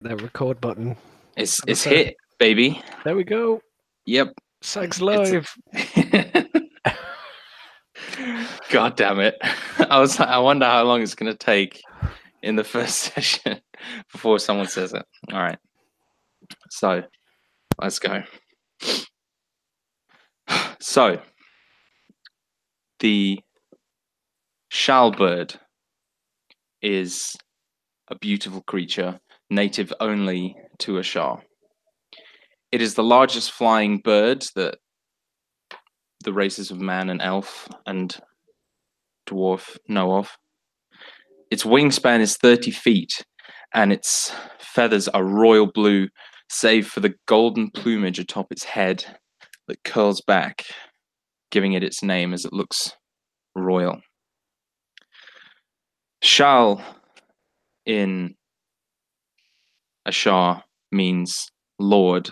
The record button. It's hit, baby. There we go. Yep. Sags It's live. God damn it. I wonder how long it's gonna take in the first session before someone says it. All right. So let's go. So the shellbird is a beautiful creature native only to Ashar. It is the largest flying bird that the races of man and elf and dwarf know of. Its wingspan is 30 feet, and its feathers are royal blue, save for the golden plumage atop its head that curls back, giving it its name as it looks royal. Shal in Ashar means lord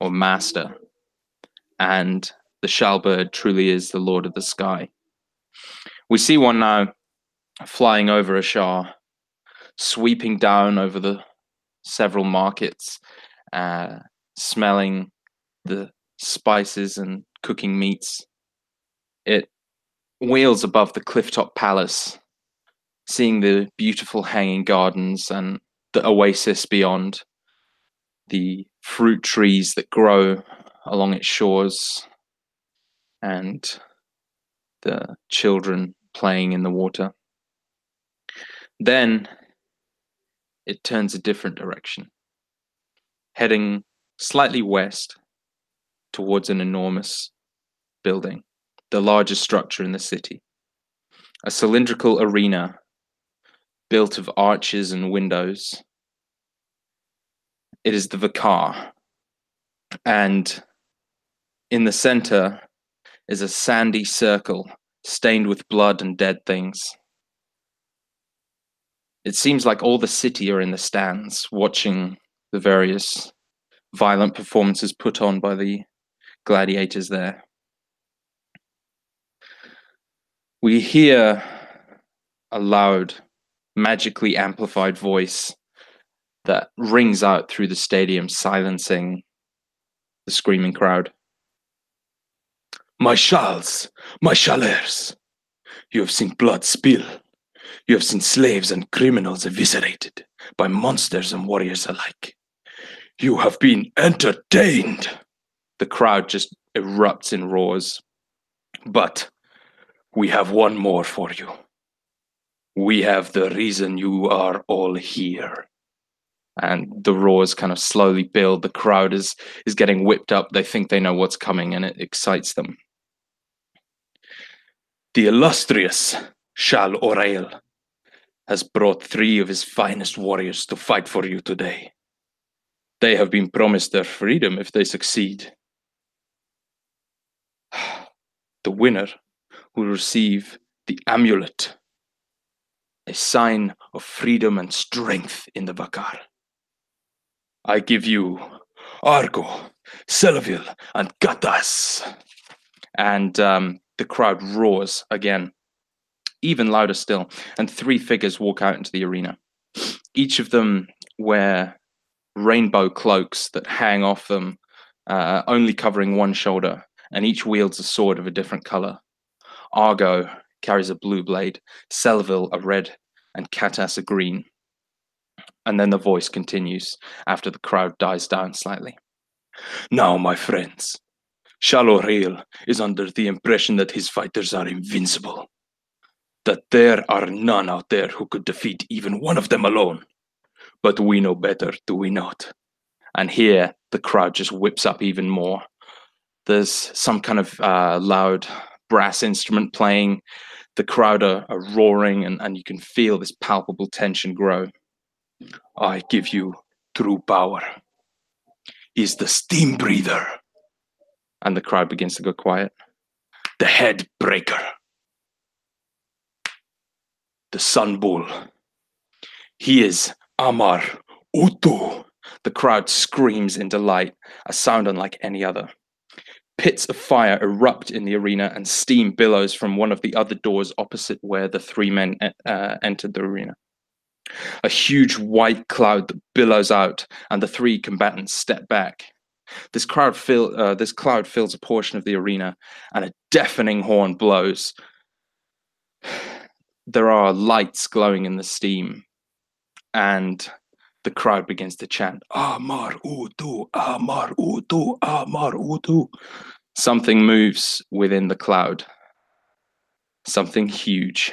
or master, and the Shalbird truly is the lord of the sky. We see one now flying over Ashar, sweeping down over the several markets, smelling the spices and cooking meats. It wheels above the clifftop palace, seeing the beautiful hanging gardens and the oasis beyond, the fruit trees that grow along its shores, and the children playing in the water. Then it turns a different direction, heading slightly west towards an enormous building, the largest structure in the city. A cylindrical arena built of arches and windows. It is the Vicar, and in the center is a sandy circle stained with blood and dead things. It seems like all the city are in the stands, watching the various violent performances put on by the gladiators there. We hear a loud, magically amplified voice that rings out through the stadium, silencing the screaming crowd. My shals, my shalers, you have seen blood spill. You have seen slaves and criminals eviscerated by monsters and warriors alike. You have been entertained. The crowd just erupts in roars. But we have one more for you. We have the reason you are all here. And the roars kind of slowly build. The crowd is getting whipped up. They think they know what's coming, and it excites them. The illustrious Shal Orail has brought 3 of his finest warriors to fight for you today. They have been promised their freedom if they succeed. The winner will receive the amulet, a sign of freedom and strength in the Vakar. I give you Argo, Selaville, and Gatas. And the crowd roars again, even louder still, and 3 figures walk out into the arena. Each of them wear rainbow cloaks that hang off them, only covering one shoulder, and each wields a sword of a different color. Argo carries a blue blade, Selaville a red, and Katas a green. And then the voice continues after the crowd dies down slightly. Now, my friends, Shaloril is under the impression that his fighters are invincible, that there are none out there who could defeat even one of them alone. But we know better, do we not? And here, the crowd just whips up even more. There's some kind of loud brass instrument playing. The crowd are roaring, and you can feel this palpable tension grow. I give you true power. He's the steam breather. And the crowd begins to go quiet. The head breaker. The sun bull. He is Amar Utu. The crowd screams in delight, a sound unlike any other. Pits of fire erupt in the arena, and steam billows from one of the other doors opposite where the 3 men entered the arena. A huge white cloud that billows out, and the three combatants step back. This cloud fills a portion of the arena, and a deafening horn blows. There are lights glowing in the steam, and the crowd begins to chant, Amar Utu, Amar Utu, Amar Utu. Something moves within the cloud. Something huge.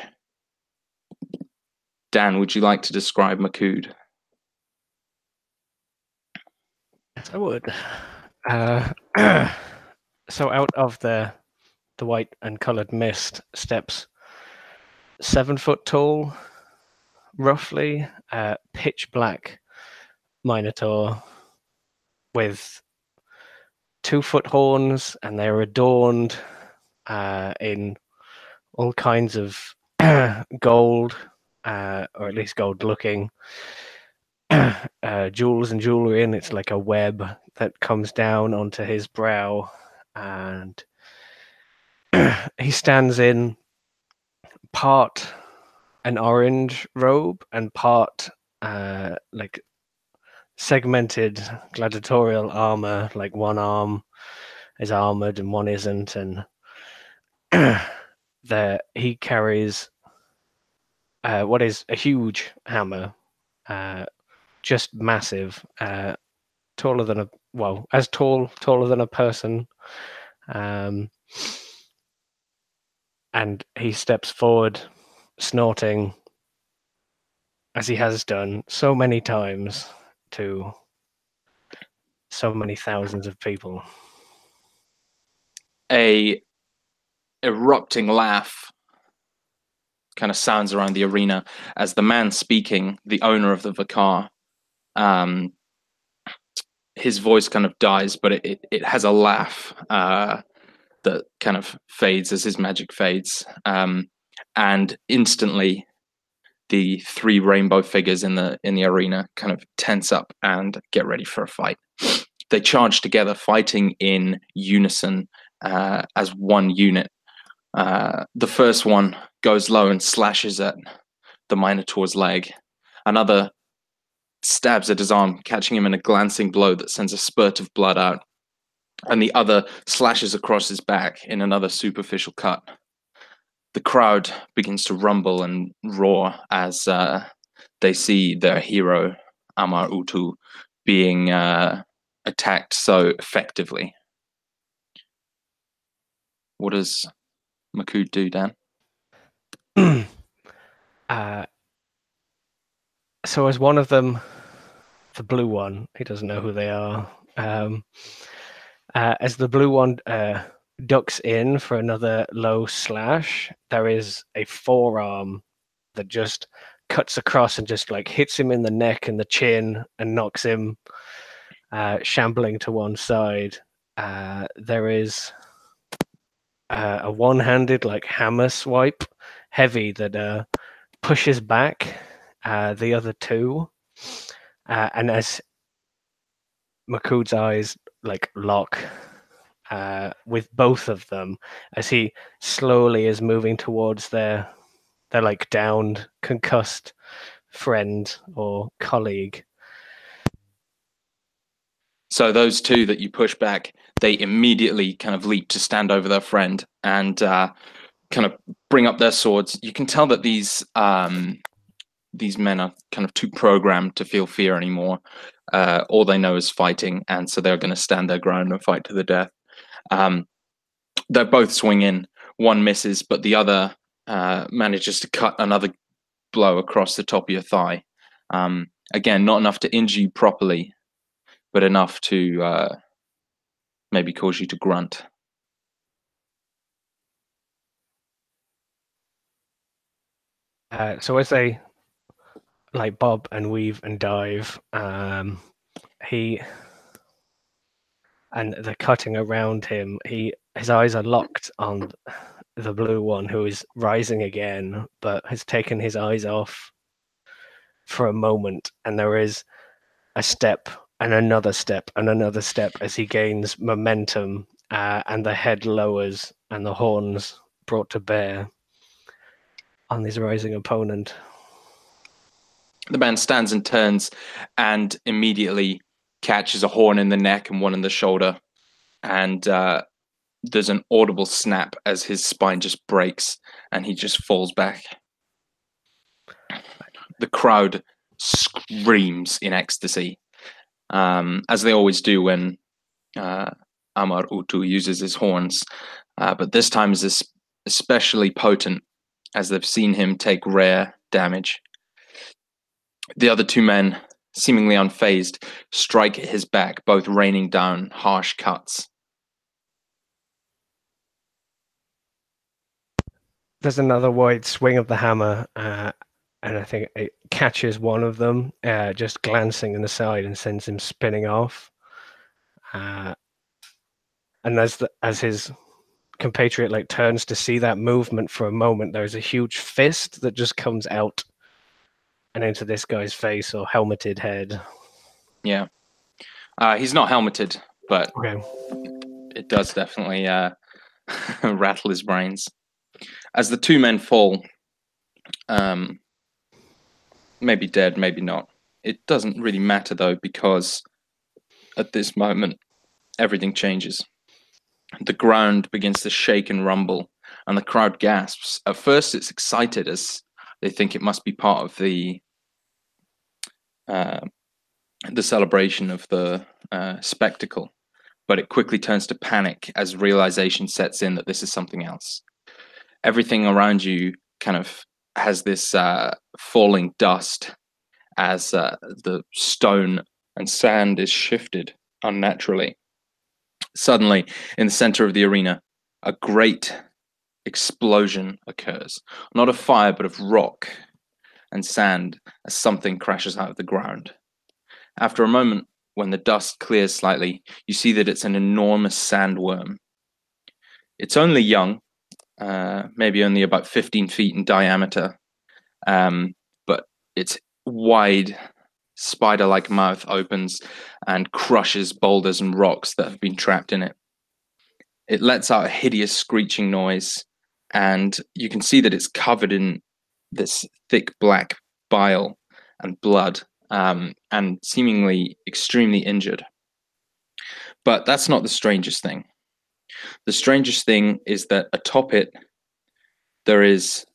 Dan, would you like to describe Makud? Yes, I would. So out of the white and coloured mist steps 7 foot tall, roughly, pitch black Minotaur with 2 foot horns, and they're adorned in all kinds of gold, or at least gold looking jewels and jewelry, and it's like a web that comes down onto his brow, and he stands in part an orange robe and part like segmented gladiatorial armor, like one arm is armored and one isn't, and he carries what is a huge hammer, just massive, taller than taller than a person, and he steps forward, snorting, as he has done so many times to so many thousands of people. A erupting laugh kind of sounds around the arena as the man speaking, the owner of the Vakar, his voice kind of dies, but it has a laugh that kind of fades as his magic fades. And instantly the three rainbow figures in the arena kind of tense up and get ready for a fight. They charge together, fighting in unison as one unit. The first one goes low and slashes at the Minotaur's leg. Another stabs at his arm, catching him in a glancing blow that sends a spurt of blood out. And the other slashes across his back in another superficial cut. The crowd begins to rumble and roar as they see their hero, Amar Utu, being attacked so effectively. What does Makud do, Dan? So as one of them, the blue one, he doesn't know who they are, as the blue one ducks in for another low slash, there is a forearm that just cuts across and just like hits him in the neck and the chin and knocks him shambling to one side. There is a one-handed like hammer swipe, heavy, that pushes back the other two, and as Makud's eyes like lock with both of them, as he slowly is moving towards their like downed, concussed friend or colleague. So those two that you push back, they immediately kind of leap to stand over their friend and kind of bring up their swords. You can tell that these men are kind of too programmed to feel fear anymore. All they know is fighting, and so they're going to stand their ground and fight to the death. They're both swinging. One misses, but the other manages to cut another blow across the top of your thigh. Again, not enough to injure you properly, but enough to maybe cause you to grunt. So as they like bob and weave and dive, he and the cutting around him, his eyes are locked on the blue one, who is rising again, but has taken his eyes off for a moment, and there is a step and another step and another step as he gains momentum, and the head lowers and the horns brought to bear on his rising opponent. The man stands and turns and immediately catches a horn in the neck and one in the shoulder. And there's an audible snap as his spine just breaks and he just falls back. The crowd screams in ecstasy, as they always do when Amar Utu uses his horns. But this time is especially potent as they've seen him take rare damage. The other two men, seemingly unfazed, strike at his back, both raining down harsh cuts. There's another wide swing of the hammer, and I think it catches one of them, just glancing in the side, and sends him spinning off. And as his compatriot like turns to see that movement for a moment, there's a huge fist that just comes out and into this guy's face or helmeted head. Yeah. He's not helmeted, but Okay. it does definitely rattle his brains. As the two men fall, maybe dead, maybe not. It doesn't really matter though, because at this moment, everything changes. The ground begins to shake and rumble, and the crowd gasps. At first, it's excited as they think it must be part of the celebration of the spectacle, but it quickly turns to panic as realization sets in that this is something else. Everything around you kind of has this falling dust as the stone and sand is shifted unnaturally. Suddenly, in the center of the arena, a great explosion occurs. Not of fire, but of rock and sand as something crashes out of the ground. After a moment, when the dust clears slightly, you see that it's an enormous sandworm. It's only young, maybe only about 15 feet in diameter, but its wide, spider-like mouth opens and crushes boulders and rocks that have been trapped in it. It lets out a hideous screeching noise, and you can see that it's covered in this thick black bile and blood, and seemingly extremely injured. But that's not the strangest thing. The strangest thing is that atop it, there is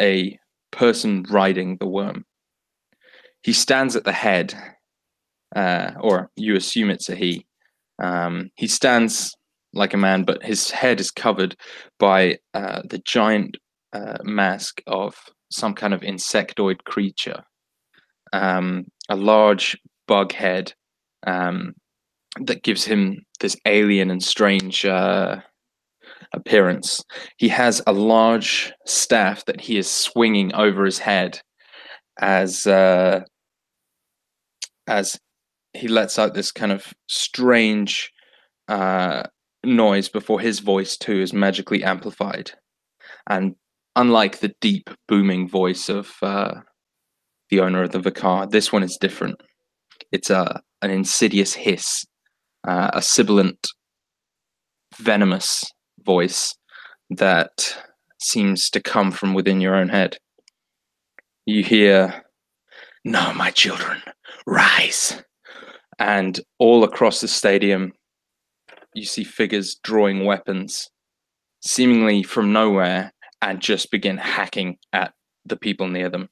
a person riding the worm. He stands at the head, or you assume it's a he. He stands like a man, but his head is covered by the giant mask of some kind of insectoid creature. A large bug head that gives him this alien and strange appearance. He has a large staff that he is swinging over his head as he lets out this kind of strange noise before his voice too is magically amplified. And unlike the deep booming voice of the owner of the Vicar, this one is different. It's an insidious hiss, a sibilant, venomous voice that seems to come from within your own head. You hear, "Now, my children, rise." And all across the stadium, you see figures drawing weapons, seemingly from nowhere, and just begin hacking at the people near them.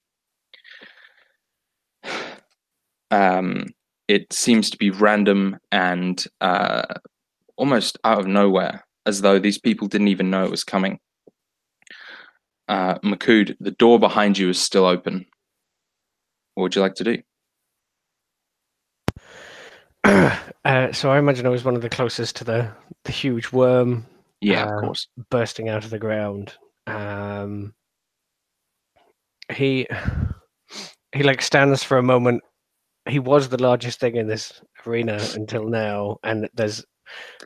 It seems to be random and almost out of nowhere, as though these people didn't even know it was coming. Makud, the door behind you is still open. What would you like to do? So I imagine I was one of the closest to the huge worm. Yeah, of course. Bursting out of the ground. He like stands for a moment. He was the largest thing in this arena until now, and there's,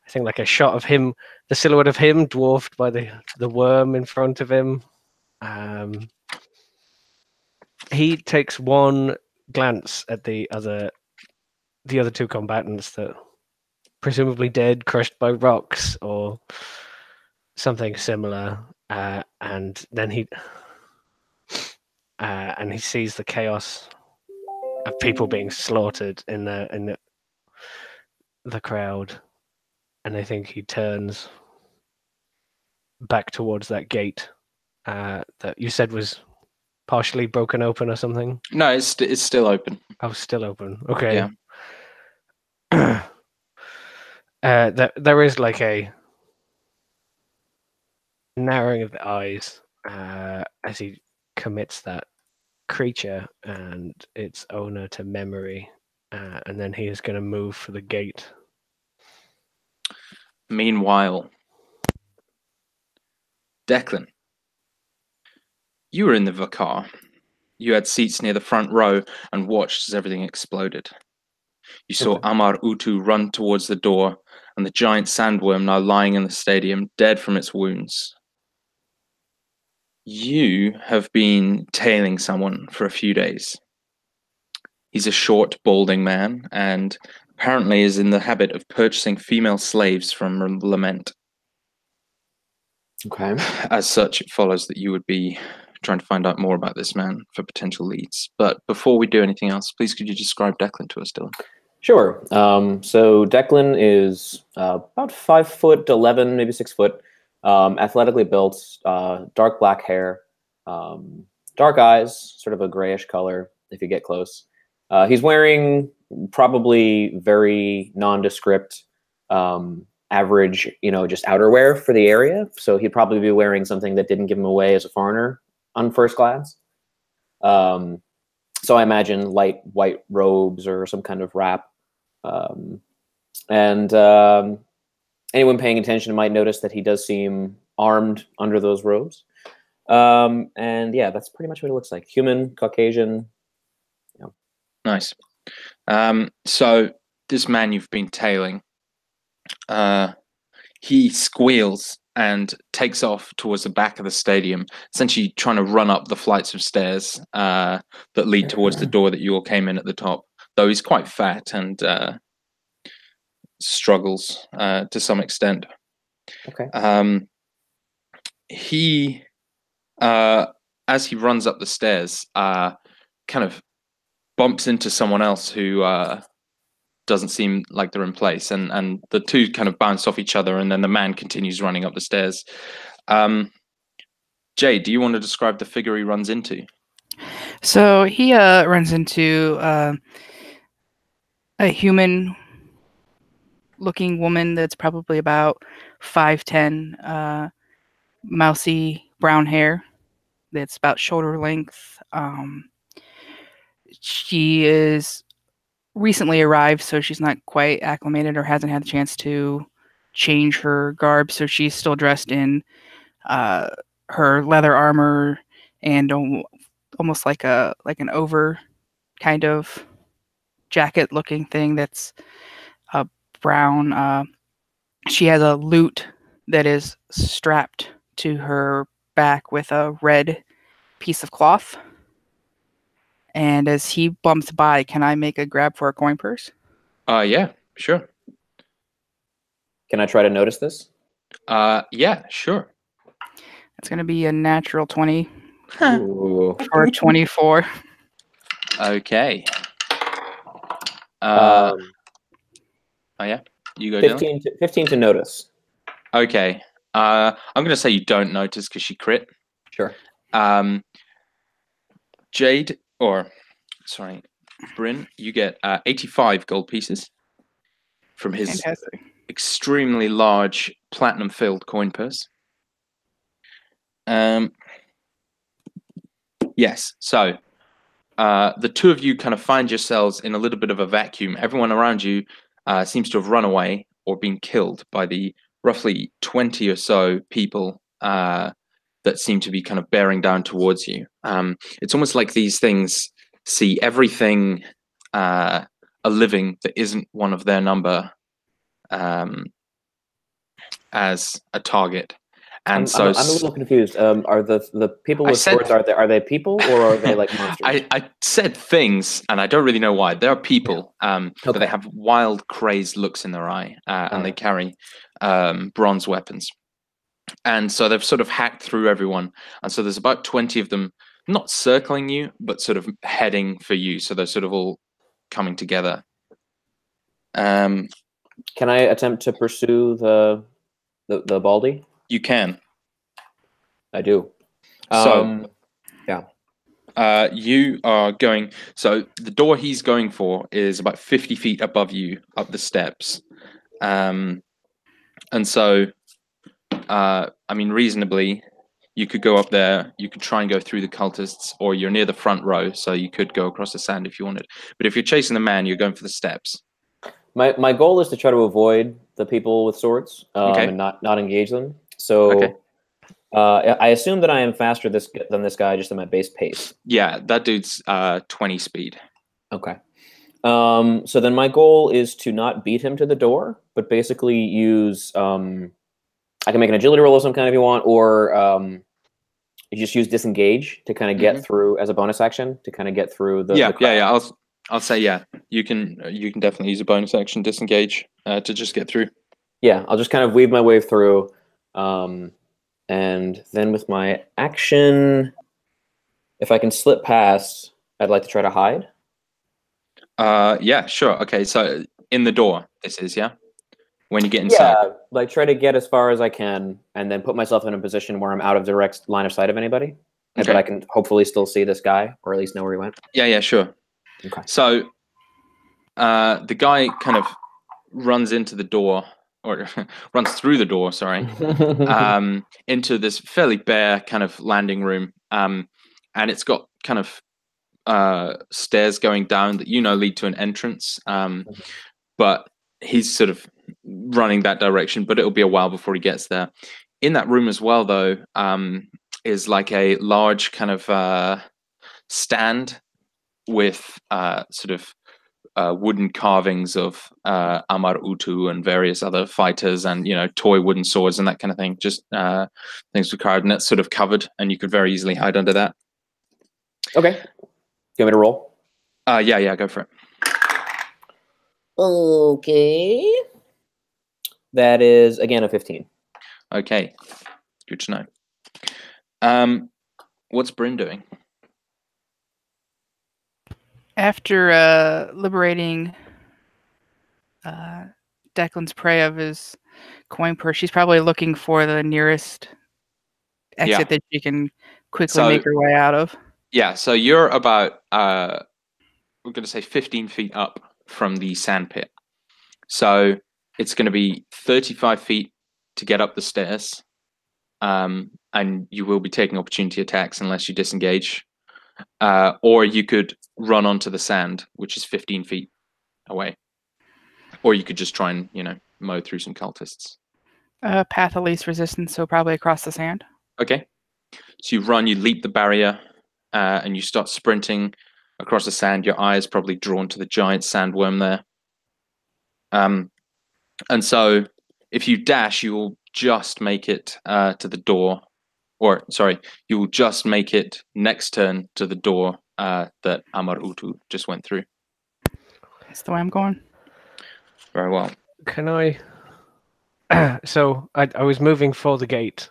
I think, like a shot of him, the silhouette of him dwarfed by the worm in front of him. He takes one glance at the other two combatants that presumably dead, crushed by rocks or something similar, and then he sees the chaos of people being slaughtered in the crowd, and I think he turns back towards that gate that you said was partially broken open or something. No, it's still open. Oh, still open. Okay. Yeah. There is like a narrowing of the eyes as he commits that creature and its owner to memory, and then he is going to move for the gate. Meanwhile, Declan, you were in the Vakar. You had seats near the front row and watched as everything exploded. You saw Amar Utu run towards the door and the giant sandworm now lying in the stadium, dead from its wounds. You have been tailing someone for a few days. He's a short, balding man and apparently is in the habit of purchasing female slaves from Lament. Okay. As such, it follows that you would be trying to find out more about this man for potential leads. But before we do anything else, please could you describe Declan to us, Dylan? Sure. So Declan is about 5'11", maybe 6 foot, athletically built, dark black hair, dark eyes, sort of a grayish color if you get close. He's wearing probably very nondescript, average, just outerwear for the area. So he'd probably be wearing something that didn't give him away as a foreigner on first glance. So I imagine light white robes or some kind of wrap. And anyone paying attention might notice that he does seem armed under those robes. And yeah, that's pretty much what it looks like. Human, Caucasian. Yeah. Nice. So this man you've been tailing, he squeals and takes off towards the back of the stadium, essentially trying to run up the flights of stairs that lead towards the door that you all came in at the top. Though he's quite fat and struggles to some extent. Okay. He, as he runs up the stairs, kind of bumps into someone else who doesn't seem like they're in place, and the two kind of bounce off each other, and then the man continues running up the stairs. Jay, do you want to describe the figure he runs into? So he runs into a human-looking woman that's probably about 5'10", mousy brown hair that's about shoulder length. She is recently arrived, so she's not quite acclimated or hasn't had the chance to change her garb, so she's still dressed in her leather armor and almost like an over kind of jacket looking thing that's brown. She has a lute that is strapped to her back with a red piece of cloth. And as he bumps by, can I make a grab for a coin purse? Yeah, sure. Can I try to notice this? Yeah, sure. It's going to be a natural 20 Ooh. or 24. Okay. Um, Oh yeah, you go. 15 to notice. Okay. I'm going to say you don't notice because she crit. Sure. Jade, sorry, Bryn, you get 85 gold pieces from his Fantastic. extremely large platinum-filled coin purse. Yes, so the two of you kind of find yourselves in a little bit of a vacuum. Everyone around you seems to have run away or been killed by the roughly 20 or so people that seem to be kind of bearing down towards you. It's almost like these things see everything a living that isn't one of their number as a target. And I'm a little confused. Are the people with swords, are they people or are they like monsters? I said things, and I don't really know why. They're people, Okay. but they have wild, crazed looks in their eye, and they carry bronze weapons. And so they've sort of hacked through everyone. And so there's about 20 of them not circling you, but sort of heading for you. So they're sort of all coming together. Can I attempt to pursue the Baldy? You can. I do. So yeah. you are going. So the door he's going for is about 50 feet above you up the steps. And so, I mean, reasonably, you could go up there. You could try and go through the cultists, or you're near the front row, so you could go across the sand if you wanted. But if you're chasing the man, you're going for the steps. My goal is to try to avoid the people with swords Okay. and not engage them. So Okay. I assume that I am faster than this guy just at my base pace. Yeah, that dude's 20 speed. Okay. So then my goal is to not beat him to the door, but basically use I can make an agility roll of some kind if you want, or you just use disengage to kind of get through as a bonus action to kind of get through the Yeah. I'll say you can definitely use a bonus action disengage to just get through. Yeah, I'll just kind of weave my way through, and then with my action, if I can slip past, I'd like to try to hide. Yeah, sure. Okay, so in the door, this is, yeah? When you get inside. Yeah, like try to get as far as I can, and then put myself in a position where I'm out of direct line of sight of anybody, Okay. but I can hopefully still see this guy, or at least know where he went. Yeah, sure. Okay. So the guy kind of runs into the door, or runs through the door, sorry, into this fairly bare kind of landing room. And it's got kind of stairs going down that lead to an entrance. But he's sort of running that direction, but it'll be a while before he gets there. In that room as well, though, is like a large kind of stand with sort of wooden carvings of Amar Utu and various other fighters, and toy wooden swords and that kind of thing. Just things with coordinates sort of covered, and you could very easily hide under that. Okay. You want me to roll? Yeah, go for it. Okay. That is again a 15. Okay, good to know. What's Bryn doing? After liberating Declan's prey of his coin purse, she's probably looking for the nearest exit that she can quickly make her way out of. Yeah, so you're about, we're going to say 15 feet up from the sand pit. So it's going to be 35 feet to get up the stairs. And you will be taking opportunity attacks unless you disengage. Or you could run onto the sand, which is 15 feet away. Or you could just try and, mow through some cultists. Path of least resistance, so probably across the sand. Okay. So you run, you leap the barrier, and you start sprinting across the sand. Your eye is probably drawn to the giant sandworm there. And so if you dash, you will just make it to the door. Or, sorry, you will just make it next turn to the door that Amar Utu just went through. That's the way I'm going. Very well. Can I... So I was moving for the gate.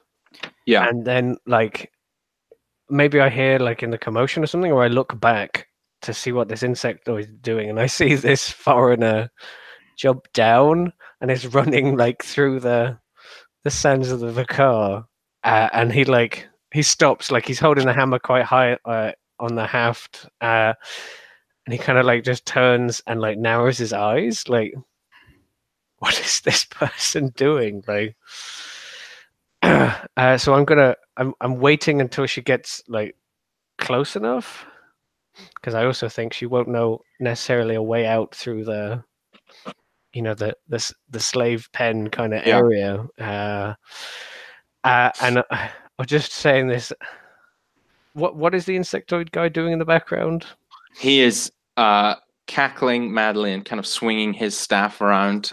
Yeah. And then, like, maybe I hear, like, in the commotion or something, or I look back to see what this insectoid is doing, and I see this foreigner jump down, and is running, like, through the sands of the car. And he stops, like, he's holding the hammer quite high on the haft, and he kind of, like, just turns and, like, narrows his eyes, like, what is this person doing? Like, so I'm waiting until she gets, like, close enough, because I also think she won't know necessarily a way out through the slave pen kind of area. And I'm just saying this. What is the insectoid guy doing in the background? He is cackling madly and kind of swinging his staff around.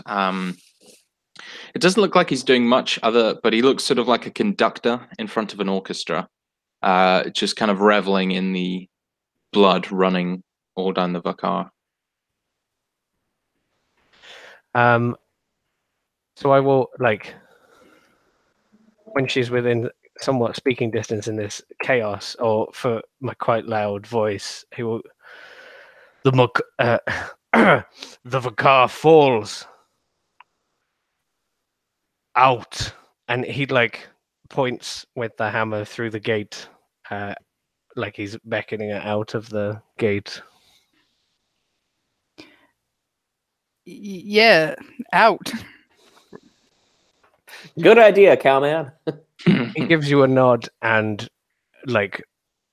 It doesn't look like he's doing much but he looks sort of like a conductor in front of an orchestra, just kind of reveling in the blood running all down the Vakar. So I will, like, when she's within somewhat speaking distance in this chaos, or for my quite loud voice, he will. The Vakar falls out, and he like points with the hammer through the gate, like he's beckoning it out of the gate. Yeah, out. Good idea, cowman. He gives you a nod and like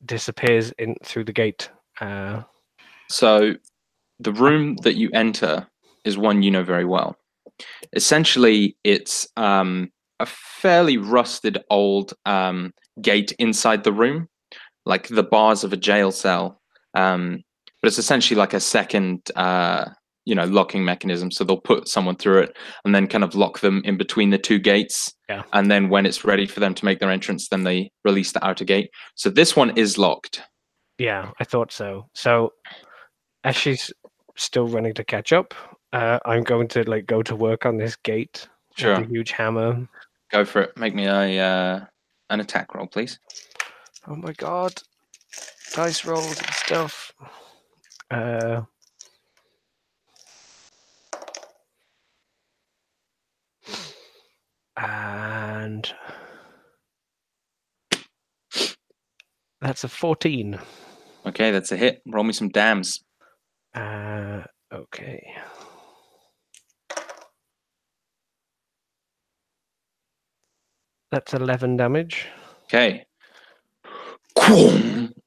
disappears in through the gate. So the room that you enter is one you know very well. Essentially, it's a fairly rusted old gate inside the room, like the bars of a jail cell. But it's essentially like a second, locking mechanism. So they'll put someone through it and then kind of lock them in between the two gates. Yeah. And then when it's ready for them to make their entrance, then they release the outer gate. So this one is locked. Yeah, I thought so. So as she's still running to catch up, I'm going to like go to work on this gate Sure. with the huge hammer. Go for it. Make me an attack roll, please. Oh my god. Dice rolls and stuff. And that's a 14. Okay, that's a hit. Roll me some dams. Okay. That's 11 damage. Okay.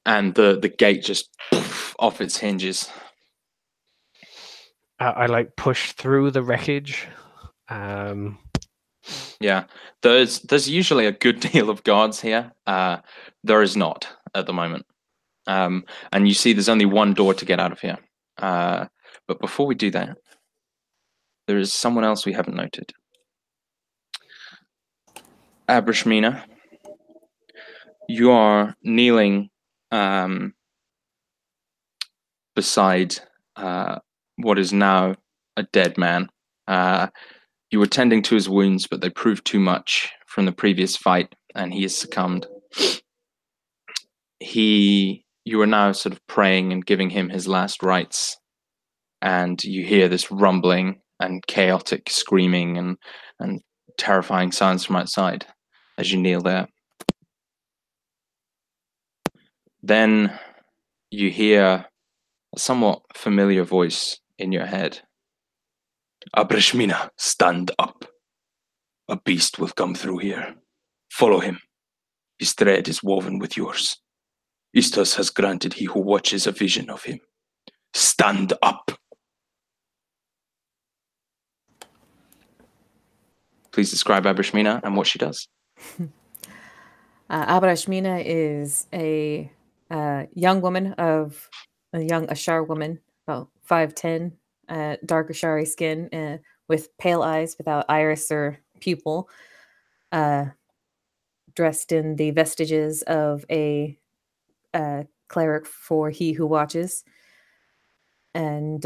And the gate just off its hinges. I like push through the wreckage. Yeah, there's usually a good deal of guards here. There is not at the moment. And you see there's only one door to get out of here. But before we do that, there is someone else we haven't noted. Abrishmina, you are kneeling beside what is now a dead man. You were tending to his wounds, but they proved too much from the previous fight, and he has succumbed. You are now sort of praying and giving him his last rites, and you hear this rumbling and chaotic screaming and terrifying sounds from outside as you kneel there. Then you hear a somewhat familiar voice in your head. Abrishmina, stand up. A beast will come through here. Follow him. His thread is woven with yours. Istos has granted he who watches a vision of him. Stand up. Please describe Abrishmina and what she does. Abrashmina is a young Ashar woman, about 5'10", dark Ashari skin, with pale eyes without iris or pupil, dressed in the vestiges of a cleric for He Who Watches. And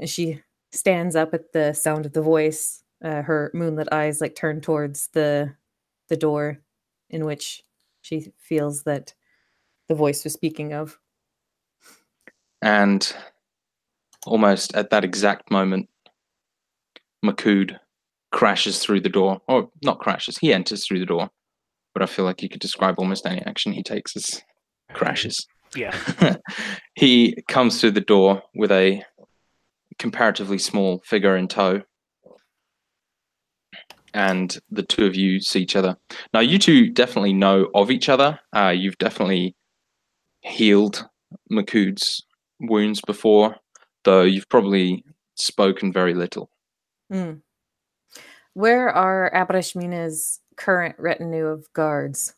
she stands up at the sound of the voice, her moonlit eyes like turned towards the door in which she feels that the voice was speaking of. And almost at that exact moment, Makud crashes through the door. Or not crashes, he enters through the door. But I feel like you could describe almost any action he takes as crashes. Yeah. He comes through the door with a comparatively small figure in tow. And the two of you see each other. Now, you two definitely know of each other. You've definitely healed Makud's wounds before, though you've probably spoken very little. Mm. Where are Abrashmina's current retinue of guards?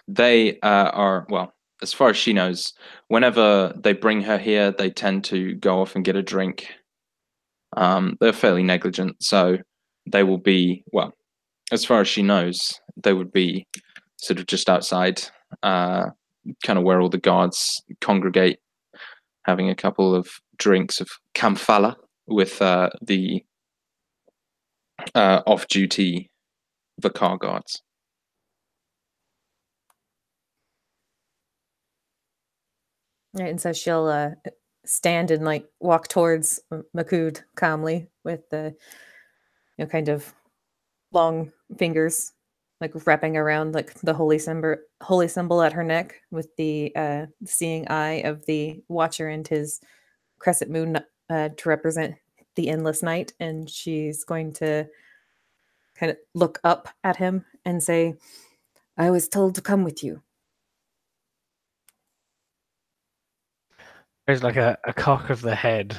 They are, well, as far as she knows, whenever they bring her here, they tend to go off and get a drink. They're fairly negligent, so they will be, well, as far as she knows, they would be sort of just outside, kind of where all the guards congregate, having a couple of drinks of Kamfala with the off-duty Vakar guards. Right, and so she'll stand and like walk towards Makud calmly with the kind of long fingers like wrapping around like the holy symbol at her neck with the seeing eye of the watcher and his crescent moon to represent the endless night. And she's going to kind of look up at him and say, I was told to come with you. There's like a cock of the head.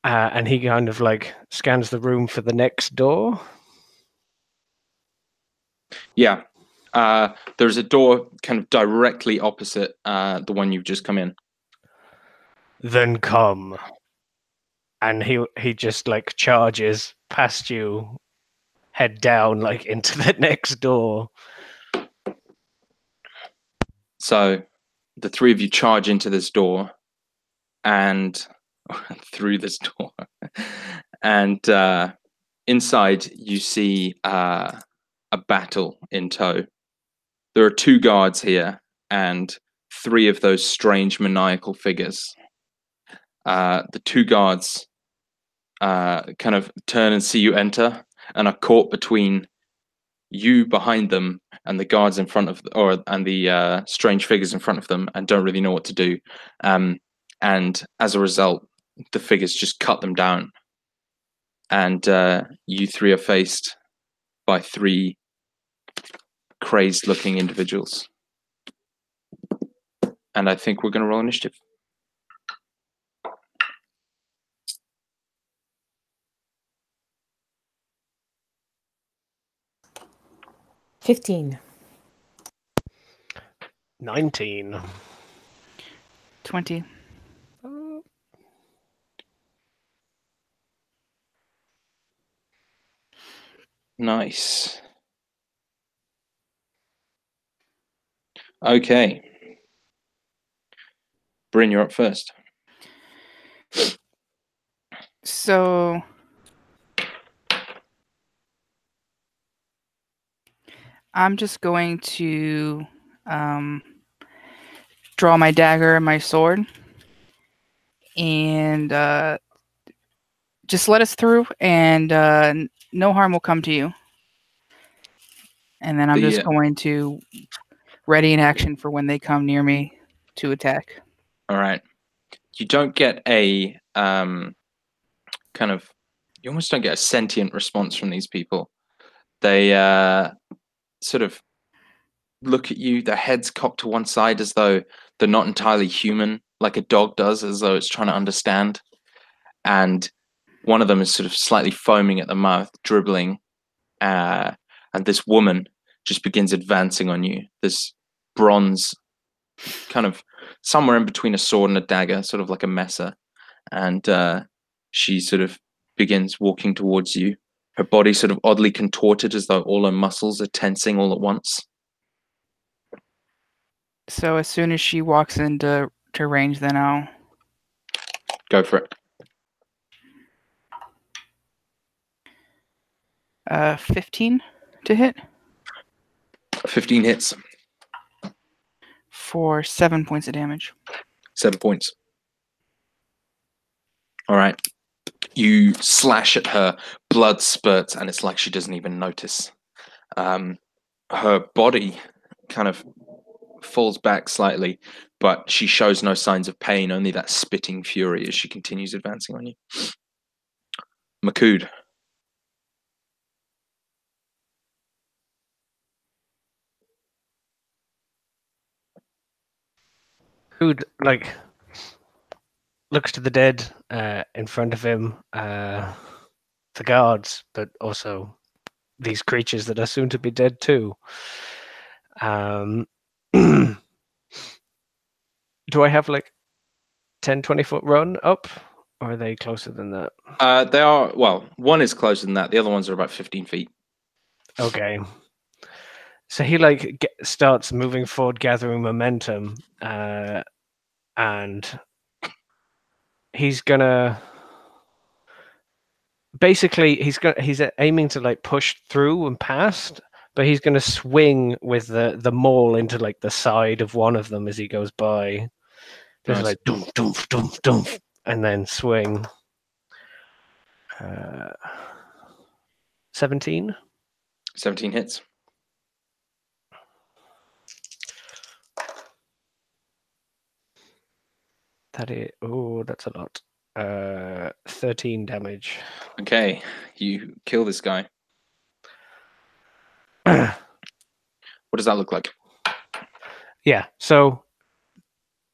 And he kind of like scans the room for the next door. Yeah. There's a door kind of directly opposite the one you've just come in. Then come. And he just like charges past you, head down, like into the next door. So the three of you charge into this door and through this door. And inside you see a battle in tow. There are 2 guards here and 3 of those strange maniacal figures. The 2 guards kind of turn and see you enter and are caught between you behind them and the guards in front of, and the strange figures in front of them, and don't really know what to do. And as a result, the figures just cut them down. And you 3 are faced by 3 crazed-looking individuals. And I think we're going to roll initiative. $15. 19. 20. Nice. Okay. Bryn, you're up first. So I'm just going to draw my dagger and my sword and just let us through, and no harm will come to you. And then I'm just going to ready in action for when they come near me to attack. All right. You don't get a you almost don't get a sentient response from these people. They sort of look at you, their heads cocked to one side as though they're not entirely human, like a dog does, as though it's trying to understand. And one of them is sort of slightly foaming at the mouth, dribbling. And this woman just begins advancing on you. This bronze, kind of somewhere in between a sword and a dagger, sort of like a messer. And she sort of begins walking towards you. Her body sort of oddly contorted as though all her muscles are tensing all at once. So as soon as she walks into range, then I'll go for it. 15 to hit. 15 hits. For 7 points of damage. 7 points. All right. You slash at her, blood spurts, and it's like she doesn't even notice. Her body kind of falls back slightly, but she shows no signs of pain, only that spitting fury as she continues advancing on you. Makud. Who'd like looks to the dead in front of him, the guards, but also these creatures that are soon to be dead too. Do I have like 10-20 foot run up, or are they closer than that? They are, well, one is closer than that. The other ones are about 15 feet. Okay. So he like starts moving forward, gathering momentum, and he's gonna basically he's aiming to like push through and past, but he's going to swing with the maul into like the side of one of them as he goes by. Just Nice. like doof, doof, doof, doof, and then swing. 17. 17 hits. That is, oh, that's a lot. 13 damage. Okay, you kill this guy. Yeah, What does that look like? so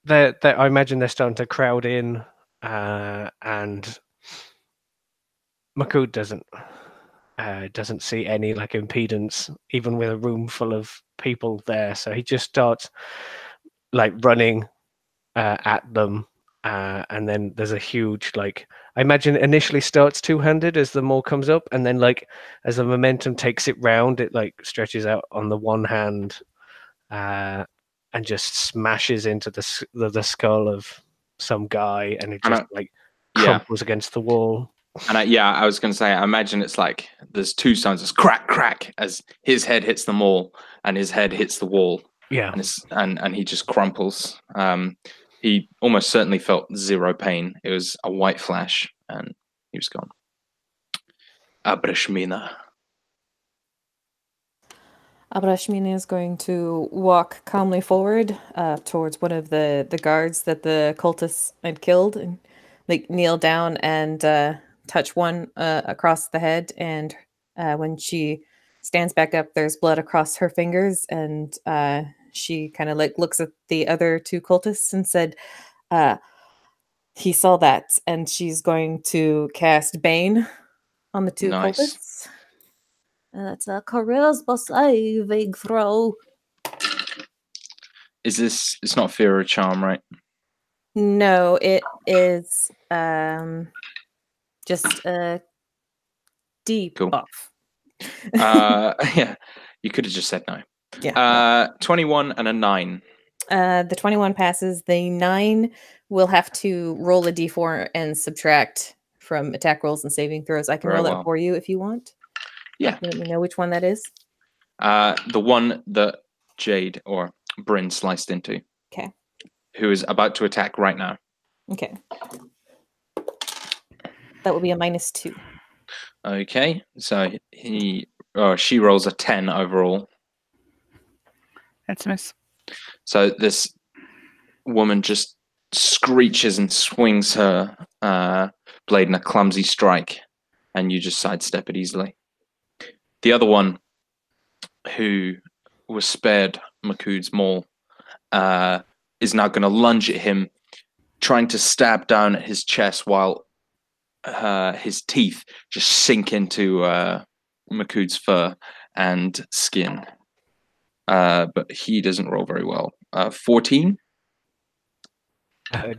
I imagine they're starting to crowd in, and Makut doesn't see any like impedance, even with a room full of people there. So he just starts like running at them, and then there's a huge like. I imagine it initially starts two-handed as the maul comes up, and then like as the momentum takes it round, it like stretches out on the one hand, and just smashes into the skull of some guy, and it just like crumples against the wall. And I was going to say, I imagine it's like there's two sounds, it's crack, crack, as his head hits the maul and his head hits the wall. Yeah, and he just crumples. He almost certainly felt zero pain. It was a white flash, and he was gone. Abrashmina. Abrashmina is going to walk calmly forward towards one of the guards that the cultists had killed, and like kneel down and touch one across the head. And when she stands back up, there's blood across her fingers, and she kind of like looks at the other two cultists and said, he saw that, and she's going to cast Bane on the two cultists. That's a charisma saving throw. It's not fear or charm, right? No, it is just a deep Cool. buff. Yeah, you could have just said no. Yeah. 21 and a 9. The 21 passes. The 9 will have to roll a d4 and subtract from attack rolls and saving throws. I can roll that for you if you want. Yeah. Let me know which one that is. The one that Jade or Bryn sliced into. Okay. Who is about to attack right now. Okay. That will be a -2. Okay, so she rolls a 10 overall. That's a miss. So this woman just screeches and swings her blade in a clumsy strike, and you just sidestep it easily. The other one, who was spared Makud's maul, is now going to lunge at him, trying to stab down at his chest while his teeth just sink into Makud's fur and skin. But he doesn't roll very well. 14?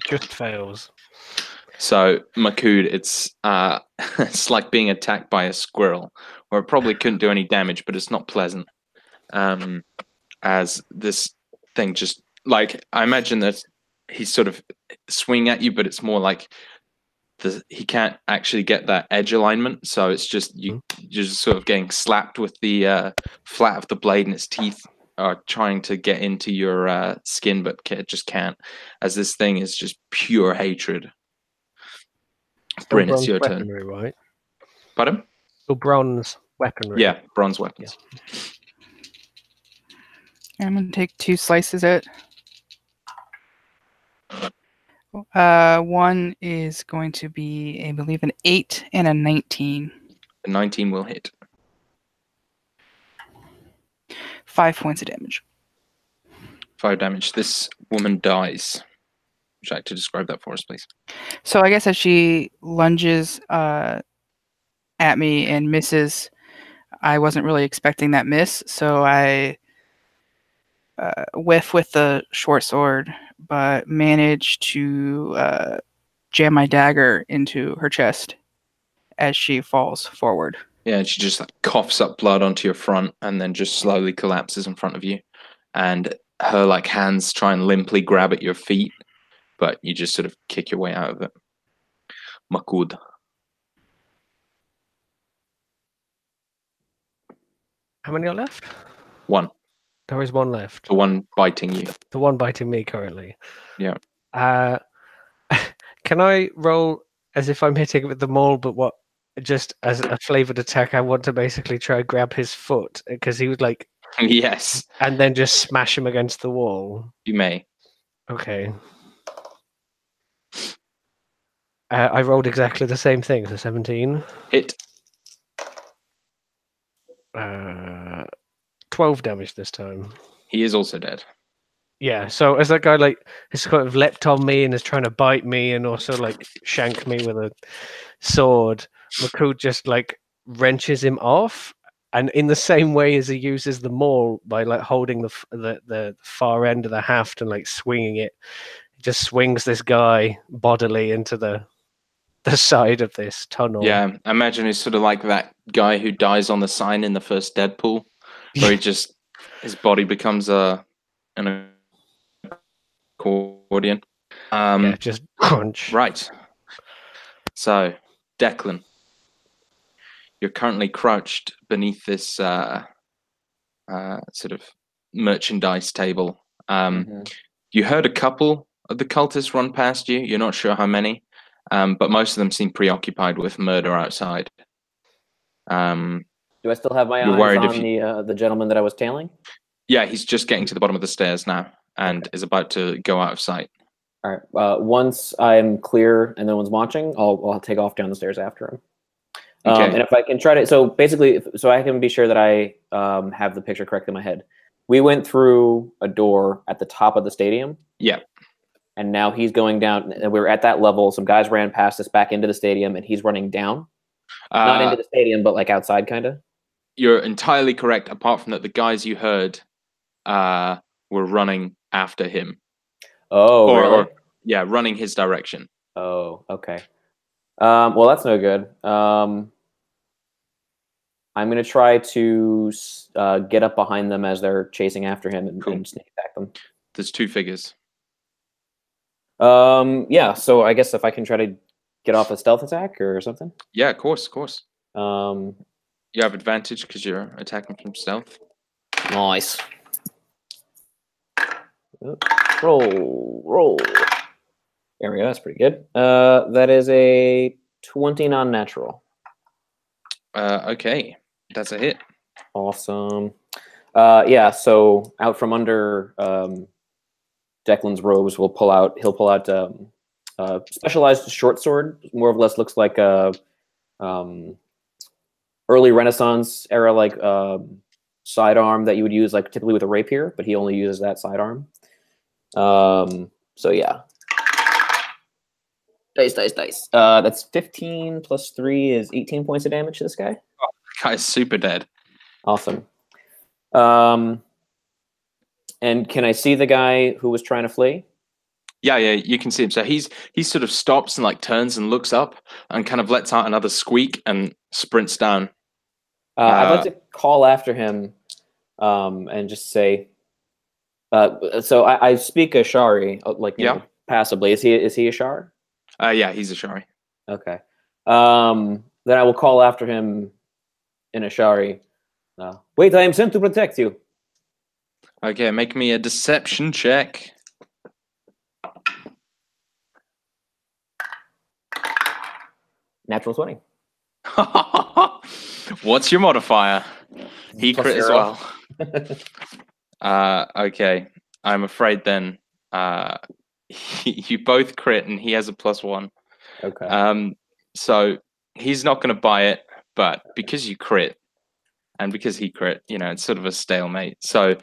Just fails. So Makud, it's it's like being attacked by a squirrel, where it probably couldn't do any damage, but it's not pleasant. As this thing just like, I imagine that he's sort of swinging at you, but it's more like he can't actually get that edge alignment, so it's just you're just sort of getting slapped with the flat of the blade, and its teeth are trying to get into your skin, but just can't, as this thing is just pure hatred. Bryn, it's your turn. Right? Pardon? So bronze weaponry. Yeah, bronze weapons. Yeah. I'm gonna take 2 slices at. One is going to be, I believe, an 8 and a 19. A 19 will hit. 5 points of damage. 5 damage. This woman dies. Would you like to describe that for us, please? So I guess as she lunges at me and misses, I wasn't really expecting that miss, so I whiff with the short sword, but manage to jam my dagger into her chest as she falls forward. Yeah, and she just like coughs up blood onto your front and then just slowly collapses in front of you. And her like hands try and limply grab at your feet, but you just sort of kick your way out of it. Makud. How many are left? One. There is one left. The one biting you. The one biting me currently. Yeah. Can I roll as if I'm hitting with the maul, but what? Just as a flavored attack, I want to basically try and grab his foot because he was like, Yes, and then just smash him against the wall. you may. Okay. I rolled exactly the same thing, so 17. Hit. 12 damage this time. He is also dead. Yeah, so as that guy like has kind of leapt on me and is trying to bite me and also like shank me with a sword, Makut just like wrenches him off, and in the same way as he uses the maul by like holding the far end of the haft and like swinging it, he just swings this guy bodily into the side of this tunnel. Yeah, I imagine he's sort of like that guy who dies on the sign in the first Deadpool, where he just his body becomes an accordion. Yeah, just crunch. Right. So, Declan, you're currently crouched beneath this sort of merchandise table. You heard a couple of the cultists run past you. You're not sure how many, but most of them seem preoccupied with murder outside. Do I still have my eyes on the gentleman that I was tailing? Yeah, he's just getting to the bottom of the stairs now and is about to go out of sight. All right. Once I'm clear and no one's watching, I'll take off down the stairs after him. Okay. And if I can try to, so basically, so I can be sure that I have the picture correct in my head. We went through a door at the top of the stadium. Yeah. And now he's going down. And we were at that level. Some guys ran past us back into the stadium, and he's running down. Not into the stadium, but like outside, kind of. You're entirely correct. Apart from that, the guys you heard were running after him. Oh, really? Or yeah, running his direction. Oh, okay. Well, that's no good. I'm going to try to get up behind them as they're chasing after him and sneak attack them. There's two figures. Yeah, so I guess if I can try to get off a stealth attack or something. Yeah, of course. You have advantage because you're attacking from stealth. Nice. Roll. There we go. That's pretty good. That is a 20 non-natural. Okay, that's a hit. Awesome. Yeah. So out from under Declan's robes, he'll pull out specialized short sword. More or less looks like a early Renaissance era like sidearm that you would use like typically with a rapier, but he only uses that sidearm. So yeah. Dice. That's 15 plus 3 is 18 points of damage to this guy. Oh, the guy's super dead. Awesome. And can I see the guy who was trying to flee? Yeah, you can see him. So he sort of stops and like turns and looks up and kind of lets out another squeak and sprints down. I'd like to call after him and just say, so I speak Ashari, like passably. Is he Ashar? Yeah, he's Ashari. Okay. Then I will call after him in Ashari. Wait, I am sent to protect you. Okay, make me a deception check. Natural 20. What's your modifier? He Plus crit 0. as well. Okay. I'm afraid then you both crit and he has a +1. Okay. So he's not going to buy it, but because you crit and because he crit, it's sort of a stalemate. So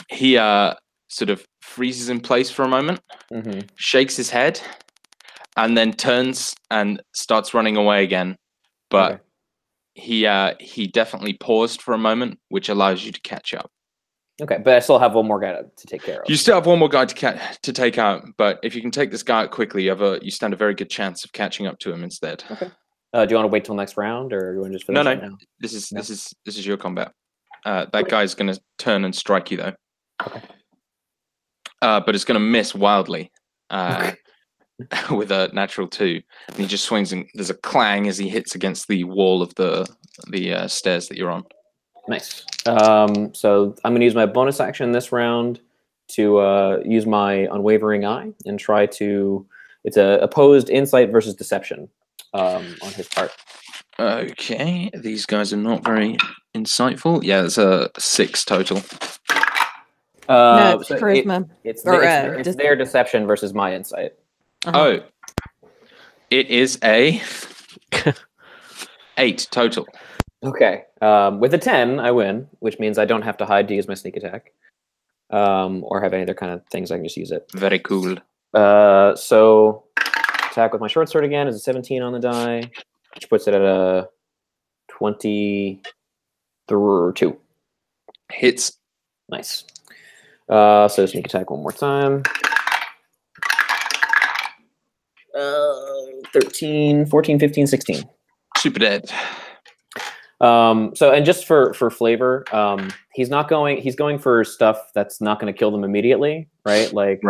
he sort of freezes in place for a moment, shakes his head, and then turns and starts running away again. But he definitely paused for a moment, which allows you to catch up. Okay, but I still have one more guy to take care of. You still have one more guy to take out, but if you can take this guy out quickly, you stand a very good chance of catching up to him instead. Okay. Do you want to wait till next round, or do you want to just finish it now? This is your combat. That guy's going to turn and strike you though. Okay. But it's going to miss wildly with a natural 2, and he just swings and there's a clang as he hits against the wall of the stairs that you're on. Nice. So I'm going to use my bonus action this round to use my Unwavering Eye and try to... It's a opposed insight versus deception on his part. Okay, these guys are not very insightful. Yeah, it's a 6 total. No, it's So charisma. it's Or, it's their deception versus my insight. Oh, it is a 8 total. Okay. With a 10, I win, which means I don't have to hide to use my sneak attack, or have any other kind of things. I can just use it. Very cool. So attack with my short sword again is a 17 on the die, which puts it at a 22. Hits. Nice. So sneak attack one more time. 13, 14, 15, 16. Super dead. So, and just for flavor, he's going for stuff that's not going to kill them immediately, right? Like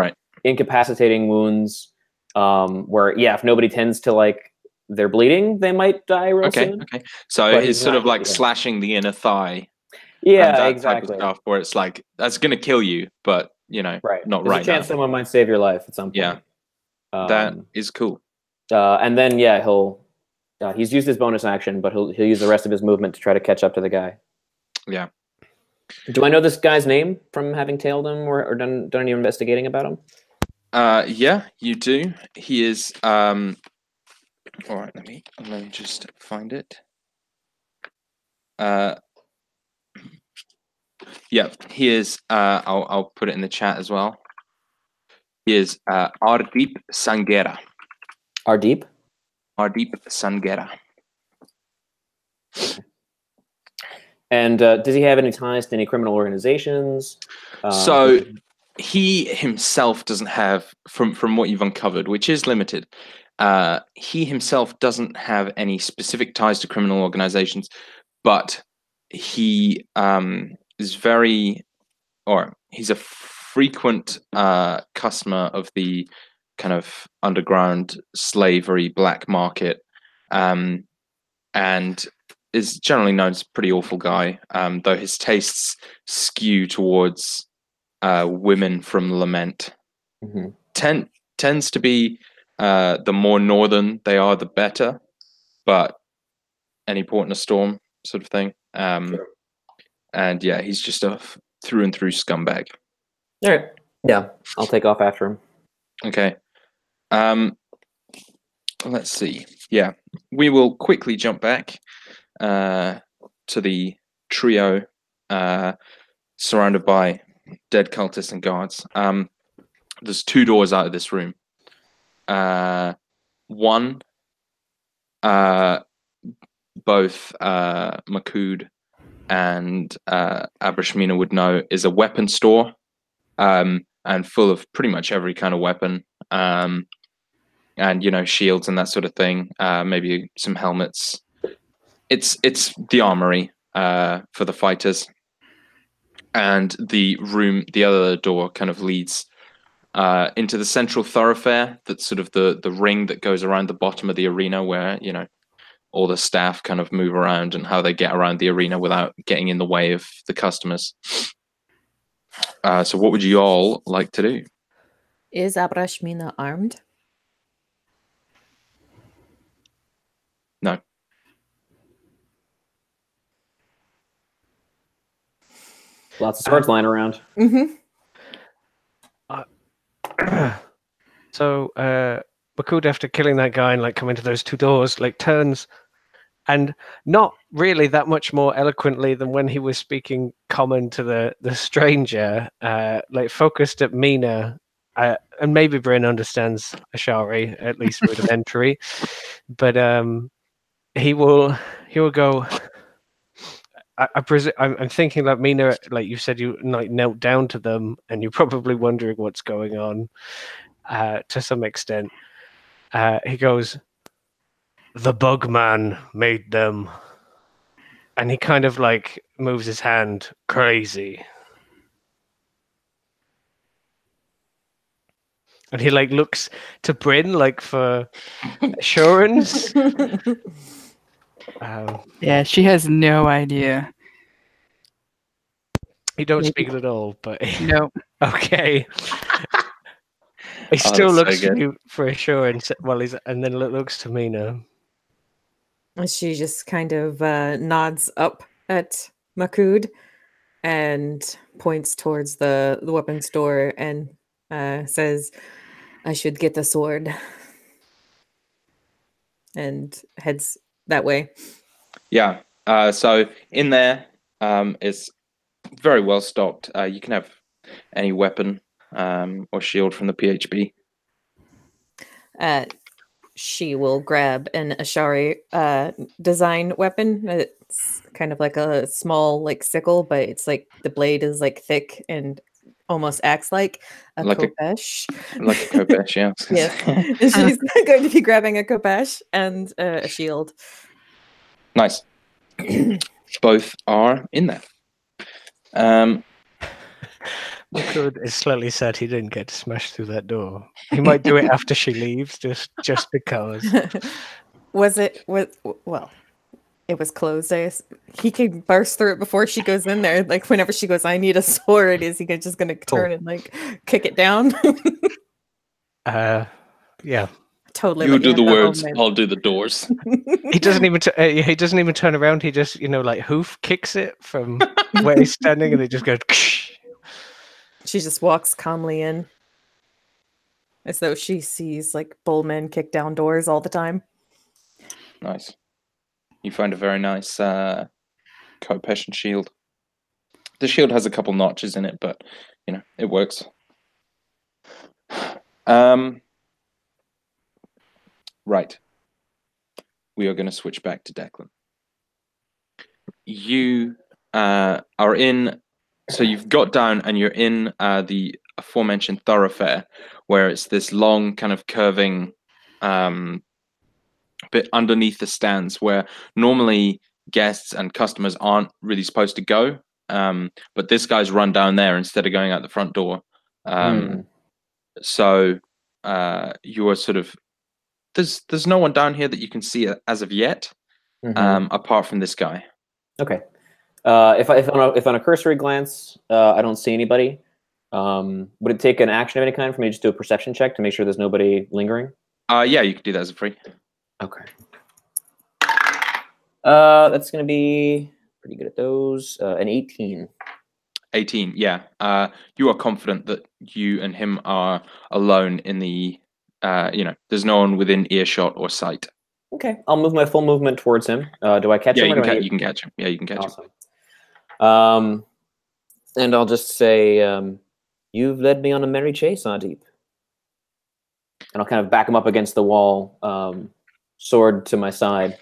incapacitating wounds, where, if nobody tends to, like, they're bleeding, they might die real soon. Okay. So But it's he's sort not- of like yeah. slashing the inner thigh. Yeah, that exactly. type of stuff where it's like, that's going to kill you, but, not There's right a chance now. someone might save your life at some point. Yeah. That is cool. And then, he's used his bonus action, but he'll use the rest of his movement to try to catch up to the guy. Yeah. Do I know this guy's name from having tailed him or done any investigating about him? Yeah, you do. He is. All right, let me just find it. Yeah, he is. I'll put it in the chat as well. He is Ardeep Sangera. Ardeep Sangera. And does he have any ties to any criminal organizations? So he himself doesn't have, from what you've uncovered, which is limited. He himself doesn't have any specific ties to criminal organizations, but he is he's a frequent customer of the kind of underground slavery black market, and is generally known as a pretty awful guy, though his tastes skew towards women from Lament. Mm-hmm. Tends to be the more northern they are, the better, but any port in a storm sort of thing. Sure. And yeah, he's just a through and through scumbag. All right. Yeah, I'll take off after him. Okay. Let's see. Yeah, we will quickly jump back to the trio surrounded by dead cultists and guards. There's 2 doors out of this room. One, both Makud and Abrashmina would know, is a weapon store, and full of pretty much every kind of weapon, and shields and that sort of thing. Maybe some helmets. It's the armory for the fighters. And the other door kind of leads into the central thoroughfare. That's sort of the ring that goes around the bottom of the arena, where all the staff kind of move around and how they get around the arena without getting in the way of the customers. So what would you all like to do? Is Abrashmina armed? No. Lots of swords lying around. Mm-hmm. So Makud, after killing that guy and coming to those 2 doors, turns, and not really that much more eloquently than when he was speaking common to the stranger, focused at Mina, and maybe Bryn understands Ashari, at least rudimentary, but he will go. I'm thinking that Mina, like you said, you knelt down to them, and you're probably wondering what's going on to some extent. He goes, "The Bugman made them," and he kind of moves his hand crazy, and he looks to Bryn for assurance. Yeah, she has no idea. He don't Maybe. speak it at all, but No. okay. He Oh, still that's so looks to good. you for assurance. Well, and then looks to Mina. She just kind of nods up at Makud and points towards the weapon store and says, I should get the sword. And heads that way. Yeah. So in there, it's very well stocked. You can have any weapon or shield from the PHB. She will grab an Ashari design weapon. It's kind of like a small like sickle, but it's like the blade is like thick and almost acts like a Like a- kopesh. Like a Kopesh, yeah. Yes. And she's going to be grabbing a kopesh and a shield. Nice. Both are in there. Makud is slightly sad he didn't get to smash through that door. He might do it after she leaves, just because. Well, it was closed. He can burst through it before she goes in there. Like whenever she goes, I need a sword. Is he just going to turn and like kick it down? Yeah. Totally. You let do have the that words, moment. I'll do the doors. He doesn't even turn around. He just like hoof kicks it from where he's standing, and it just goes. She just walks calmly in, as though she sees like bullmen kick down doors all the time. Nice. You find a very nice Kopesh and shield. The shield has a couple notches in it, but it works. Right. We are going to switch back to Declan. You are in. So you've got down and you're in the aforementioned thoroughfare, where it's this long kind of curving bit underneath the stands, where normally guests and customers aren't really supposed to go. But this guy's run down there instead of going out the front door. So you are sort of there's no one down here that you can see as of yet, apart from this guy. Okay. If on a cursory glance, I don't see anybody, would it take an action of any kind for me to just do a perception check to make sure there's nobody lingering? Yeah, you can do that as a free. Okay. That's going to be pretty good at those. An 18. 18, yeah. You are confident that you and him are alone in the, there's no one within earshot or sight. Okay, I'll move my full movement towards him. Do I catch him? Yeah, you can catch him. Yeah, you can catch him. Awesome. And I'll just say, you've led me on a merry chase, Ardip. And I'll kind of back him up against the wall, sword to my side.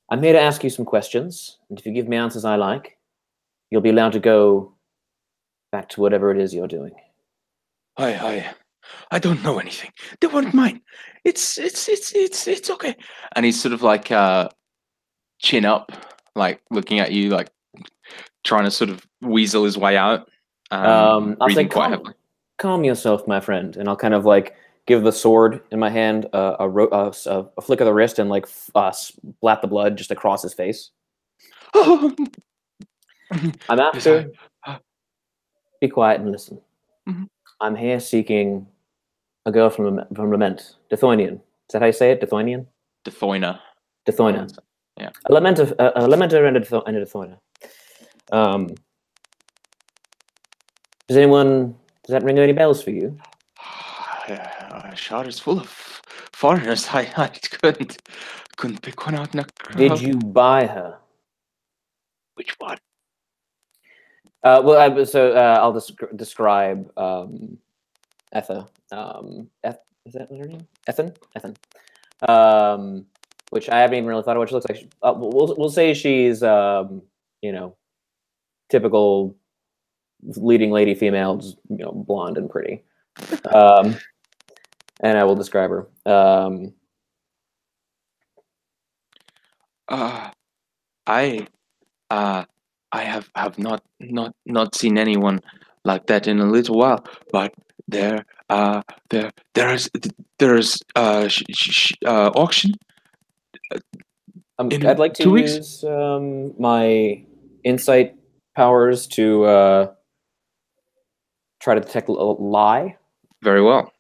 I'm here to ask you some questions, and if you give me answers I like, you'll be allowed to go back to whatever it is you're doing. I don't know anything. They weren't mine. It's okay. And he's sort of like chin up, like looking at you, like trying to sort of weasel his way out. I'll say, quite heavily. Calm yourself, my friend, and I'll kind of like give the sword in my hand a flick of the wrist and like splat the blood just across his face. I'm after. Be quiet and listen. Mm-hmm. I'm here seeking a girl from Lament, Dithoinian. Is that how you say it? Dithoinian? Dithoina. Yeah. A lamenter and a Dithoina. Does that ring any bells for you? Shard is full of foreigners. I couldn't pick one out in a crowd. Did you buy her? Which one? I'll describe Etha. Is that her name? Ethan. Which I haven't even really thought of what she looks like. We'll say she's typical leading lady female, blonde and pretty. And I will describe her. I have not seen anyone like that in a little while, but there is auction. I'd like to use my insight powers to try to detect a lie. Very well.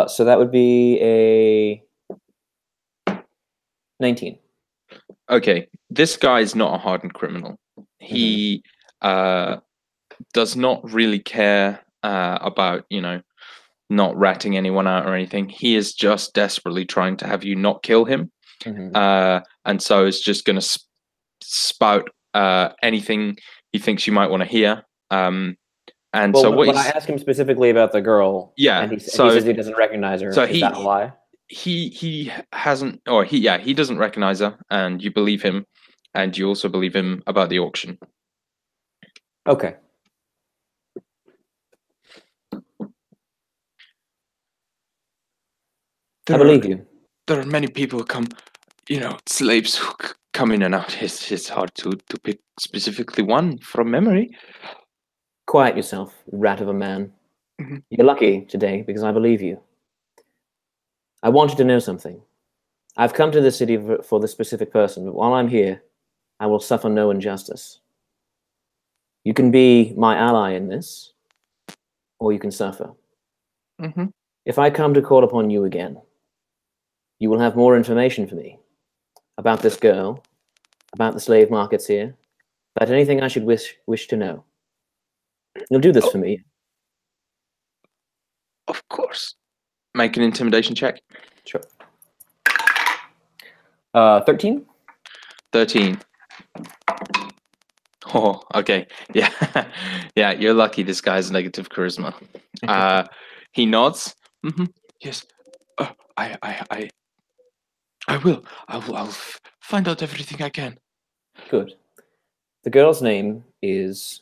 So that would be a 19. Okay, this guy is not a hardened criminal. He does not really care about, not ratting anyone out or anything. He is just desperately trying to have you not kill him. And so is just going to spout anything he thinks you might want to hear. And well, so when I ask him specifically about the girl, and he says he doesn't recognize her, is that a lie? He hasn't, or he doesn't recognize her, and you believe him, and you also believe him about the auction. Okay. I believe you. There are many people who come, slaves who come in and out. It's hard to pick specifically one from memory. Quiet yourself, rat of a man. You're lucky today because I believe you. I want you to know something. I've come to the city for this specific person, but while I'm here, I will suffer no injustice. You can be my ally in this, or you can suffer. If I come to call upon you again, you will have more information for me about this girl, about the slave markets here, about anything I should wish to know. You'll do this for me. Of course. Make an intimidation check. Sure. 13? 13. Oh, okay. Yeah. Yeah, you're lucky this guy's negative charisma. He nods. Yes. I will. I'll find out everything I can. Good. The girl's name is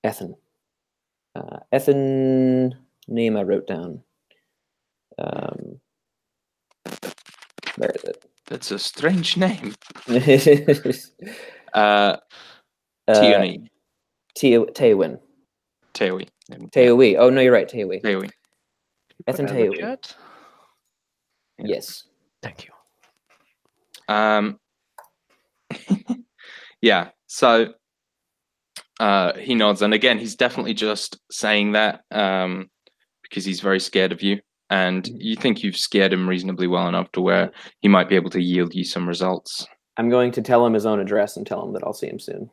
Ethan. Ethan, name I wrote down. Where is it? That's a strange name. Teowin. Teowin. Teowi. Teowi. Oh, no, you're right. Teowi. Teowi. Ethan Teowi. Yes. Thank you. Yeah, so he nods, and again, he's definitely just saying that because he's very scared of you, and you think you've scared him reasonably well enough to where he might be able to yield you some results. I'm going to tell him his own address and tell him that I'll see him soon.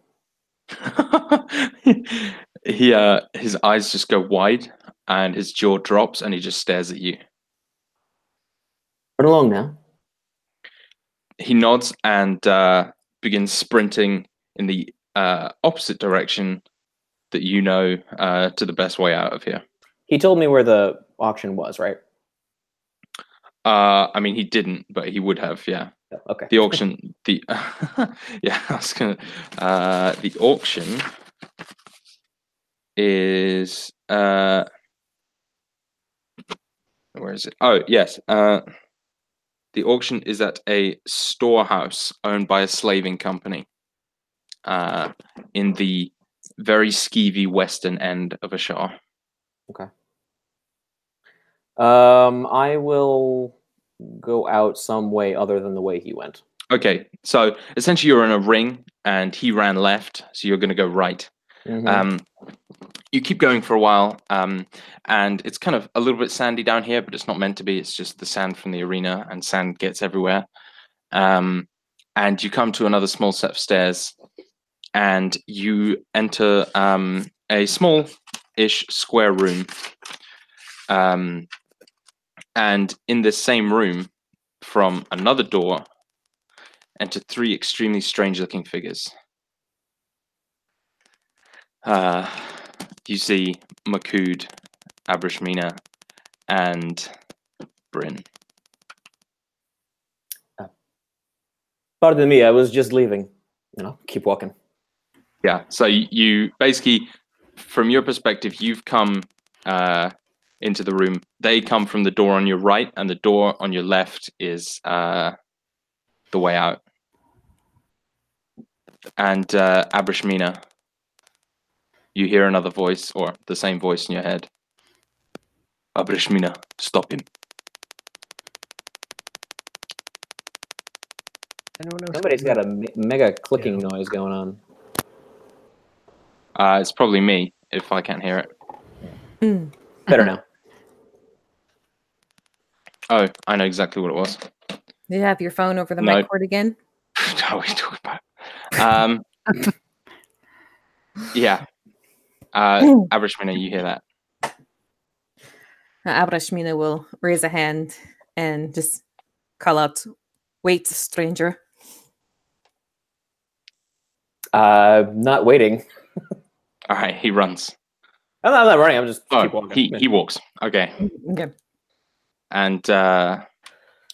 His eyes just go wide, and his jaw drops, and he just stares at you. Run along now. He nods and begins sprinting in the opposite direction that to the best way out of here. He told me where the auction was, right? I mean, he didn't, but he would have, yeah. Okay. The auction, yeah, I was gonna. The auction is where is it? Oh, yes. The auction is at a storehouse owned by a slaving company in the very skeevy western end of Ashar. Okay. I will go out some way other than the way he went. Okay, so essentially you're in a ring, and he ran left, so you're going to go right. You keep going for a while, and it's kind of a little bit sandy down here, but it's not meant to be. It's just the sand from the arena, and sand gets everywhere. And you come to another small set of stairs, and you enter a small-ish square room. And in this same room, from another door, enter three extremely strange-looking figures. You see Makud, Abrishmina, and Bryn. Pardon me, I was just leaving. Keep walking. Yeah, so you basically, from your perspective, you've come into the room. They come from the door on your right, and the door on your left is the way out. And Abrishmina, you hear another voice, or the same voice in your head. Abrishmina, stop him. Somebody's got a mega clicking noise going on. It's probably me if I can't hear it. Better now. Oh, I know exactly what it was. Do you have your phone over the No. mic cord again? No, what are you talking about? Yeah. Abrishmina, you hear that? Abrashmina will raise a hand and just call out, "Wait, stranger." Not waiting. All right, he runs. I'm not running. I'm just keep Oh, walking. he walks. Okay. Okay. And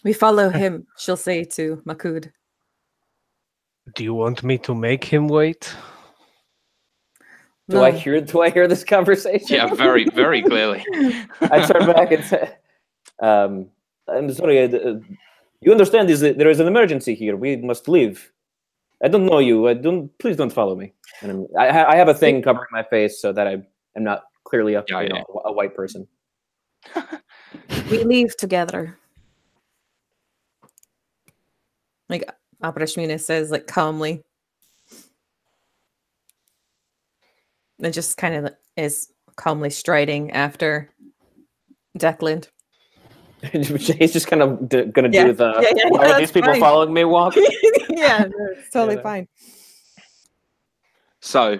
We follow him, she'll say to Makud. Do you want me to make him wait? Do I hear this conversation? yeah, very, very clearly. I turn back and say, I'm sorry. You understand? There is an emergency here. We must leave. I don't know you. Please don't follow me. And I have a thing covering my face so that I'm not clearly a white person. We leave together. Like Abrashmina says, like calmly. And just kind of is calmly striding after Declan. He's just kind of going to do the why are these people fine. following me walk? Yeah, no, it's totally fine. So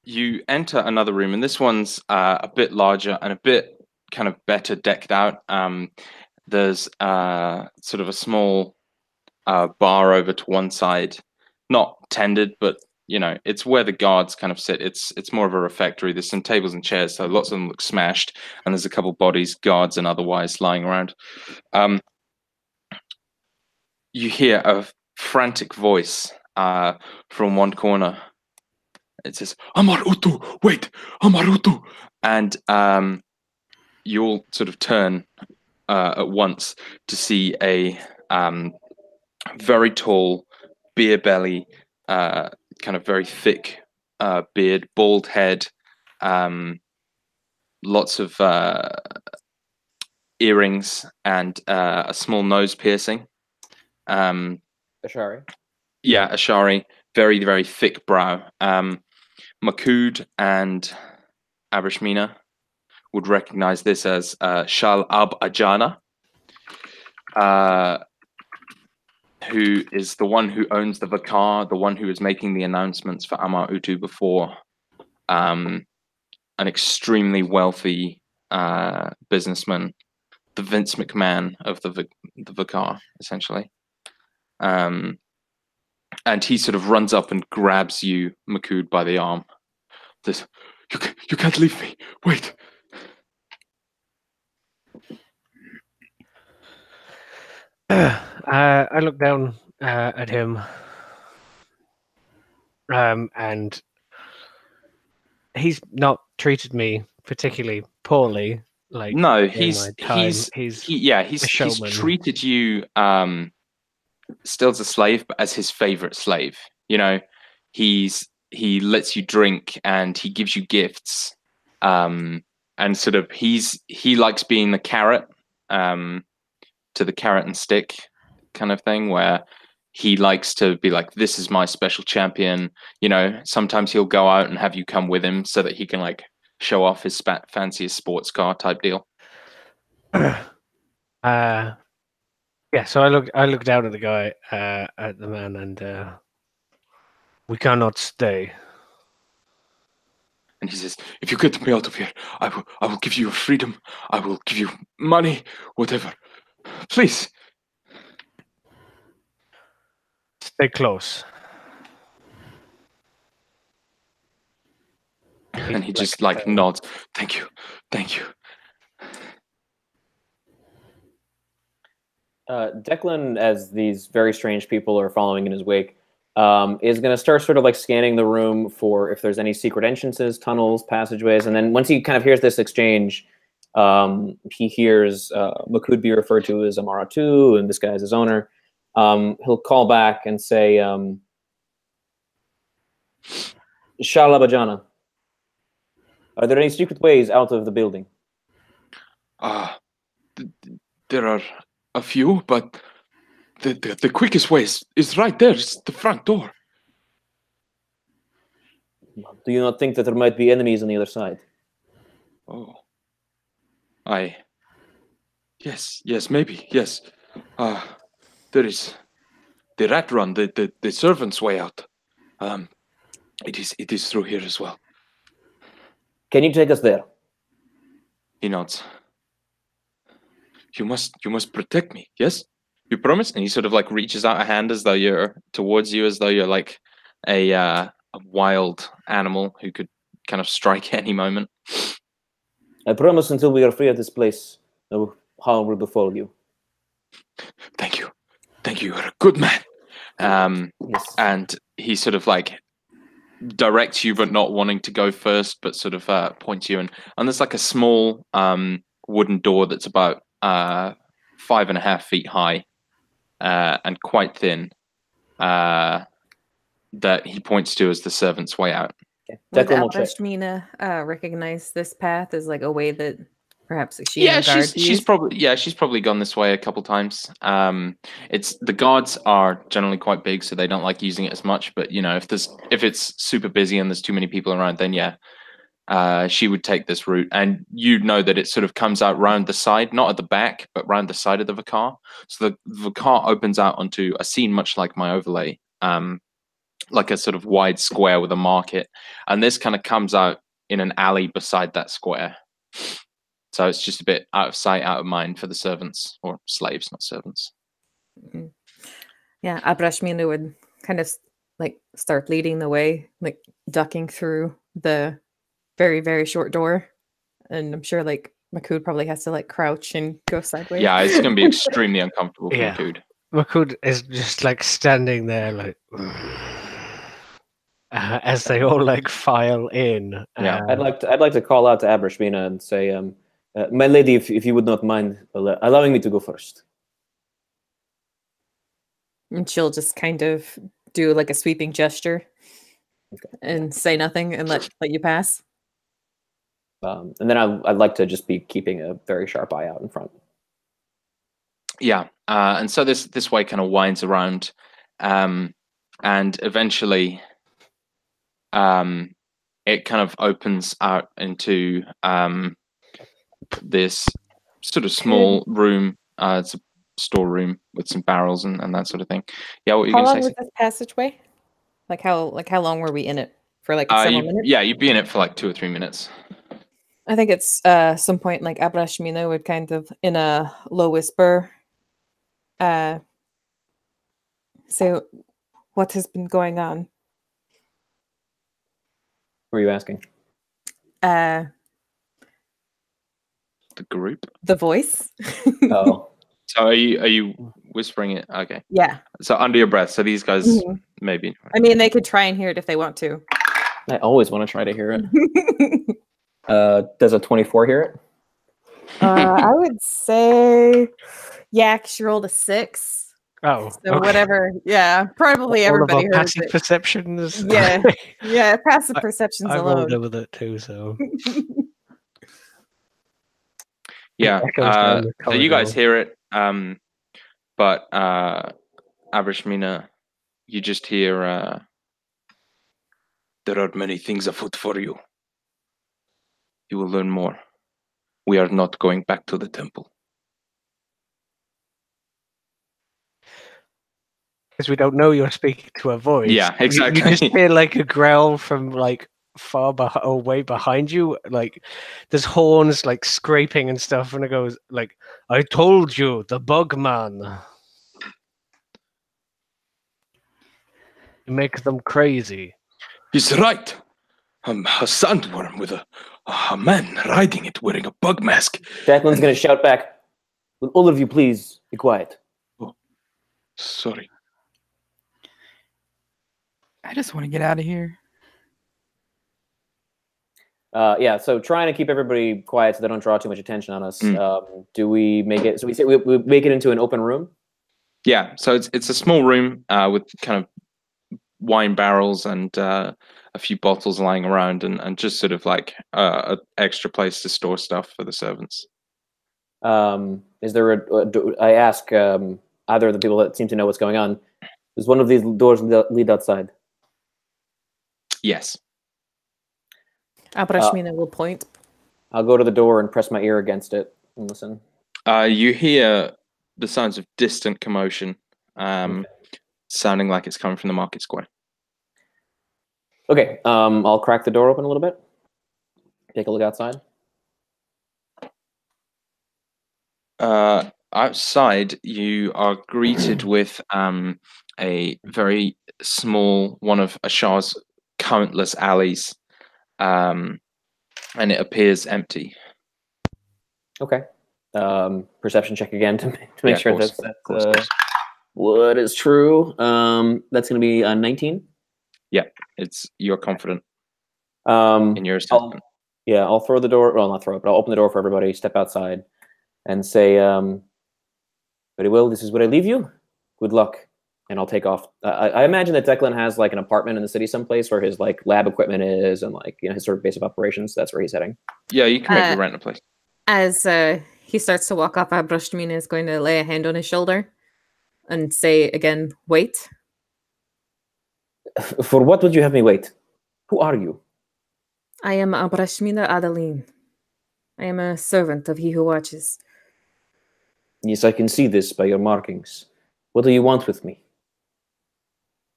you enter another room, and this one's a bit larger and a bit kind of better decked out. There's sort of a small bar over to one side, not tended, but you know, it's where the guards kind of sit. It's more of a refectory. There's some tables and chairs, so lots of them look smashed, and there's a couple bodies, guards and otherwise, lying around. You hear a frantic voice from one corner. It says, "Amarutu, wait, Amarutu!" And you all sort of turn at once to see a very tall, beer belly, kind of very thick beard, bald head, lots of earrings, and a small nose piercing. Ashari. Yeah, Ashari. Very, very thick brow. Makud and Abrishmina would recognize this as Shal Ab Ajana, who is the one who owns the Vakar, the one who is making the announcements for Amar Utu before, an extremely wealthy businessman, the Vince McMahon of the Vakar, essentially. And he sort of runs up and grabs you, Makud, by the arm. Says, you can't leave me. Wait. I look down at him, and he's not treated me particularly poorly. Like, no, he's treated you still as a slave, but as his favorite slave. You know, he lets you drink and he gives you gifts, and sort of he likes being the carrot, to the carrot and stick kind of thing, where he likes to be like, this is my special champion. You know, sometimes he'll go out and have you come with him so that he can like show off his fanciest sports car type deal. Yeah, so I look down at the guy, at the man, and we cannot stay. And he says, if you get me out of here, I will give you your freedom. I will give you money, whatever. Please. Stay close. And he just like nods. Thank you. Thank you. Declan, as these very strange people are following in his wake, is going to start sort of like scanning the room for if there's any secret entrances, tunnels, passageways. And then once he kind of hears this exchange, he hears Makud be referred to as Amaratu, and this guy is his owner. He'll call back and say, Shalabajana, are there any secret ways out of the building? There are a few, but the quickest way is right there. It's the front door. Do you not think that there might be enemies on the other side? Oh. Yes, maybe, yes. There is the rat run, the servant's way out. It is through here as well. Can you take us there? He nods. You must protect me, yes? You promise? And he sort of like reaches out a hand as though you're towards you, as though you're like a wild animal who could kind of strike any moment. I promise until we are free of this place, no harm will befall you. Thank you. You're a good man. Yes. And he sort of like directs you, but not wanting to go first, but sort of points you. And there's like a small wooden door that's about 5.5 feet high and quite thin that he points to as the servant's way out. Okay. Would Declan will check. Abrashmina recognize this path as like a way that perhaps like, she and the guards she's use? probably gone this way a couple times. It's the guards are generally quite big, so they don't like using it as much. But you know, if it's super busy and there's too many people around, then she would take this route. And you know that it sort of comes out round the side, not at the back, but round the side of the Vicar. So the Vicar opens out onto a scene much like my overlay, like a sort of wide square with a market, and this kind of comes out in an alley beside that square. So it's just a bit out of sight, out of mind for the servants, or slaves, not servants. Mm-hmm. Yeah, Abrashmina would kind of like start leading the way, like ducking through the very, very short door. And I'm sure like Makud probably has to like crouch and go sideways. Yeah, it's going to be extremely uncomfortable for Yeah. Makud. Makud is just like standing there, like as they all like file in. Yeah. I'd like to call out to Abrashmina and say, my lady, if you would not mind allowing me to go first. And she'll just kind of do like a sweeping gesture and say nothing and let you pass. And then I'd like to just be keeping a very sharp eye out in front. Yeah, and so this way kind of winds around, and eventually, it kind of opens out into this sort of small room. It's a storeroom with some barrels and that sort of thing. Yeah, what were you How going long to was say? this passageway? Like how long were we in it for? Like several minutes? Yeah, you'd be in it for like 2 or 3 minutes. I think it's some point like Abrashmina would kind of in a low whisper say what has been going on. What are you asking? The group. The voice. Oh. So are you whispering it? Okay. Yeah. So under your breath. So these guys maybe. I mean, they could try and hear it if they want to. I always want to try to hear it. Does a 24 hear it? I would say, yeah, 'cause she rolled a 6. Oh, So whatever. Yeah, probably all everybody of our heard passive it. perceptions. Yeah, yeah, passive perceptions I rolled alone. with it too, so Yeah. echoes down the So you guys corridor. hear it, but Abrashmina, you just hear there are many things afoot for you. You will learn more. We are not going back to the temple. Because we don't know you're speaking to a voice. Yeah, exactly. You just hear like a growl from like far way behind you. Like there's horns like scraping and stuff, and it goes like, "I told you, the bug man. You make them crazy." He's right. A sandworm with a man riding it wearing a bug mask. Declan's going to shout back, "Will all of you please be quiet?" Oh, sorry. I just want to get out of here. Yeah, so trying to keep everybody quiet so they don't draw too much attention on us. Do we make it? So we say we make it into an open room. Yeah, so it's a small room with kind of wine barrels and a few bottles lying around, and just sort of like an extra place to store stuff for the servants. Is there I ask either of the people that seem to know what's going on, does one of these doors lead outside? Yes. Abrashmina will point. I'll go to the door and press my ear against it and listen. You hear the sounds of distant commotion, sounding like it's coming from the market square. Okay, I'll crack the door open a little bit. Take a look outside. Outside, you are greeted with a very small one of Ashar's countless alleys, and it appears empty. Okay. Perception check again to make sure course, that's what is true. That's going to be 19. Yeah, you're confident in your assessment. I'll throw the door. Well, not throw it, but I'll open the door for everybody. Step outside, and say, "Very well. This is where I leave you. Good luck." And I'll take off. I imagine that Declan has like an apartment in the city someplace where his like lab equipment is, and like his sort of base of operations. That's where he's heading. Yeah, you can maybe rent a place. As he starts to walk off, Abrashmina is going to lay a hand on his shoulder and say again, "Wait." For what would you have me wait? Who are you? I am Abrashmina Adeline. I am a servant of He Who Watches. Yes, I can see this by your markings. What do you want with me?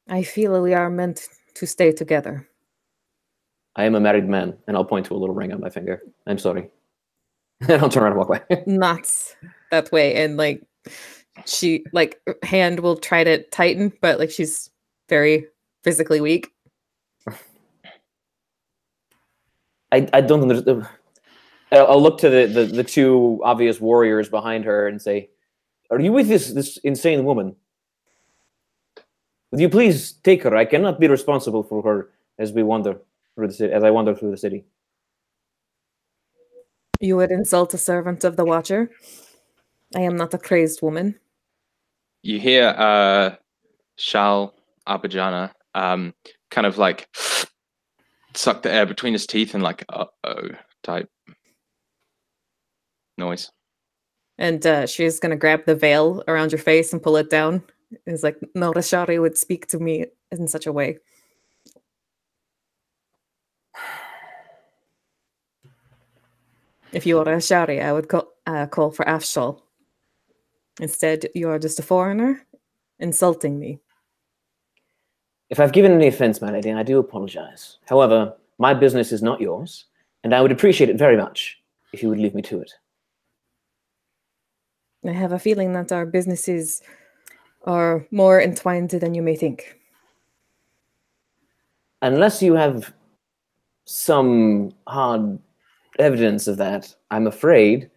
I feel we are meant to stay together. I am a married man, and I'll point to a little ring on my finger. I'm sorry. And I'll turn around and walk away. Not that way. And like she like hand will try to tighten, but like she's very physically weak. I don't understand. I'll look to the two obvious warriors behind her and say, "Are you with this insane woman? Would you please take her? I cannot be responsible for her as we wander through the city. As I wander through the city." You would insult a servant of the Watcher? I am not a crazed woman. You hear Shal Abajana kind of like suck the air between his teeth and like uh-oh type noise. And she's going to grab the veil around your face and pull it down. It's like, no Rashari would speak to me in such a way. If you were Rashari, I would call for Afshal. Instead, you are just a foreigner insulting me. If I've given any offense, my lady, I do apologize. However, my business is not yours, and I would appreciate it very much if you would leave me to it. I have a feeling that our businesses are more entwined than you may think. Unless you have some hard evidence of that, I'm afraid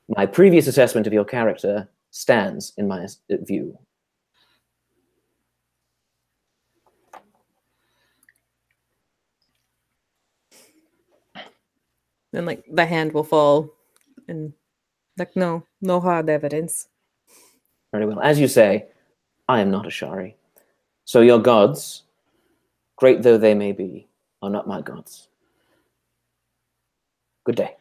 my previous assessment of your character stands in my view. And like the hand will fall and like no hard evidence. Very well. As you say, I am not a Shari. So your gods, great though they may be, are not my gods. Good day.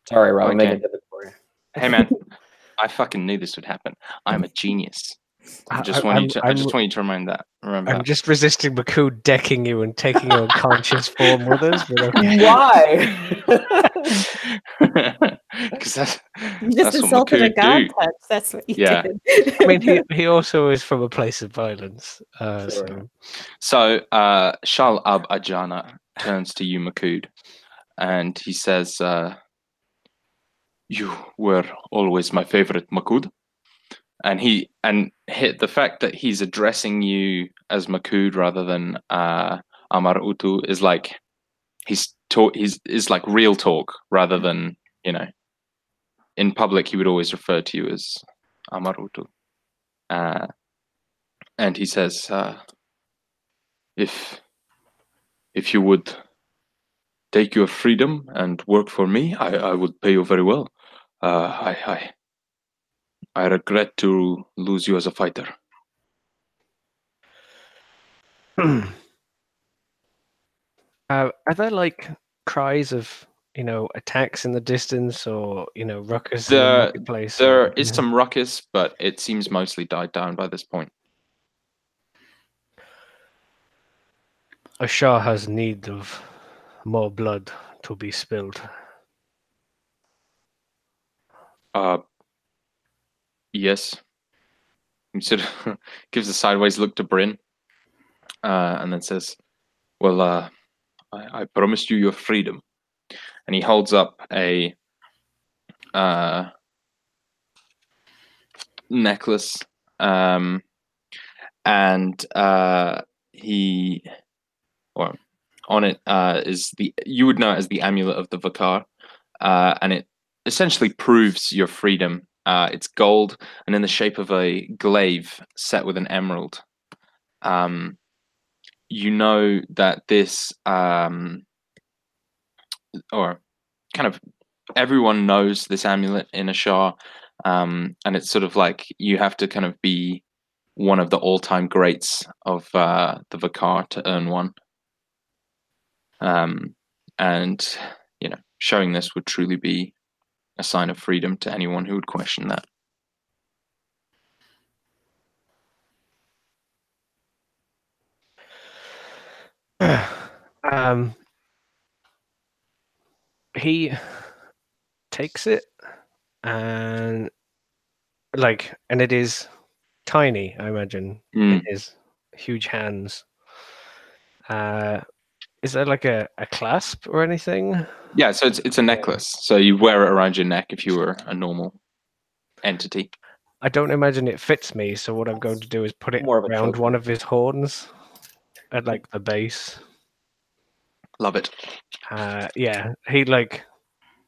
Sorry, Rob, I'm making it difficult for you. Hey man, I fucking knew this would happen. I'm a genius. I just want you to remember that. I'm just resisting Makud decking you and taking your unconscious form with us. But okay. Why? Because that's You just insulted a god touch. That's what you did. I mean, he also is from a place of violence. Sure. So Shal Ab Ajana turns to you, Makud, and he says, "You were always my favorite, Makud." And the fact that he's addressing you as Makud rather than Amar Utu is like is like real talk rather than, in public he would always refer to you as Amar Utu. And he says, if you would take your freedom and work for me, I would pay you very well. I regret to lose you as a fighter. Are there like cries of attacks in the distance or ruckus in the marketplace? There is some ruckus, but it seems mostly died down by this point. A Shah has need of more blood to be spilled. Yes. He sort of gives a sideways look to Bryn, and then says, "Well, I promised you your freedom." And he holds up a necklace, and he, or on it is you would know it as the amulet of the Vakar, and it essentially proves your freedom. It's gold and in the shape of a glaive set with an emerald. You know that this, or kind of everyone knows this amulet in Ashar, and it's sort of like you have to kind of be one of the all-time greats of the Vakar to earn one. And showing this would truly be a sign of freedom to anyone who would question that. He takes it and it is tiny, I imagine, in his huge hands. Is there like a clasp or anything? Yeah, so it's a necklace. So you wear it around your neck if you were a normal entity. I don't imagine it fits me, so what I'm going to do is put it More of a around choker. one of his horns at like the base. Love it. Yeah, he like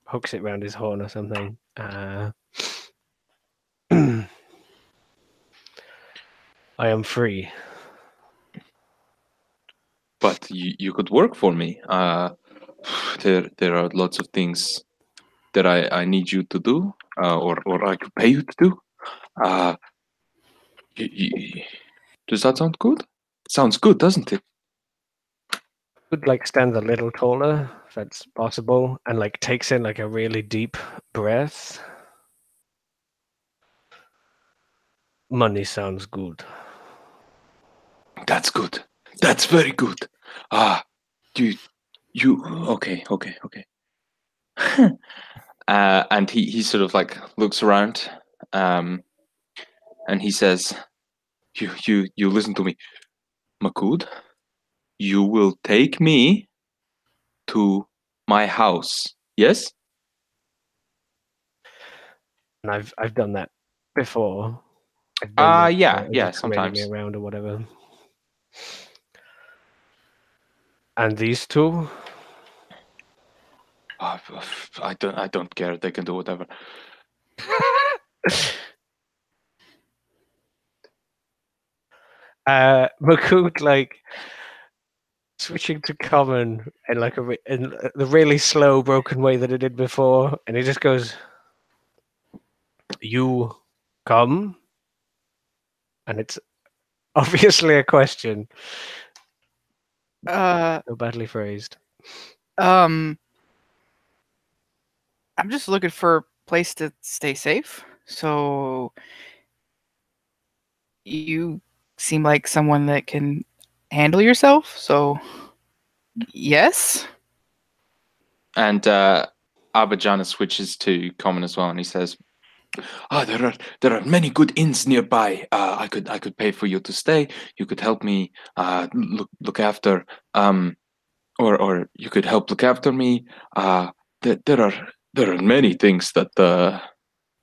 hooks it around his horn or something. I am free. But you could work for me. There are lots of things that I need you to do, or I could pay you to do. Does that sound good? Sounds good, doesn't it? Could like stand a little taller if that's possible, and like takes in like a really deep breath. Money sounds good. That's good. That's very good. You okay. And he sort of like looks around, and he says, "You listen to me, Makud. You will take me to my house. Yes." And I've done that before. I've been Yeah, just parading me sometimes. around or whatever. And these two? I don't care. They can do whatever. Makut like switching to common in like in the really slow, broken way that it did before, and he just goes, "You come," and it's obviously a question. So badly phrased. I'm just looking for a place to stay safe. So you seem like someone that can handle yourself. So yes. And Abajana switches to common as well, and he says, there are many good inns nearby. I could pay for you to stay. You could help me look after or you could help look after me. There are many things that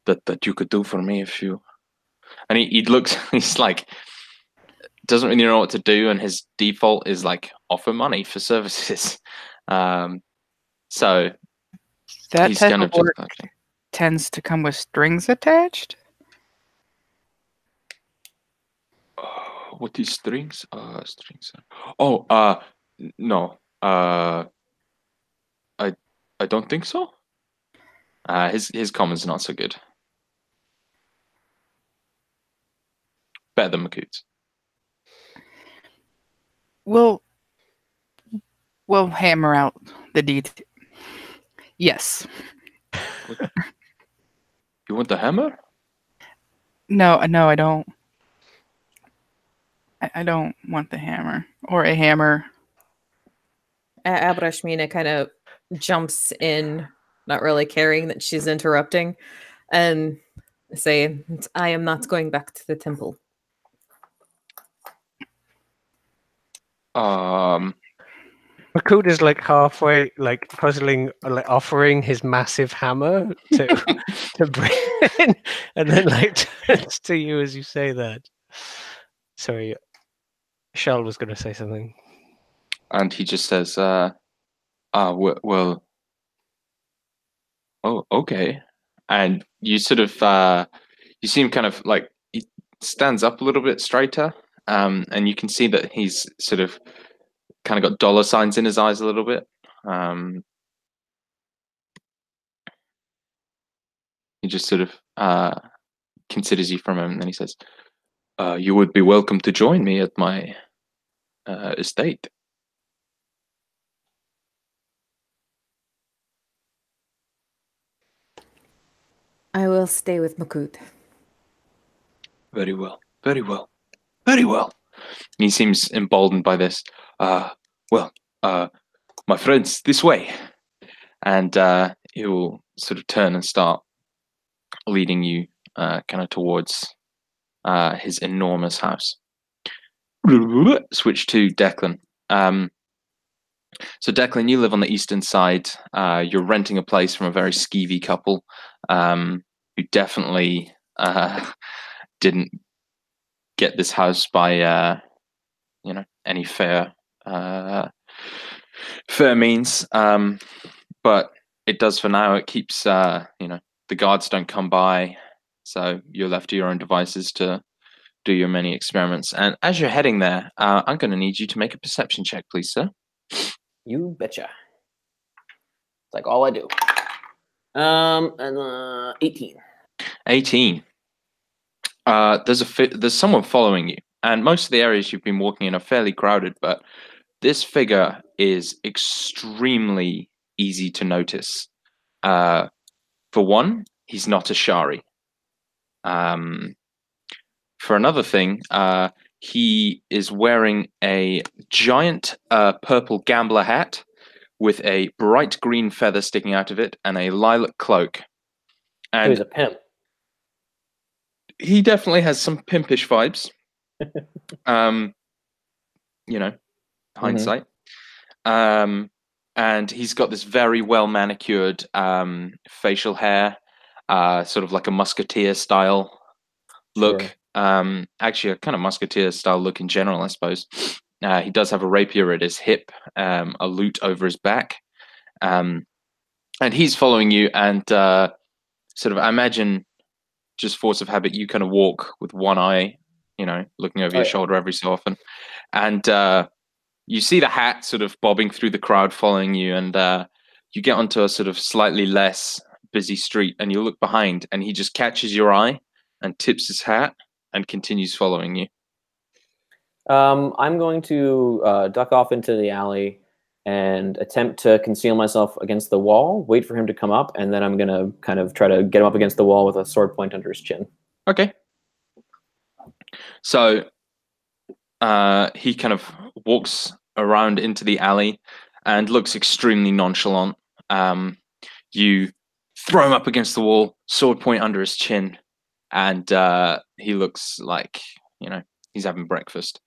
that you could do for me if you. And he looks. He's like doesn't really know what to do, and his default is like offer money for services. So That he's type kind of of work just tends to come with strings attached. what these strings? Strings. Oh, no. I don't think so. His common's not so good. Better than Makut's. We'll hammer out the detail. Yes. You want the hammer? No, I don't. I don't want the hammer or a hammer. Abrashmina kind of jumps in, not really caring that she's interrupting, and say, I am not going back to the temple. Makut is like halfway, like puzzling, like offering his massive hammer to bring in, and then like turns to you as you say that. Sorry, Shell was going to say something. And he just says, well, oh, okay. And you sort of, you see him kind of like, he stands up a little bit straighter, and you can see that he's sort of kind of got dollar signs in his eyes a little bit. He just sort of considers you for a moment, and then he says, you would be welcome to join me at my estate. I will stay with Makut. Very well, very well, very well. He seems emboldened by this. Well, my friends, this way. And he'll sort of turn and start leading you kind of towards his enormous house. Switch to Declan. So Declan, you live on the eastern side. You're renting a place from a very skeevy couple who definitely didn't get this house by any fair means. But it does for now. It keeps the guards don't come by, so you're left to your own devices to do your many experiments. And as you're heading there, I'm going to need you to make a perception check, please, sir. You betcha. It's like all I do. And 18. 18. There's someone following you, and most of the areas you've been walking in are fairly crowded, but this figure is extremely easy to notice. For one, he's not a Shari. For another thing, he is wearing a giant purple gambler hat with a bright green feather sticking out of it and a lilac cloak. And he's a pimp. He definitely has some pimpish vibes. Hindsight. And he's got this very well manicured facial hair, sort of like a musketeer style look. Sure. Actually, a kind of musketeer style look in general, I suppose. He does have a rapier at his hip, a lute over his back, and he's following you. And sort of, I imagine, just force of habit, you kind of walk with one eye, looking over your shoulder every so often, and you see the hat sort of bobbing through the crowd following you, and you get onto a sort of slightly less busy street, and you look behind, and he just catches your eye and tips his hat and continues following you. I'm going to duck off into the alley and attempt to conceal myself against the wall, wait for him to come up, and then I'm going to kind of try to get him up against the wall with a sword point under his chin. Okay. So he kind of walks around into the alley and looks extremely nonchalant. You throw him up against the wall, sword point under his chin, and he looks like, he's having breakfast.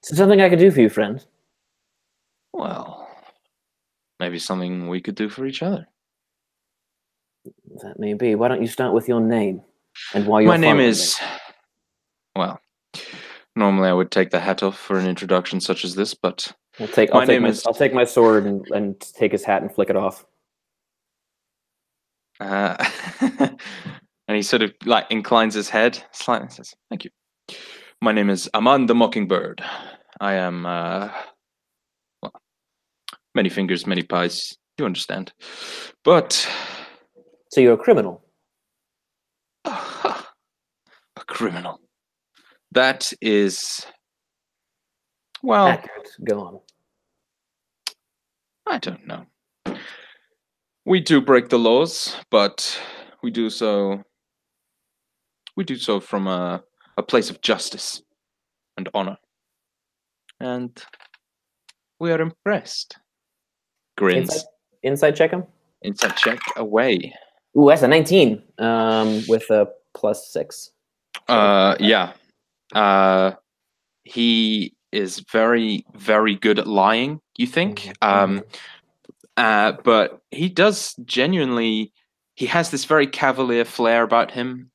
Is there something I could do for you, friend? Well, maybe something we could do for each other. That may be. Why don't you start with your name and why you're My name is... Well, normally I would take the hat off for an introduction such as this, but I'll take my sword and take his hat and flick it off. And he sort of like inclines his head slightly and says, "Thank you. My name is Aman the Mockingbird. I am many fingers, many pies. You understand. But so you're a criminal. A criminal. That is, well, accurate. Go on. I don't know. We do break the laws, but we do so from a place of justice and honor. And We are impressed. Grins. Inside check him. Inside check away. Ooh, that's a 19 with a +6. Yeah. He is very, very good at lying, you think. But he does genuinely, he has this very cavalier flair about him.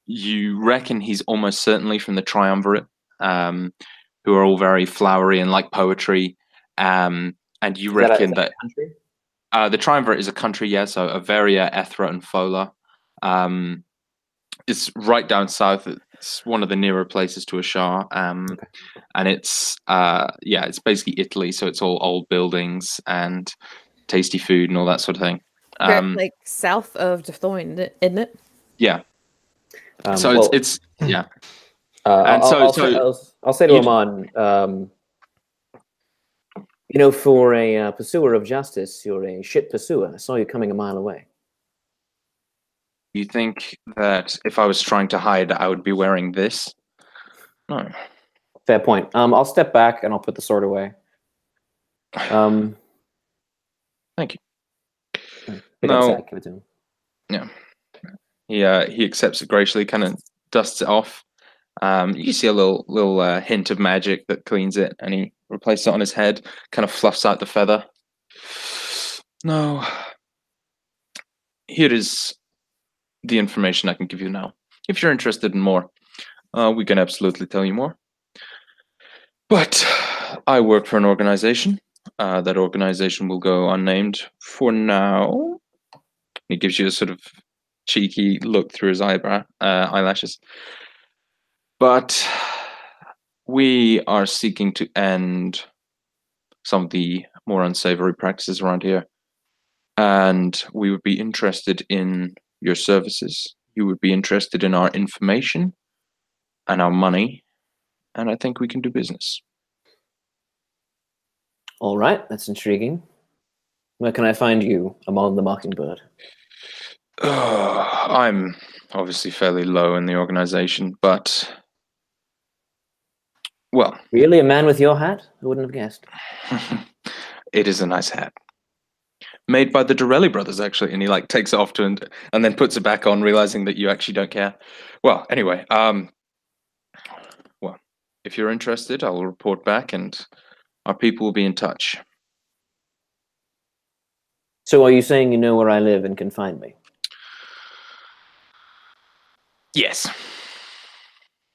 You reckon he's almost certainly from the Triumvirate, who are all very flowery and like poetry. And you reckon that country? The Triumvirate is a country, yeah, so Averia, Ethra, and Fola. It's right down south. It's one of the nearer places to Ashar. And it's it's basically Italy, so it's all old buildings and tasty food and all that sort of thing. Like south of De'Thoin, isn't it? Yeah. So well, it's yeah. And I'll say to Amon, you know, for a pursuer of justice, you're a shit pursuer. I saw you coming a mile away. You think that if I was trying to hide, I would be wearing this? No. Fair point. I'll step back and I'll put the sword away. Thank you. Pick up the sack, give it to him. Yeah. He accepts it graciously, kind of dusts it off. You see a little hint of magic that cleans it, and he replaces it on his head, kind of fluffs out the feather. No. Here is the information I can give you now. If you're interested in more, we can absolutely tell you more. But I work for an organization. That organization will go unnamed for now. He gives you a sort of cheeky look through his eyelashes. But we are seeking to end some of the more unsavory practices around here. And we would be interested in your services. You would be interested in our information and our money. And I think we can do business. All right, that's intriguing. Where can I find you among the Mockingbird? I'm obviously fairly low in the organization, but... Well... Really? A man with your hat? I wouldn't have guessed. It is a nice hat. Made by the Dorelli brothers, actually, and he like takes it off to and then puts it back on, realizing that you actually don't care. Well, anyway, well, if you're interested, I will report back, and our people will be in touch. So, are you saying you know where I live and can find me? Yes.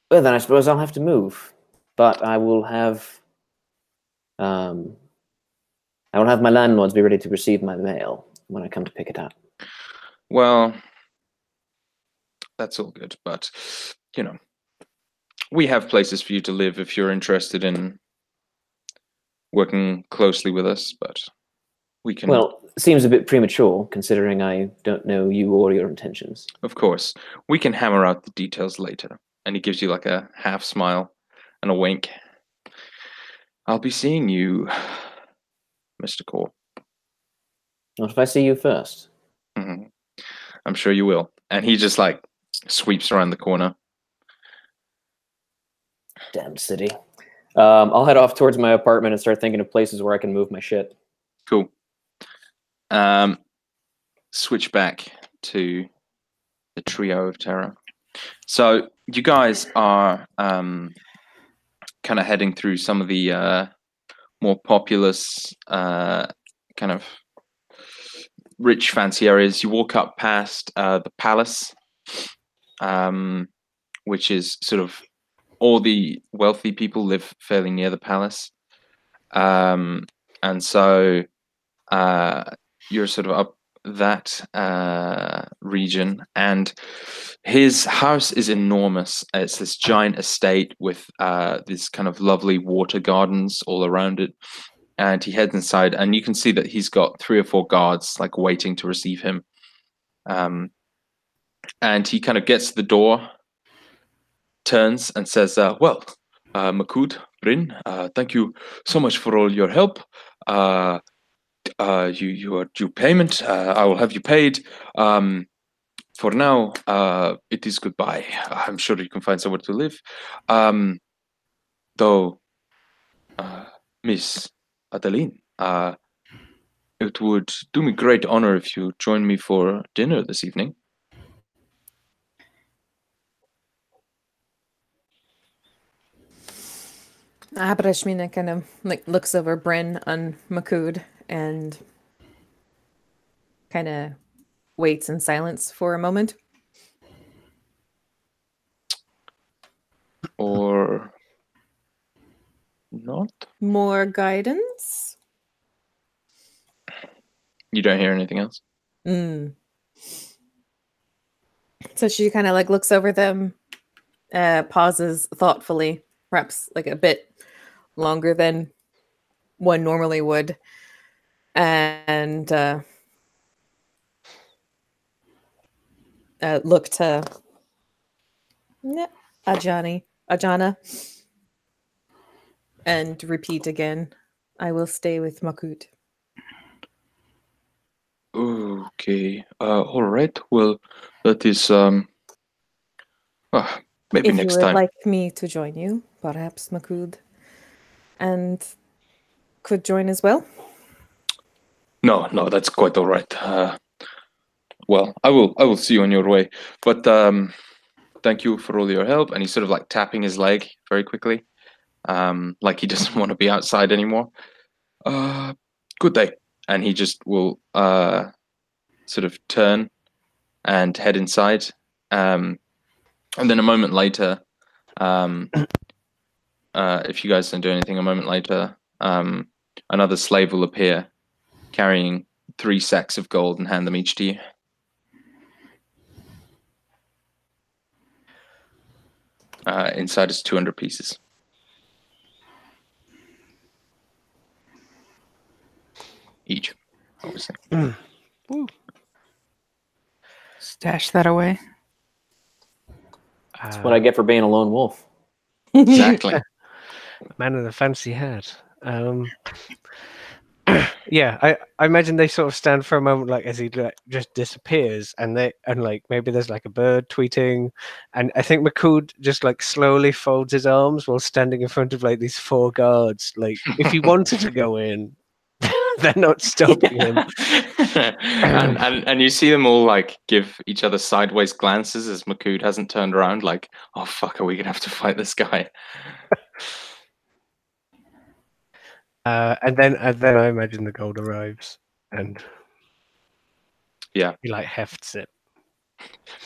Well, then I suppose I'll have to move, but I will have my landlords be ready to receive my mail when I come to pick it up. Well, that's all good, but, you know, we have places for you to live if you're interested in working closely with us, but we can... Well, it seems a bit premature, considering I don't know you or your intentions. Of course. We can hammer out the details later. And he gives you like a half smile and a wink. I'll be seeing you, Mr. Core. What if I see you first? Mm-hmm. I'm sure you will. And he just like sweeps around the corner. Damn city. I'll head off towards my apartment and start thinking of places where I can move my shit. Cool. Switch back to the trio of terror. So you guys are kind of heading through some of the more populous, kind of rich, fancy areas. You walk up past the palace, which is sort of all the wealthy people live fairly near the palace. And so you're sort of up that region, and his house is enormous. It's this giant estate with these kind of lovely water gardens all around it. And he heads inside, and you can see that he's got 3 or 4 guards like waiting to receive him. And he kind of gets to the door, turns, and says, "Well, Makut, Bryn, thank you so much for all your help. You are due payment. I will have you paid. For now, it is goodbye. I'm sure you can find somewhere to live. Though, Miss, Adeline, it would do me great honor if you join me for dinner this evening. Abrashmina kind of like looks over Bryn on Makud and kind of waits in silence for a moment. Or not? More guidance? You don't hear anything else? Mm. So she kind of like looks over them, pauses thoughtfully, perhaps like a bit longer than one normally would, and look to Ajana, and repeat again, I will stay with Makut. Okay. All right. Well, that is maybe If you next would time. like me to join you, perhaps Makud and could join as well. No, that's quite all right. Well, I will see you on your way. But thank you for all your help. And he's sort of like tapping his leg very quickly, like he doesn't want to be outside anymore. Good day. And he just will sort of turn and head inside. And then a moment later, if you guys don't do anything, a moment later, another slave will appear carrying 3 sacks of gold and hand them each to you. Inside is 200 pieces. Each, obviously. Stash that away. That's what I get for being a lone wolf. Exactly. Man in a fancy hat. Yeah, I imagine they sort of stand for a moment, like as he just disappears, and like maybe there's like a bird tweeting, and I think Makud just like slowly folds his arms while standing in front of like these 4 guards. Like if he wanted to go in, they're not stopping him. and you see them all like give each other sideways glances as Makud hasn't turned around, like, oh fuck, are we gonna have to fight this guy? And then I imagine the gold arrives, and Yeah, he like hefts it.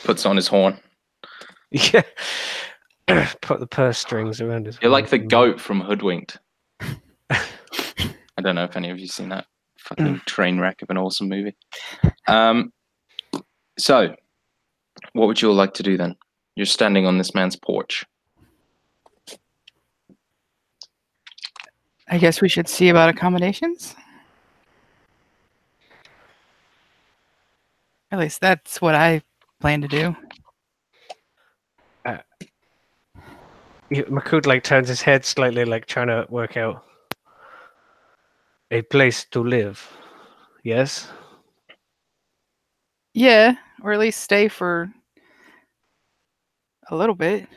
puts on his horn. Yeah, put the purse strings around his. You're like the horn. goat from Hoodwinked. I don't know if any of you seen that fucking train wreck of an awesome movie. So, what would you all like to do then? You're standing on this man's porch. I guess we should see about accommodations. At least that's what I plan to do. Makud like turns his head slightly, like trying to work out a place to live. Yes. Yeah, or at least stay for a little bit.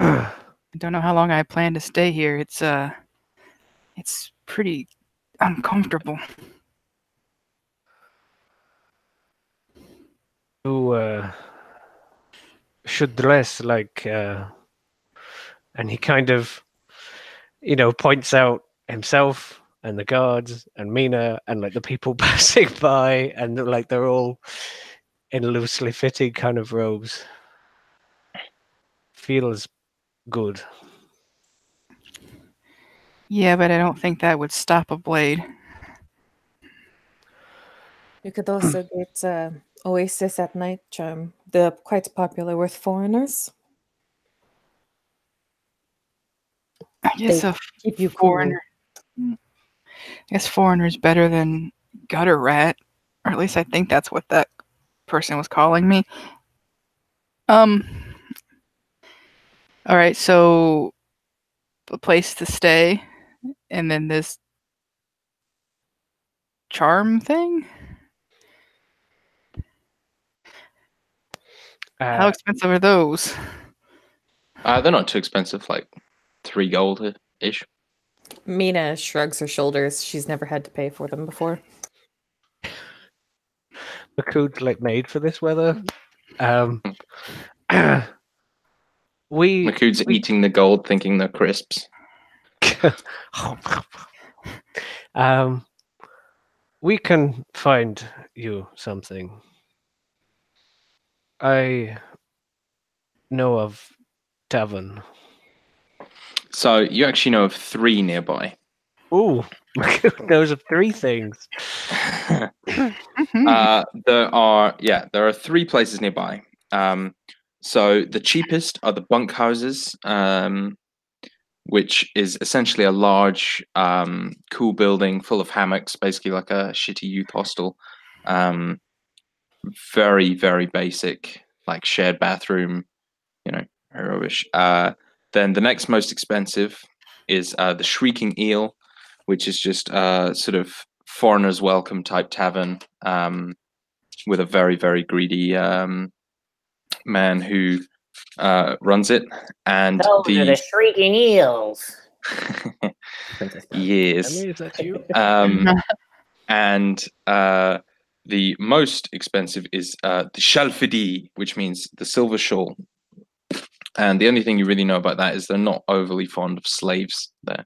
I don't know how long I plan to stay here. It's pretty uncomfortable. You should dress like, and he kind of, points out himself and the guards and Mina and like the people passing by, and like they're all in loosely fitting kind of robes. Feels good. Yeah, but I don't think that would stop a blade. You could also get Oasis at Night Charm. They're quite popular with foreigners. I guess They a keep you cool. foreigner. I guess foreigner's better than gutter rat, or at least I think that's what that person was calling me. All right, so a place to stay, and then this charm thing. How expensive are those? They're not too expensive, like 3 gold ish. Mina shrugs her shoulders. She's never had to pay for them before. Makood's like made for this weather. We Makood's eating the gold, thinking they're crisps. we can find you something. I know of tavern. So you actually know of 3 nearby. Ooh, those are 3 things. There are 3 places nearby. So the cheapest are the bunkhouses, which is essentially a large, cool building full of hammocks, basically like a shitty youth hostel. Very, very basic, like shared bathroom, rubbish. Then the next most expensive is the Shrieking Eel, which is just sort of foreigners welcome type tavern, with a very, very greedy man who runs it. And Those are the Shrieking Eels. Yes. Emily, is that you? And the most expensive is the Shalfidi, which means the silver shawl. And the only thing you really know about that is they're not overly fond of slaves there,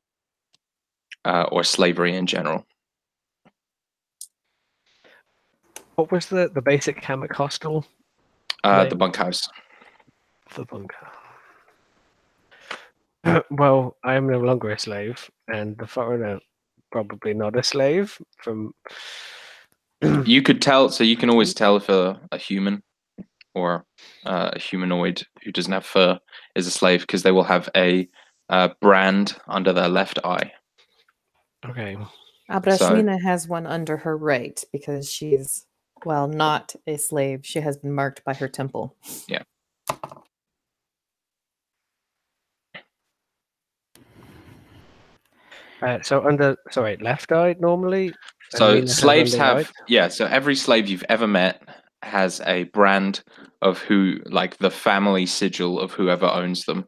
or slavery in general. What was the basic hammock hostel? The bunkhouse. The bunker. Well, I am no longer a slave, and the foreigner probably not a slave. From You could tell, so you can always tell if a human or a humanoid who doesn't have fur is a slave, because they will have a brand under their left eye. okay, Abrashmina has one under her right because she's, well, not a slave. She has been marked by her temple. Yeah. So under left eye normally. So Mina has slaves under have right? So every slave you've ever met has a brand of who, like the family sigil of whoever owns them,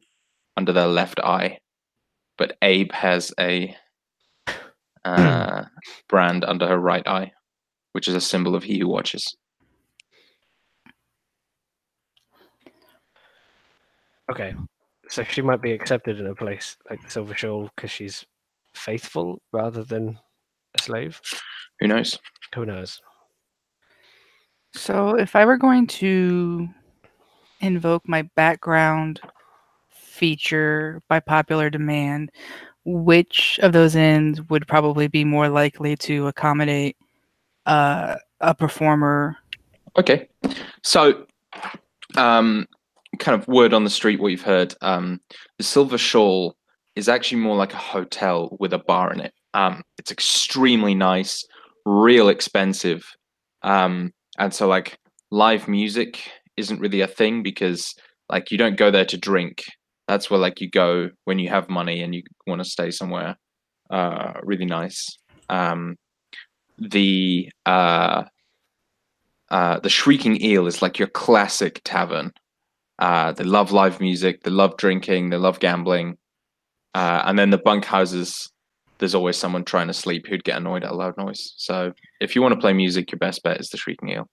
under their left eye. But Abe has a brand under her right eye, which is a symbol of he who watches. Okay, so she might be accepted in a place like the Silver Shawl because she's faithful rather than a slave. Who knows? Who knows? So if I were going to invoke my background feature by popular demand, which of those inns would probably be more likely to accommodate a performer? Okay. So, kind of word on the street, what you've heard, the Silver Shawl is actually more like a hotel with a bar in it. It's extremely nice, real expensive. And so like live music isn't really a thing, because like you don't go there to drink. That's where like you go when you have money and you want to stay somewhere really nice. The Shrieking Eel is like your classic tavern. They love live music, they love drinking, they love gambling. And then the bunkhouses, there's always someone trying to sleep who'd get annoyed at a loud noise. So if you want to play music, your best bet is the Shrieking Eel.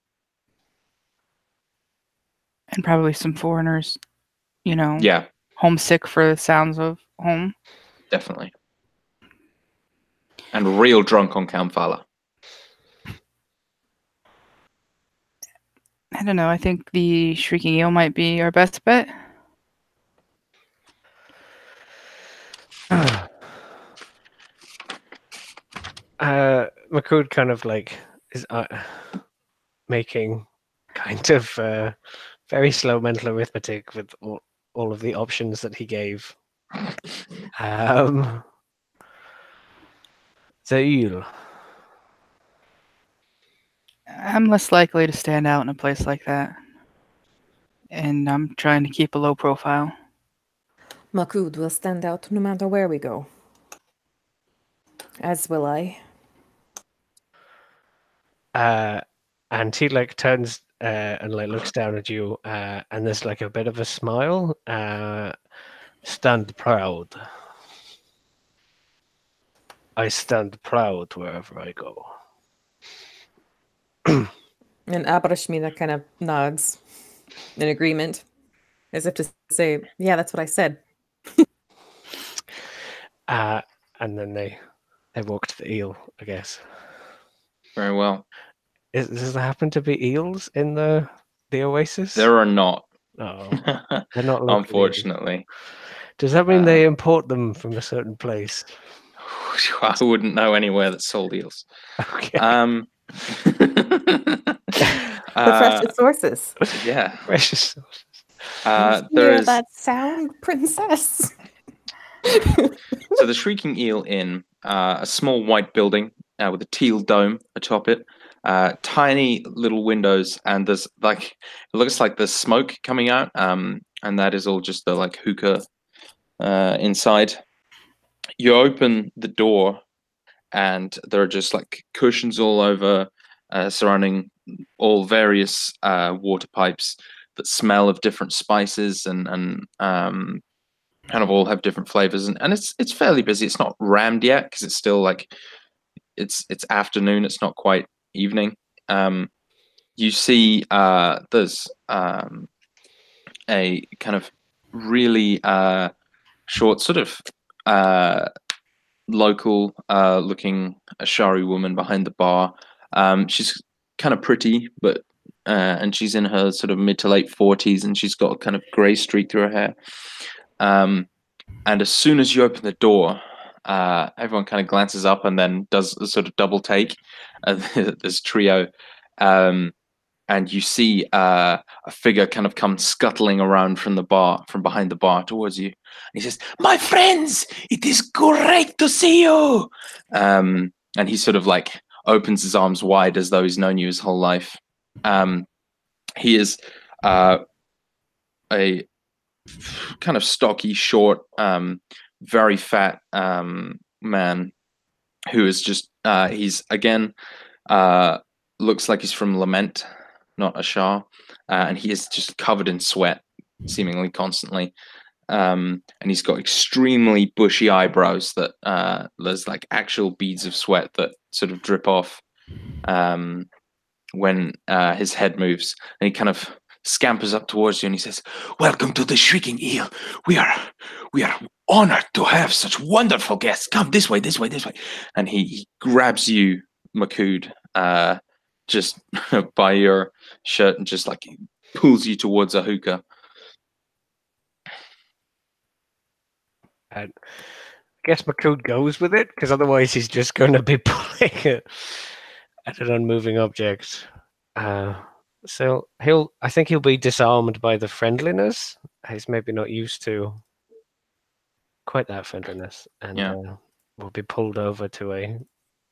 And probably some foreigners, Yeah, homesick for the sounds of home. definitely. And real drunk on Kampfala. I don't know. I think the Shrieking Eel might be our best bet. Makood kind of like is making kind of very slow mental arithmetic with all of the options that he gave. The eel. I'm less likely to stand out in a place like that. And I'm trying to keep a low profile. Makood will stand out no matter where we go. As will I. And he like turns and like looks down at you, and there's like a bit of a smile. Stand proud. I stand proud wherever I go. And Abrashmina kind of nods in agreement, as if to say, "Yeah, that's what I said." And then they walk to the eel, I guess. Very well. Does there happen to be eels in the oasis? There are not. No, they're not local eels. Unfortunately. Does that mean they import them from a certain place? I wouldn't know anywhere that sold eels. Okay. The precious sources. Yeah. Precious. There is that sound, princess. so the Shrieking Eel Inn, a small white building with a teal dome atop it, tiny little windows, and there's like it looks like there's smoke coming out, and that is all just the like hookah inside. You open the door, and there are just like cushions all over, surrounding all various water pipes that smell of different spices and kind of all have different flavors, and it's fairly busy. It's not rammed yet because it's still like it's afternoon. It's not quite evening. You see, there's a kind of really short, sort of local looking Ashari woman behind the bar. She's kind of pretty, but and she's in her sort of mid to late 40s, and she's got a kind of grey streak through her hair. And as soon as you open the door, everyone kind of glances up and then does a sort of double take at this trio. And you see a figure kind of come scuttling around from behind the bar towards you. And he says, "My friends, it is great to see you." And he sort of like opens his arms wide as though he's known you his whole life. He is a kind of stocky, short, very fat man who is just he's again looks like he's from Lament, not Ashar, and he is just covered in sweat, seemingly constantly. And he's got extremely bushy eyebrows that there's like actual beads of sweat that sort of drip off when his head moves, and he kind of scampers up towards you and he says, "Welcome to the Shrieking Eel. We are honored to have such wonderful guests. Come this way, this way, this way." And he grabs you, Makud, just by your shirt and just like pulls you towards a hookah. I guess Makud goes with it, because otherwise he's just going to be pulling at an unmoving object. So I think he'll be disarmed by the friendliness. He's maybe not used to quite that friendliness, and will be pulled over to a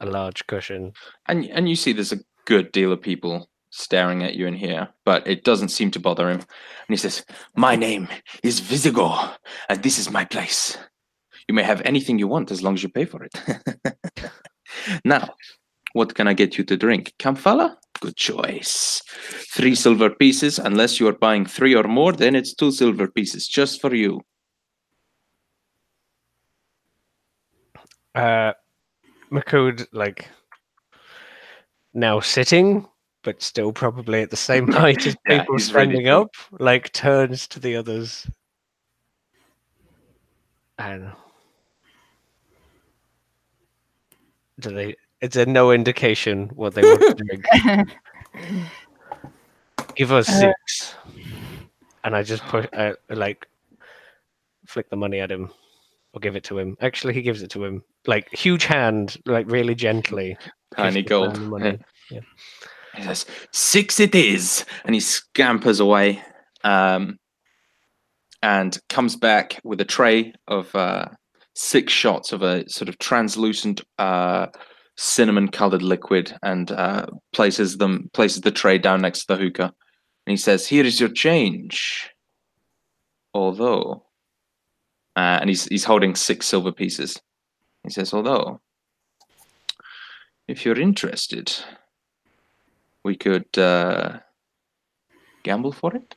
large cushion. And you see there's a good deal of people staring at you in here, but it doesn't seem to bother him. And he says, "My name is Visigo, and this is my place. You may have anything you want as long as you pay for it." Now, what can I get you to drink? Kamfala? Good choice. 3 silver pieces. Unless you are buying 3 or more, then it's 2 silver pieces just for you. Makud, like, now sitting, but still probably at the same height as Yeah, people he's ready standing to- up, like, turns to the others. And is there no indication what they want to drink? Give us 6. And I just push, like, flick the money at him, or give it to him. Actually, he gives it to him, like, huge hand, like, really gently. Tiny gives the man gold. the money. Yeah. He says, 6 it is. And he scampers away and comes back with a tray of 6 shots of a sort of translucent cinnamon-colored liquid, and places the tray down next to the hookah. And he says, "Here is your change. Although," and he's holding 6 silver pieces. He says, "Although, if you're interested, we could gamble for it?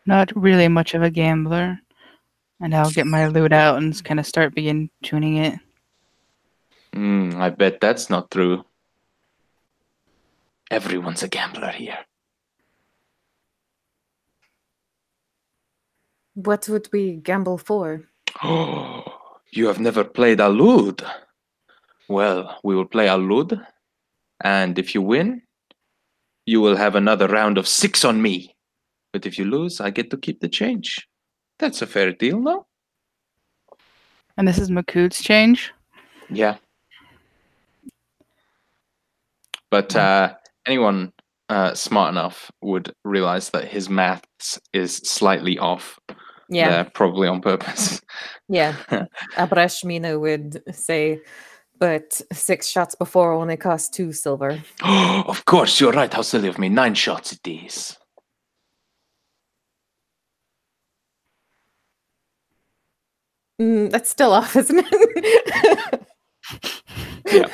Not really much of a gambler. And I'll get my loot out and kind of start begin tuning it. I bet that's not true. Everyone's a gambler here. What would we gamble for? Oh, you have never played a lud. Well, we will play a lud, and if you win, you will have another round of 6 on me. But if you lose, I get to keep the change. That's a fair deal, no? And this is Makud's change. Yeah. But anyone smart enough would realize that his maths is slightly off. Yeah, There, probably on purpose. yeah. Abrashmina would say, but 6 shots before only cost 2 silver. Of course, you're right. How silly of me. 9 shots it is. That's still off, isn't it? Yeah.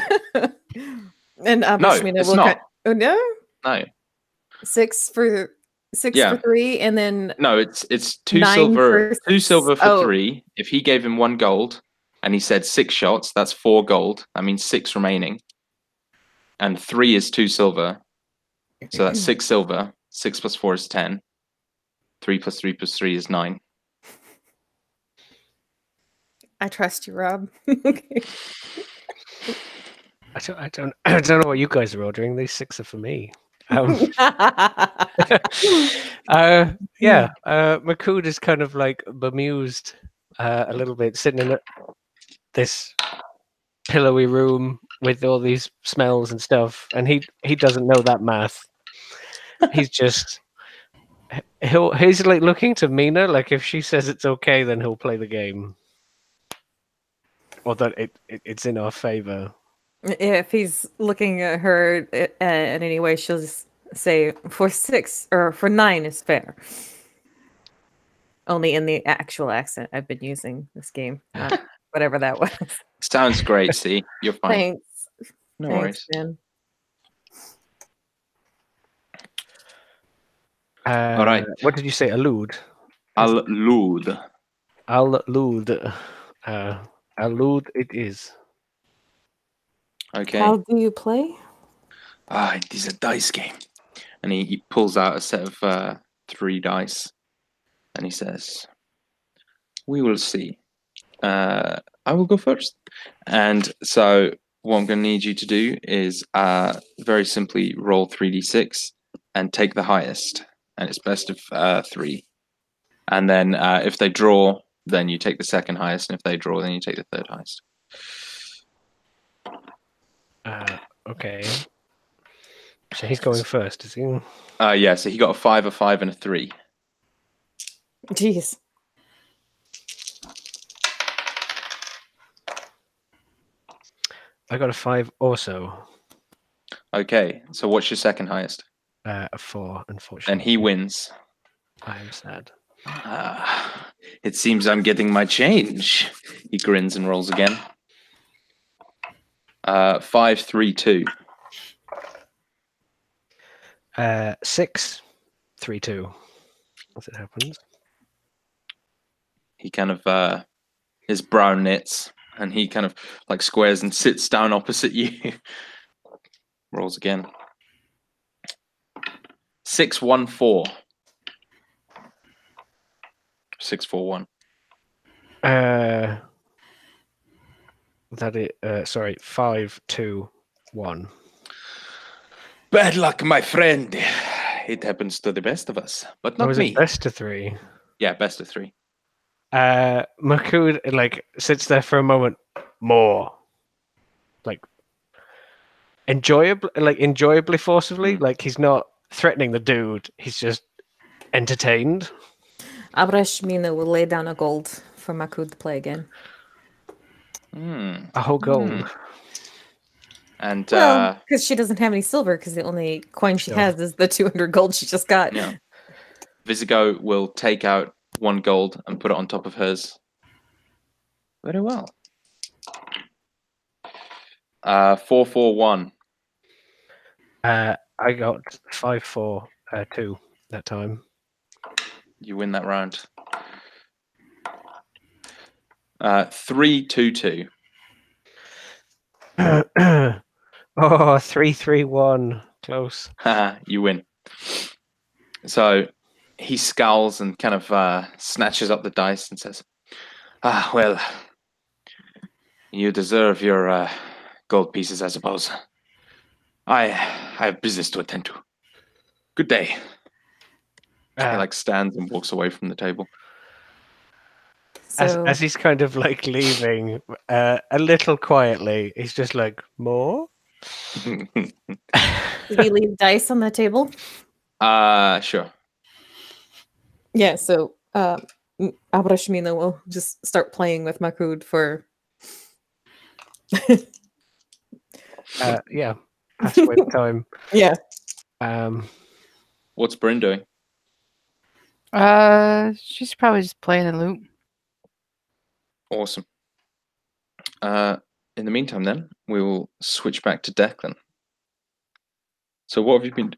And Abrashmina it's will not. oh no? No. 6 for Yeah. 3, and then No, it's 2 9 silver. for 2 silver for oh. 3. If he gave him 1 gold, and he said 6 shots, that's 4 gold. That means 6 remaining. And 3 is 2 silver. So that's 6 silver. 6 plus 4 is 10. 3 plus 3 plus 3 is 9. I trust you, Rob. Okay. I don't know what you guys are ordering. These 6 are for me. Makud is kind of like bemused a little bit, sitting in this pillowy room with all these smells and stuff, and he doesn't know that math. He's just he's like looking to Mina, like if she says it's okay, then he'll play the game, or that it's in our favor. If he's looking at her in any way, she'll just say for 6 or for 9 is fair. Only in the actual accent I've been using this game, not whatever that was. Sounds great, see? You're fine. Thanks. No Thanks, worries. man. All right. What did you say? Allude? Al-Lud. Allude. Allude it is. Okay. How do you play? It is a dice game. And he pulls out a set of 3 dice. And he says, we will see. I will go first. And so what I'm going to need you to do is very simply roll 3d6 and take the highest. And it's best of 3. And then if they draw, then you take the second highest. And if they draw, then you take the third highest. Okay. So he's going first, is he? Yeah, so he got a 5, a 5, and a 3. Jeez. I got a 5 also. Okay, so what's your second highest? A 4, unfortunately. And he wins. I am sad. It seems I'm getting my change. He grins and rolls again. 5, 3, 2. 6, 3, 2. As it happens. He kind of his brow knits and he kind of like squares and sits down opposite you. Rolls again. 6, 1, 4. 6, 4, 1. That it. Sorry, 5, 2, 1. Bad luck, my friend. It happens to the best of us, but not was me. It best of 3? Yeah, best of 3. Makud like sits there for a moment more. Like enjoyably forcibly. Like he's not threatening the dude, he's just entertained. Abrashmina will lay down a gold for Makud to play again. A whole gold. And because she doesn't have any silver, because the only coin she has is the 200 gold she just got. Yeah. Visigo will take out 1 gold and put it on top of hers. Very well. 4, 4, 1. I got 5-4-2 that time. You win that round. 3-2-2. Oh, 3-3-1. Close. You win. So he scowls and kind of snatches up the dice and says, well, you deserve your gold pieces, I suppose. I have business to attend to. Good day. He stands and walks away from the table. So As he's kind of leaving, a little quietly, he's just like, more? did he leave dice on the table? Sure. Yeah, so Abrashmina will just start playing with Makud for Yeah. Pass away the time. Yeah. What's Bryn doing? She's probably just playing the loop. Awesome. In the meantime, then, we will switch back to Declan. So what have you been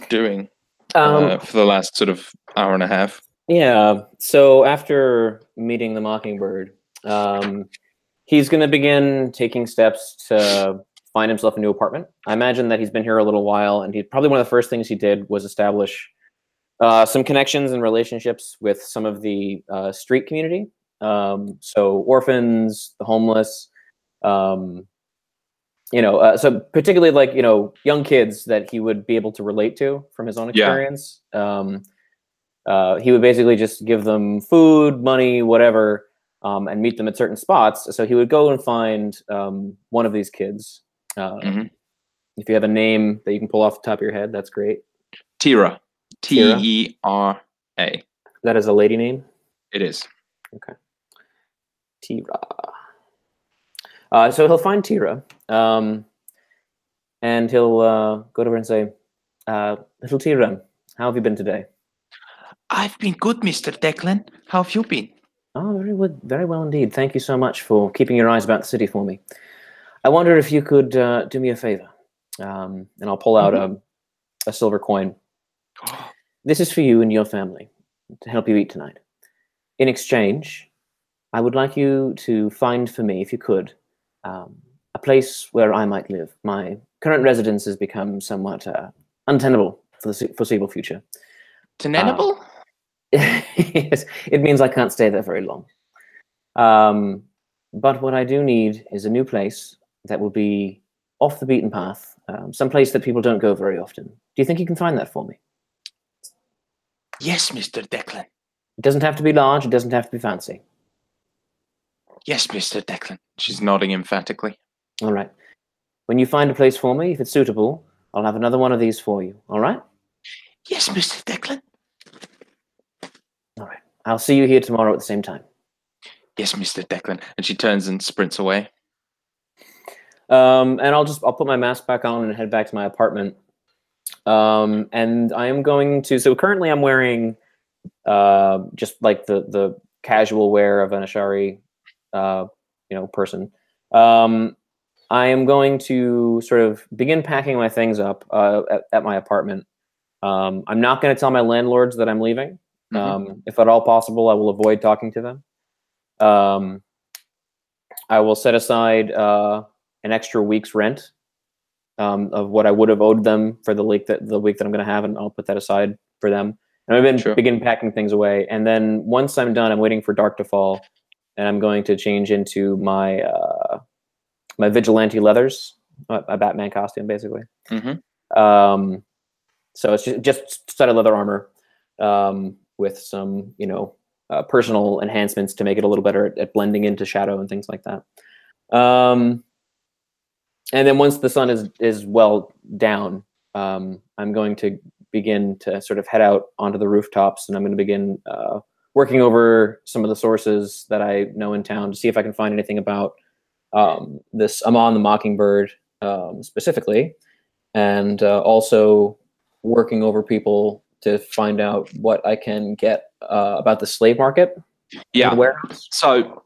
doing for the last sort of hour and a half? Yeah, so after meeting the Mockingbird, he's going to begin taking steps to find himself a new apartment. I imagine that he's been here a little while, and probably one of the first things he did was establish some connections and relationships with some of the street community. So orphans, the homeless, so particularly young kids that he would be able to relate to from his own experience. He would basically just give them food, money, whatever, and meet them at certain spots. So he would go and find one of these kids. If you have a name that you can pull off the top of your head, that's great. Tira. T-E-R-A. That is a lady name? It is. Okay. Tira. So he'll find Tira, and he'll go to her and say, little Tira, how have you been today? I've been good, Mr. Declan. How have you been? Oh, very well indeed. Thank you so much for keeping your eyes about the city for me. I wonder if you could do me a favor. And I'll pull out a silver coin. This is for you and your family to help you eat tonight. In exchange, I would like you to find for me, if you could, a place where I might live. My current residence has become somewhat untenable for the foreseeable future. Tenable? Yes, it means I can't stay there very long. But what I do need is a new place that will be off the beaten path, some place that people don't go very often. Do you think you can find that for me? Yes, Mr. Declan. It doesn't have to be large. It doesn't have to be fancy. Yes, Mr. Declan. She's nodding emphatically. All right. When you find a place for me, if it's suitable, I'll have another one of these for you. All right? Yes, Mr. Declan. All right. I'll see you here tomorrow at the same time. Yes, Mr. Declan. And she turns and sprints away. And I'll put my mask back on and head back to my apartment. And I am going to, so currently I'm wearing just like the casual wear of an Ashari person. I am going to sort of begin packing my things up at my apartment. I'm not going to tell my landlords that I'm leaving. If at all possible, I will avoid talking to them. I will set aside an extra week's rent of what I would have owed them for the week that I'm going to have, and I'll put that aside for them. And I'm going to begin packing things away. And then once I'm done, I'm waiting for dark to fall, and I'm going to change into my my vigilante leathers, a Batman costume, basically. So it's just set of leather armor with some, personal enhancements to make it a little better at blending into shadow and things like that. And then once the sun is well down, I'm going to begin to sort of head out onto the rooftops, and I'm going to begin working over some of the sources that I know in town to see if I can find anything about this Amon the Mockingbird specifically, and also working over people to find out what I can get about the slave market. Yeah. So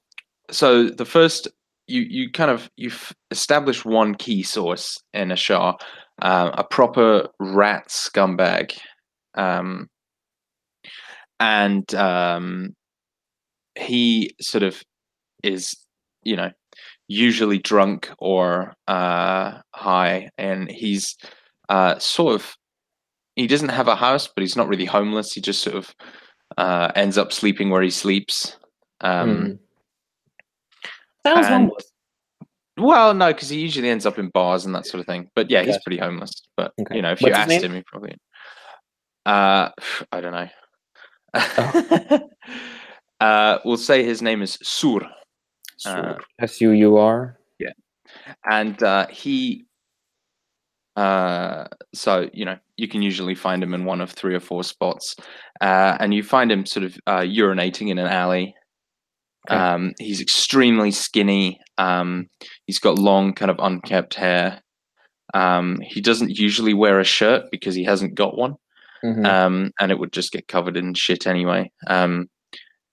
the first, you've established one key source in Ashar, a proper rat scumbag. And he sort of is, usually drunk or high, and he's sort of, he doesn't have a house, but he's not really homeless. He just sort of ends up sleeping where he sleeps. Sounds and- homeless. Well, no, because he usually ends up in bars and that sort of thing. But yeah, he's Gotcha. pretty homeless. But Okay. if What's you his asked name? him, he probably. I don't know. We'll say his name is Sur. Sur. Yeah, and he. So you can usually find him in one of 3 or 4 spots, and you find him sort of urinating in an alley. Okay. He's extremely skinny. He's got long, kind of unkempt hair. He doesn't usually wear a shirt because he hasn't got one, and it would just get covered in shit anyway.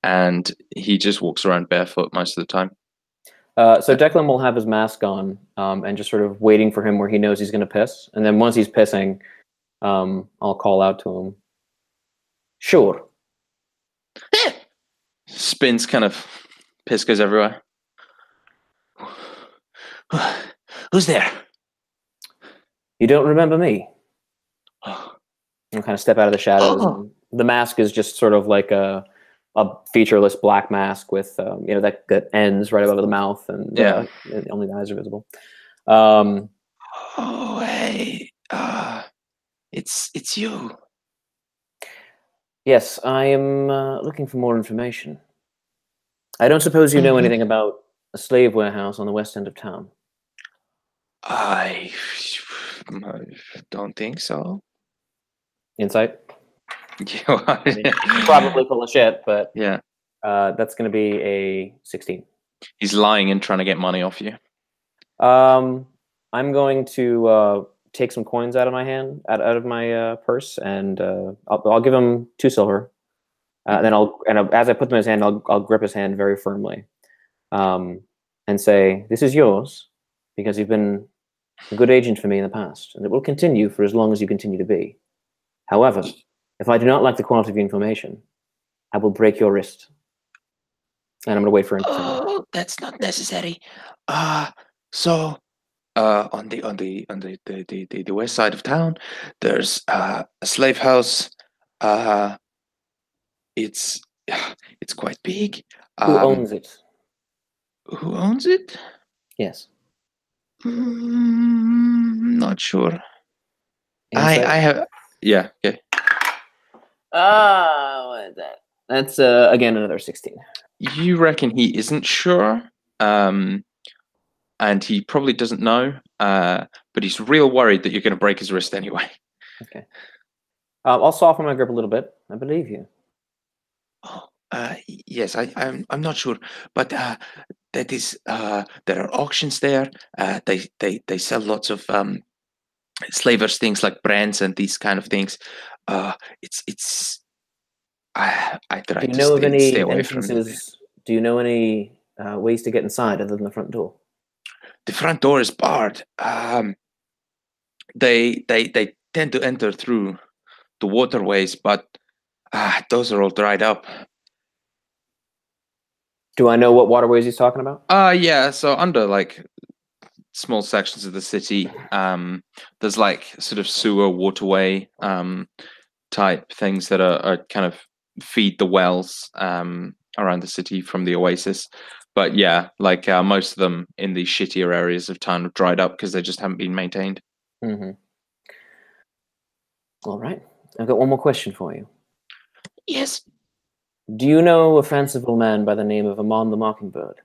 And he just walks around barefoot most of the time. So Declan will have his mask on and just sort of waiting for him where he knows he's going to piss. And then once he's pissing, I'll call out to him. Sure. Spins, kind of piss goes everywhere. Who's there? You don't remember me? Oh. I'll kind of step out of the shadows. Oh. The mask is just sort of like a featureless black mask with that ends right above the mouth, and only the eyes are visible. Oh, hey, it's you. Yes, I am looking for more information. I don't suppose you know anything about a slave warehouse on the west end of town. I don't think so. Insight? Yeah. Probably full of shit, but Yeah. That's going to be a 16. He's lying and trying to get money off you. I'm going to take some coins out of my hand, out of my purse, and I'll give him 2 silver. Then as I put them in his hand, I'll grip his hand very firmly, and say, "This is yours because you've been a good agent for me in the past, and it will continue for as long as you continue to be. However, if I do not like the quality of your information, I will break your wrist." And I'm going to wait for him to say that. Oh, that's not necessary. So on the west side of town, there's a slave house. It's quite big. Who owns it? Who owns it? Yes. Not sure. Insight? I have. Yeah. Okay. What is that? That's again another 16. You reckon he isn't sure? And he probably doesn't know. But he's real worried that you're going to break his wrist anyway. Okay. I'll soften my grip a little bit. I believe you. Oh, yes. I'm not sure, but that is there are auctions there. They sell lots of slavers things like brands and these kind of things. It's. I try Do you to know of stay any away from it. entrances? Do you know any ways to get inside other than the front door? The front door is barred. They tend to enter through the waterways, but those are all dried up. Do I know what waterways he's talking about? Yeah. So under like small sections of the city, there's like sort of sewer waterway type things that are kind of feed the wells around the city from the oasis. But yeah, like most of them in these shittier areas of town have dried up because they just haven't been maintained. Mm-hmm. All right. I've got one more question for you. Yes. Do you know a fanciful man by the name of Amon the Mockingbird?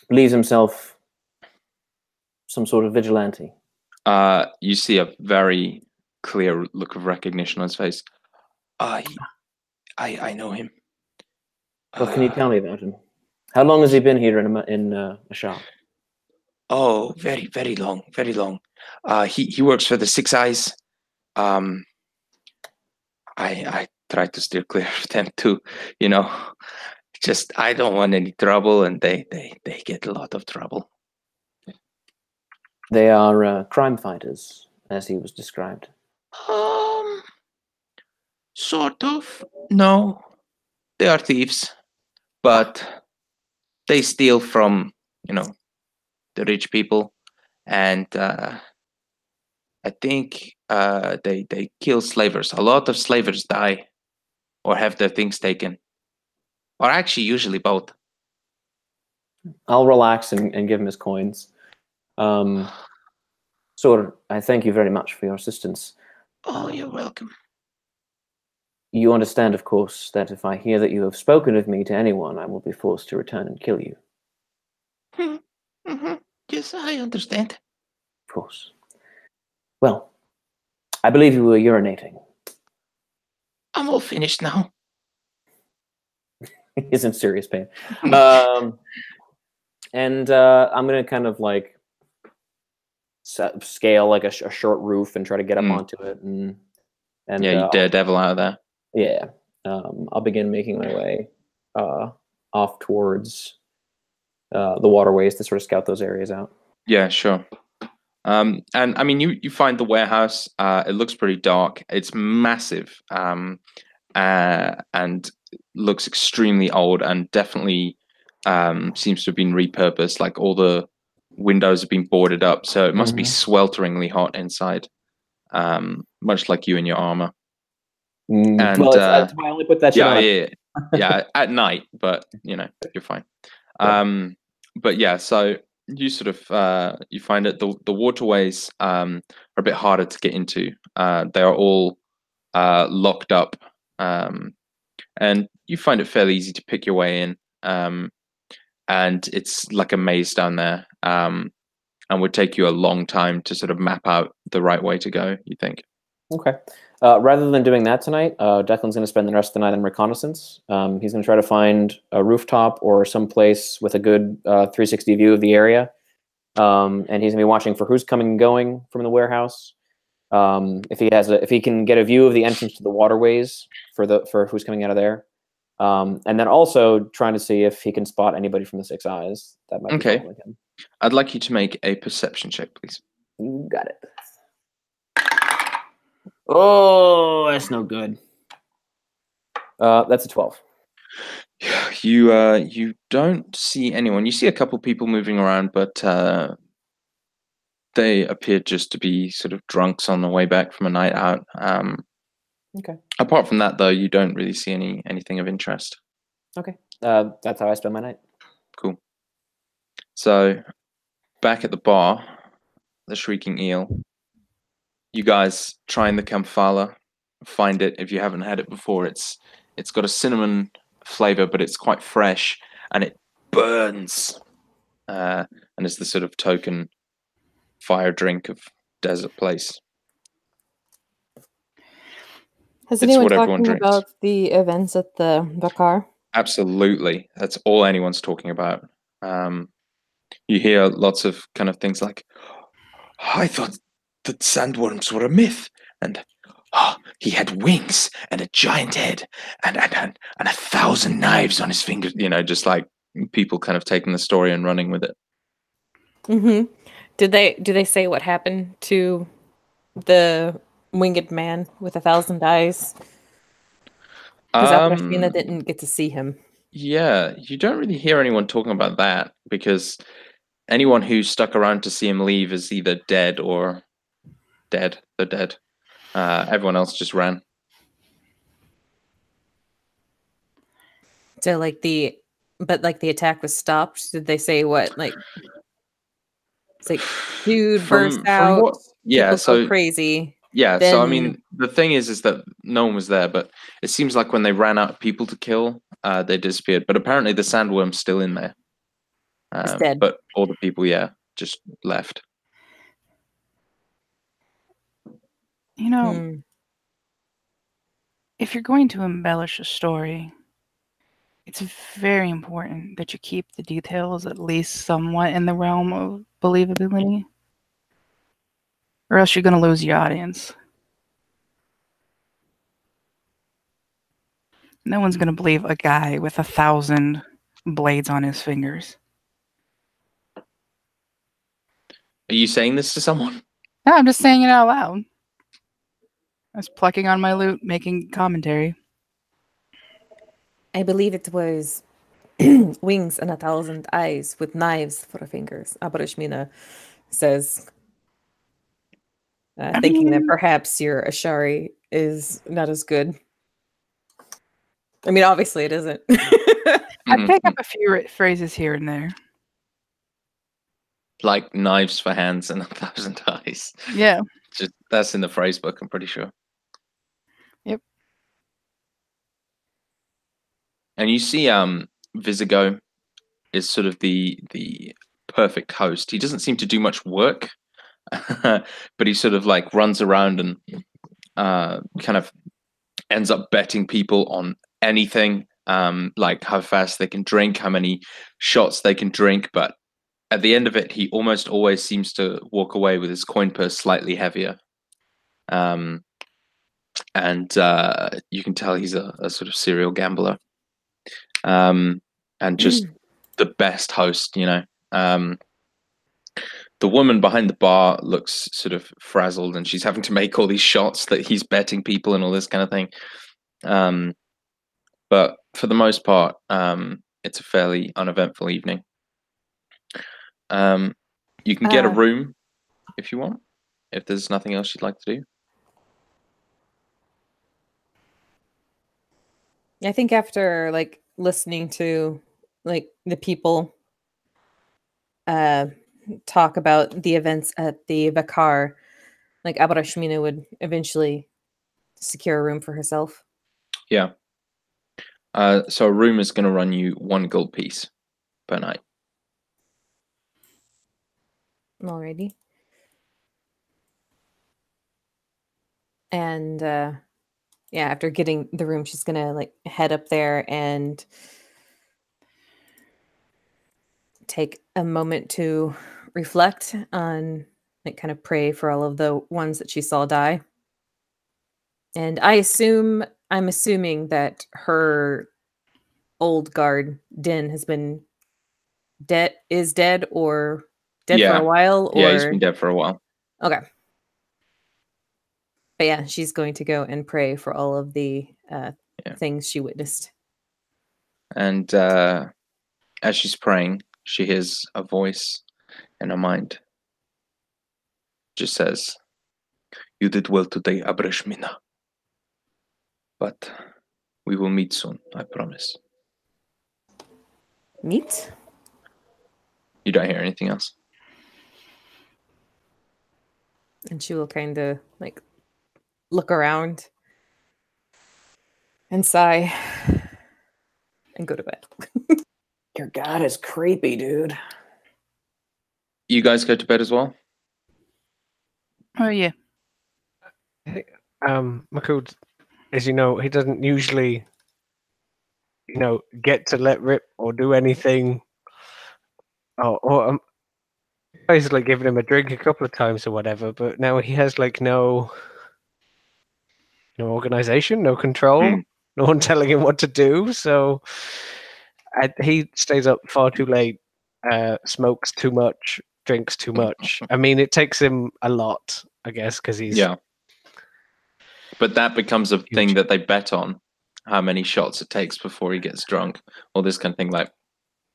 Believes himself some sort of vigilante. You see a very clear look of recognition on his face. I know him. What can you tell me about him? How long has he been here in a shop? Oh, very, very long, very long. He works for the Six Eyes. I try to steer clear of them too. Just I don't want any trouble, and they get a lot of trouble. They are crime fighters. as he was described? Sort of. No, they are thieves, but they steal from, the rich people, and I think they kill slavers. A lot of slavers die or have their things taken, or actually usually both. I'll relax and give him his coins. Sir, I thank you very much for your assistance. Oh, you're welcome. You understand, of course, that if I hear that you have spoken of me to anyone, I will be forced to return and kill you. Mm-hmm. Yes, I understand. Of course. Well, I believe you were urinating. I'm all finished now. He's in serious pain. I'm going to kind of like scale like a short roof and try to get up onto it. And yeah, you daredevil out of there. Yeah. I'll begin making my way off towards the waterways to sort of scout those areas out. Yeah, sure. And I mean, you find the warehouse. It looks pretty dark. It's massive, and looks extremely old, and definitely seems to have been repurposed. Like all the windows have been boarded up, so it must be swelteringly hot inside, much like you in your armor. And well, that's why I only put that shit on. Yeah, at night, but you're fine. But yeah, so you sort of you find that the waterways are a bit harder to get into. They are all locked up, and you find it fairly easy to pick your way in. And it's like a maze down there, and would take you a long time to sort of map out the right way to go, you think? Okay. Rather than doing that tonight, Declan's going to spend the rest of the night in reconnaissance. He's going to try to find a rooftop or some place with a good 360 view of the area. And he's going to be watching for who's coming and going from the warehouse. If he can get a view of the entrance to the waterways for who's coming out of there. And then also trying to see if he can spot anybody from the Six Eyes that might be following him. I'd like you to make a perception check, please. You got it. Oh, that's no good. That's a 12. You don't see anyone. You see a couple people moving around, but they appear just to be sort of drunks on the way back from a night out. Okay. Apart from that, though, you don't really see anything of interest. Okay. That's how I spend my night. Cool. So, back at the bar, the Shrieking Eel, you guys trying the Kamfala, find it if you haven't had it before. It's got a cinnamon flavor, but it's quite fresh, and it burns. And it's the sort of token fire drink of Desert Place. Has anyone talking about the events at the Bakar? Absolutely. That's all anyone's talking about. You hear lots of kind of things like, I thought that sandworms were a myth, and he had wings and a giant head and 1,000 knives on his fingers. Just like people kind of taking the story and running with it. Mm-hmm. Do they say what happened to the winged man with 1,000 eyes? Because Abrashina didn't get to see him. Yeah, you don't really hear anyone talking about that, because anyone who stuck around to see him leave is either dead or dead. They're dead. Everyone else just ran. So the attack was stopped. Did they say what? Like, it's like, dude burst out. Yeah, so crazy. Yeah, so I mean, the thing is that no one was there, but it seems like when they ran out of people to kill, they disappeared. But apparently the sandworm's still in there. It's dead. But all the people, just left. If you're going to embellish a story, it's very important that you keep the details at least somewhat in the realm of believability, or else you're going to lose your audience. No one's going to believe a guy with 1,000 blades on his fingers. Are you saying this to someone? No, I'm just saying it out loud. I was plucking on my lute, making commentary. I believe it was wings and 1,000 eyes with knives for fingers. Abarashmina says, thinking that perhaps your Ashari is not as good. I mean, obviously it isn't. I pick up a few phrases here and there. Like knives for hands and 1,000 eyes. Yeah. That's in the phrase book, I'm pretty sure. Yep. And you see Visigo is sort of the perfect host. He doesn't seem to do much work, but he sort of like runs around and kind of ends up betting people on anything, like how fast they can drink, how many shots they can drink. But at the end of it, he almost always seems to walk away with his coin purse slightly heavier. And you can tell he's a sort of serial gambler. And just the best host, you know. The woman behind the bar looks sort of frazzled, and she's having to make all these shots that he's betting people and all this kind of thing. But for the most part, it's a fairly uneventful evening. You can get a room if you want, if there's nothing else you'd like to do. I think after like listening to like the people talk about the events at the Vakar, like Abarashmina would eventually secure a room for herself. Yeah. So a room is going to run you 1 gold piece per night. Alrighty. And yeah, after getting the room, she's gonna like head up there and take a moment to reflect on, like, kind of pray for all of the ones that she saw die. And I'm assuming that her old guard Din has been dead or dead for a while, or yeah, he's been dead for a while. Okay. But yeah, she's going to go and pray for all of the things she witnessed. And as she's praying, she hears a voice in her mind. Just says, "You did well today, Abrashmina. But we will meet soon, I promise." Meet? You don't hear anything else. And she will kind of like look around and sigh and go to bed. Your god is creepy, dude. You guys go to bed as well? Oh, yeah. Makud, as you know, he doesn't usually, get to let rip or do anything. Or basically giving him a drink a couple of times or whatever, but now he has like no organization, no control, no one telling him what to do. So he stays up far too late, smokes too much, drinks too much. I mean, it takes him a lot, I guess, because he's But that becomes a thing that they bet on, how many shots it takes before he gets drunk, all this kind of thing. Like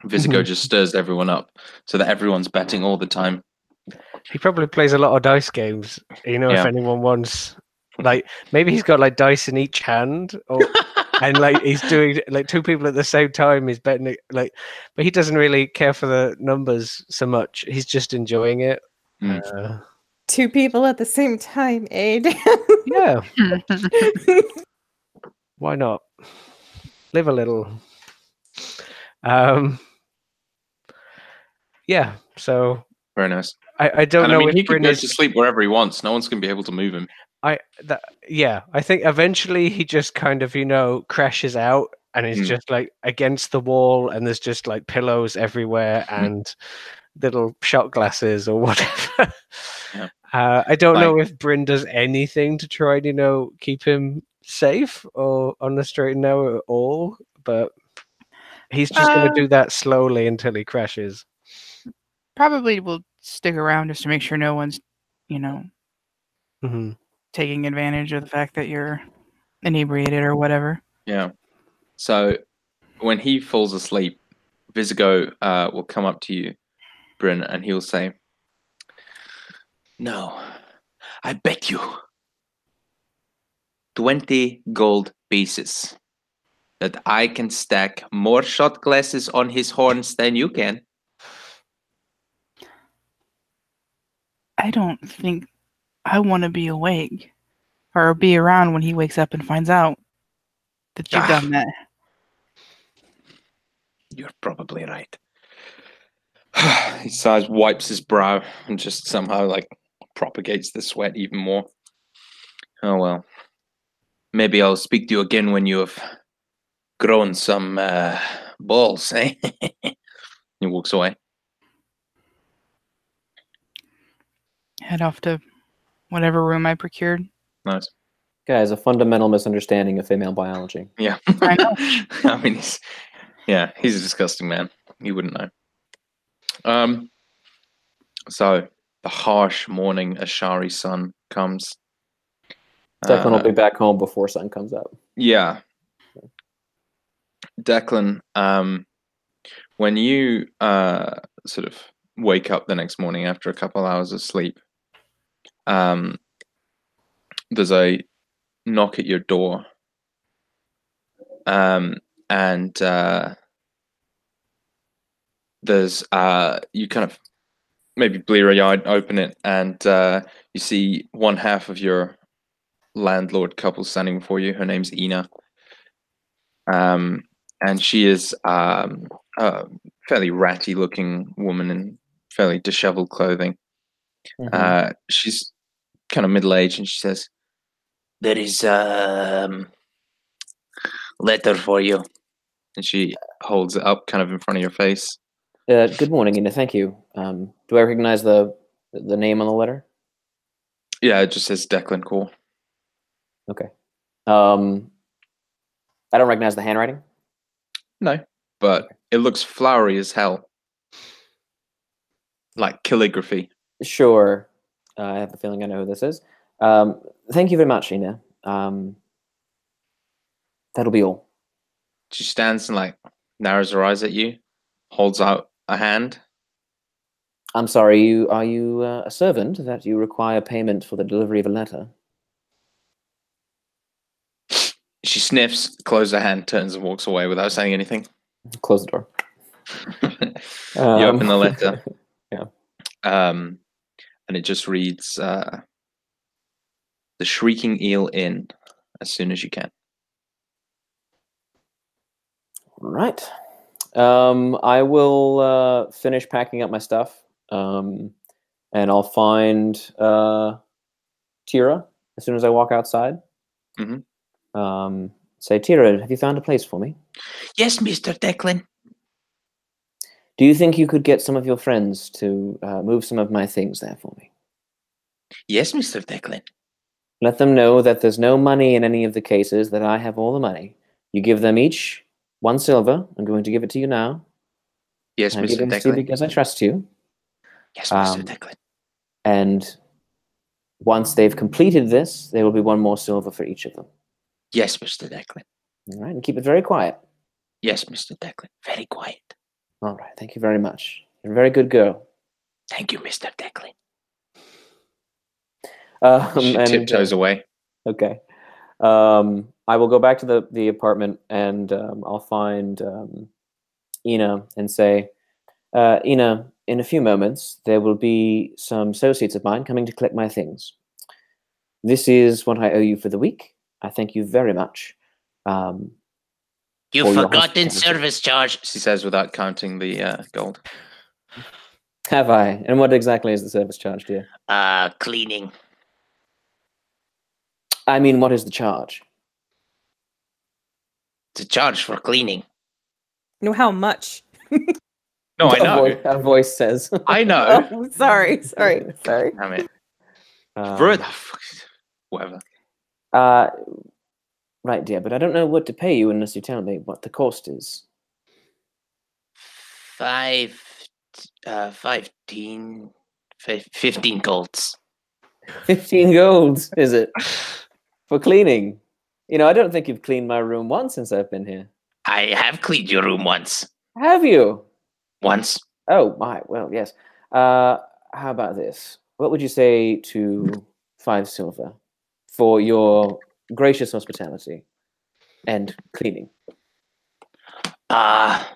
Visigo just stirs everyone up so that everyone's betting all the time. He probably plays a lot of dice games. If anyone wants, like, maybe he's got like dice in each hand, and like he's doing like 2 people at the same time. He's betting it, like, but he doesn't really care for the numbers so much. He's just enjoying it. 2 people at the same time, Dan? Yeah. Why not? Live a little. Yeah. So very nice. I don't know. I mean, if he could Bryn go is... to sleep wherever he wants. No one's going to be able to move him. I think eventually he just kind of crashes out and is just like against the wall, and there's just like pillows everywhere and little shot glasses or whatever. I don't know if Bryn does anything to try and keep him safe or on the straight and narrow at all, but he's just going to do that slowly until he crashes. Probably will stick around just to make sure no one's, Hmm. taking advantage of the fact that you're inebriated or whatever. Yeah. So when he falls asleep, Visigo will come up to you, Bryn, and he'll say, "No, I bet you 20 gold pieces that I can stack more shot glasses on his horns than you can." I don't think I want to be awake or be around when he wakes up and finds out that you've done that. You're probably right. He sighs, wipes his brow, and just somehow like propagates the sweat even more. Oh well. Maybe I'll speak to you again when you have grown some balls, eh? He walks away. Head off to whatever room I procured. Nice. Guys, a fundamental misunderstanding of female biology. Yeah. I know. I mean, he's a disgusting man. You wouldn't know. So the harsh morning Ashari sun comes. Declan will be back home before sun comes up. Yeah. Declan, when you sort of wake up the next morning after a couple hours of sleep, there's a knock at your door. And there's you kind of maybe bleary-eyed open it, and you see one half of your landlord couple standing before you. Her name's Ina. And she is a fairly ratty-looking woman in fairly disheveled clothing. She's kind of middle-aged, and she says, There is letter for you. and she holds it up kind of in front of your face. Good morning, Ina. Thank you. Do I recognize the name on the letter? Yeah, it just says Declan Cole. Okay. I don't recognize the handwriting. No, but it looks flowery as hell. Like calligraphy. Sure. I have a feeling I know who this is. Thank you very much, Ina. That'll be all. She stands and like narrows her eyes at you, holds out a hand. I'm sorry, are you a servant that you require payment for the delivery of a letter? She sniffs, closes her hand, turns and walks away without saying anything. Close the door. You open the letter. Yeah. And it just reads, "The Shrieking Eel Inn, as soon as you can." Right. I will finish packing up my stuff, and I'll find Tira as soon as I walk outside. Say, Tira, have you found a place for me? Yes, Mr. Declan. Do you think you could get some of your friends to move some of my things there for me? Yes, Mr. Declan. Let them know that there's no money in any of the cases, that I have all the money. You give them each 1 silver. I'm going to give it to you now. Yes, I'm Mr. giving it to you Declan. because I trust you. Yes, Mr. Declan. And once they've completed this, there will be 1 more silver for each of them. Yes, Mr. Declan. All right, and keep it very quiet. Yes, Mr. Declan. Very quiet. All right, thank you very much. You're a very good girl. Thank you, Mr. Declan. She tiptoes away. Okay. I will go back to the apartment, and I'll find Ina and say, Ina, in a few moments, there will be some associates of mine coming to collect my things. This is what I owe you for the week. I thank you very much. You've forgotten service charge, she says without counting the gold. Have I? And what exactly is the service charge, dear? Cleaning. I mean, what is the charge? The charge for cleaning. You know how much? No, I know. A voice says. I know. Oh, sorry. Damn it. Whatever. Right, dear, but I don't know what to pay you unless you tell me what the cost is. 15 golds. 15 gold, is it? For cleaning. You know, I don't think you've cleaned my room once since I've been here. I have cleaned your room once. Have you? Once. Oh, my. Well, yes. How about this? What would you say to 5 silver for your gracious hospitality and cleaning? That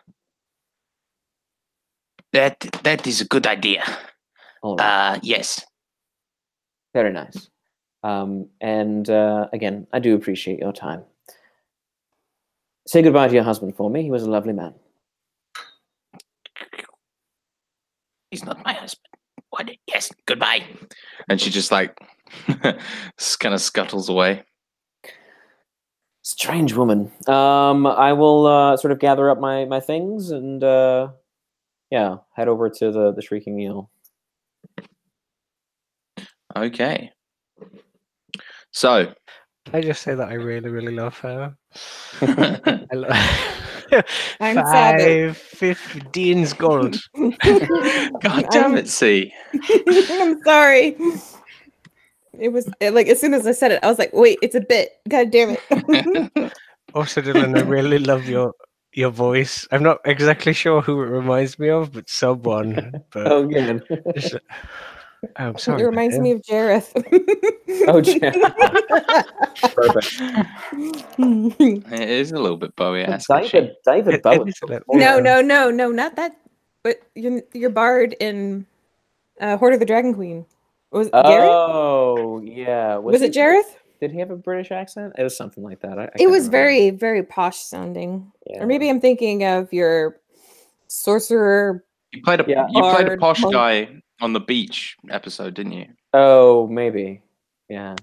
is a good idea. All right. Yes. Very nice. And again, I do appreciate your time. Say goodbye to your husband for me. He was a lovely man. He's not my husband. What? Yes. Goodbye. And she just like kind of scuttles away. Strange woman. I will sort of gather up my things and yeah, head over to the Shrieking Eel. Okay. So I just say that I really, really love her. I'm 15 gold. God damn it, C. I'm sorry. It was like as soon as I said it, I was like, "Wait, it's a bit." God damn it! Also, Dylan, I really love your voice. I'm not exactly sure who it reminds me of, but someone. But Oh, good. I'm sorry. It reminds me of Jareth. Oh, perfect. It is a little bit Bowie-esque. David Bowie. No, not that. But your bard in Horde of the Dragon Queen. Was it Garrett? Oh, yeah. Was it Jareth? Did he have a British accent? It was something like that. I It can't was remember. very, very posh sounding. Yeah. Or maybe I'm thinking of your sorcerer. You played a Bard, posh monk. guy on the beach episode, didn't you? Oh, maybe. Yeah.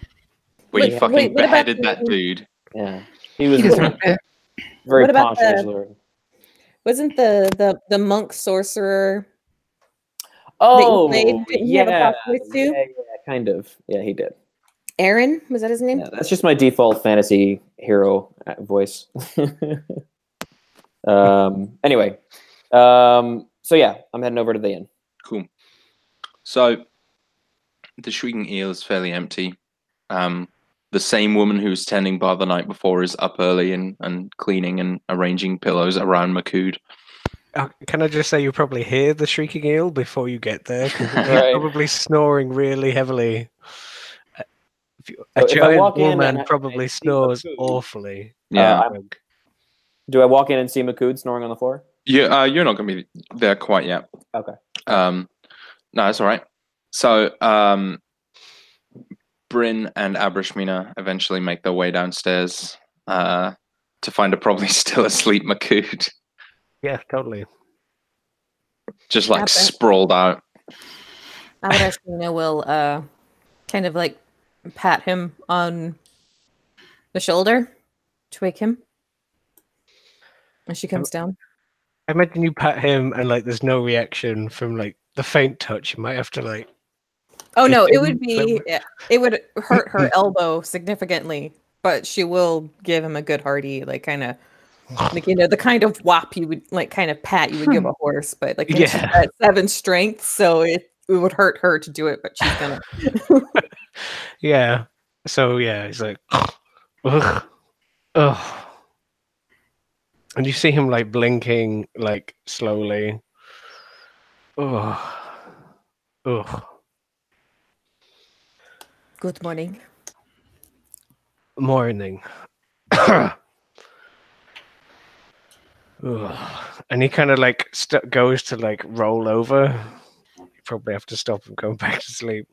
Where you Wait, fucking what about beheaded that dude. Yeah. He was He deserved it. very What about posh edge lord. Wasn't the monk sorcerer Oh, that you played? Didn't he have a yeah. posh voice too? Yeah, kind of. Yeah, he did. Aaron, was that his name? Yeah, that's just my default fantasy hero voice. Anyway, so yeah, I'm heading over to the inn. Cool. So the Shrieking Eel is fairly empty. The same woman who was tending bar the night before is up early and cleaning and arranging pillows around Makood. Can I just say you probably hear the Shrieking Eel before you get there? 'Cause he's Right. probably snoring really heavily. A So if I giant walk in woman and probably I see snores Makood, awfully. Yeah. Do I walk in and see Makood snoring on the floor? You're not going to be there quite yet. Okay. No, that's all right. So, Bryn and Abrishmina eventually make their way downstairs to find a probably still asleep Makood, Yeah, totally. just like Okay. sprawled out. Abrashina will kind of like pat him on the shoulder to wake him as she comes down. I imagine you pat him and like there's no reaction from like the faint touch. You might have to like. Oh no, If it would you- be it would hurt her elbow significantly, but she will give him a good hearty, like kind of like the kind of whop you would like kind of pat you would give a horse, but like she's Yeah. got 7 strength, so it would hurt her to do it, but she's gonna. Yeah. So yeah, it's like, ugh, ugh. And you see him like blinking, like slowly. Ugh, ugh. Good morning. Morning. Ugh. And he kind of like goes to like roll over. You probably have to stop him going back to sleep.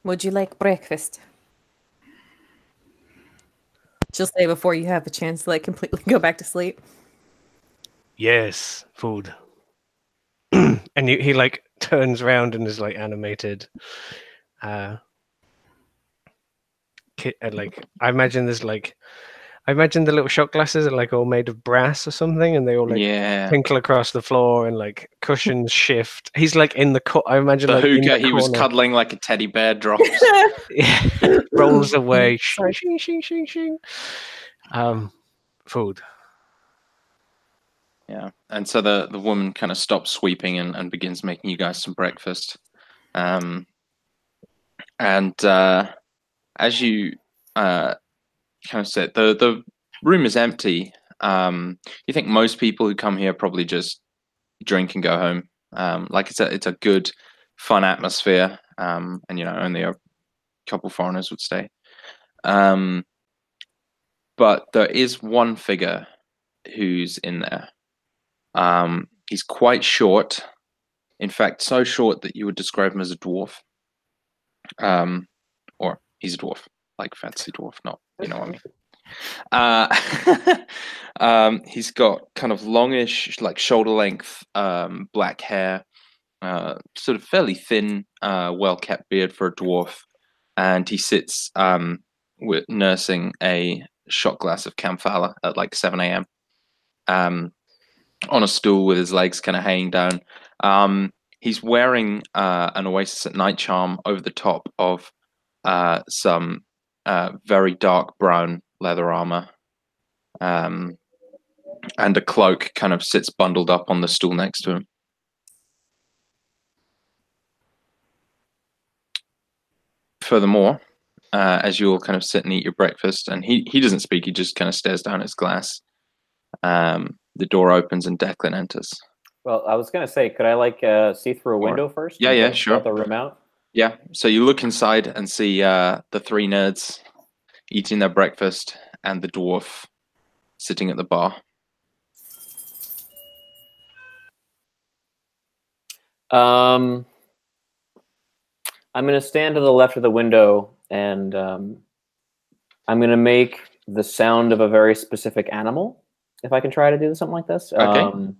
Would you like breakfast? She'll say before you have a chance to like completely go back to sleep. Yes, food. And he like turns around and is like animated. Like I imagine the little shot glasses are like all made of brass or something, and they all like Yeah. tinkle across the floor and like cushions shift. He's like in the cut. I imagine The like in hookah the he was corner. cuddling like a teddy bear drops. Yeah, rolls away. Sorry. Shing, shing, shing, shing. Food. Yeah. And so the woman kind of stops sweeping and begins making you guys some breakfast. As you kind of said, the room is empty. You think most people who come here probably just drink and go home. Like it's a good, fun atmosphere. And only a couple foreigners would stay. But there is one figure who's in there. He's quite short. In fact, so short that you would describe him as a dwarf. Or he's a dwarf, like fancy dwarf, not you know what I mean. He's got kind of longish, like shoulder length, black hair, sort of fairly thin, well kept beard for a dwarf, and he sits nursing a shot glass of Camphala at like 7 a.m. On a stool with his legs kind of hanging down. He's wearing an Oasis at Night charm over the top of some very dark brown leather armor, and a cloak kind of sits bundled up on the stool next to him. Furthermore, as you all kind of sit and eat your breakfast, and he doesn't speak, he just kind of stares down his glass. The door opens and Declan enters. Well, I was gonna say, could I like see through a window first? Yeah, sure. The room out. Yeah. So you look inside and see the three nerds eating their breakfast and the dwarf sitting at the bar. I'm gonna stand to the left of the window and I'm gonna make the sound of a very specific animal. If I can try to do something like this. Okay.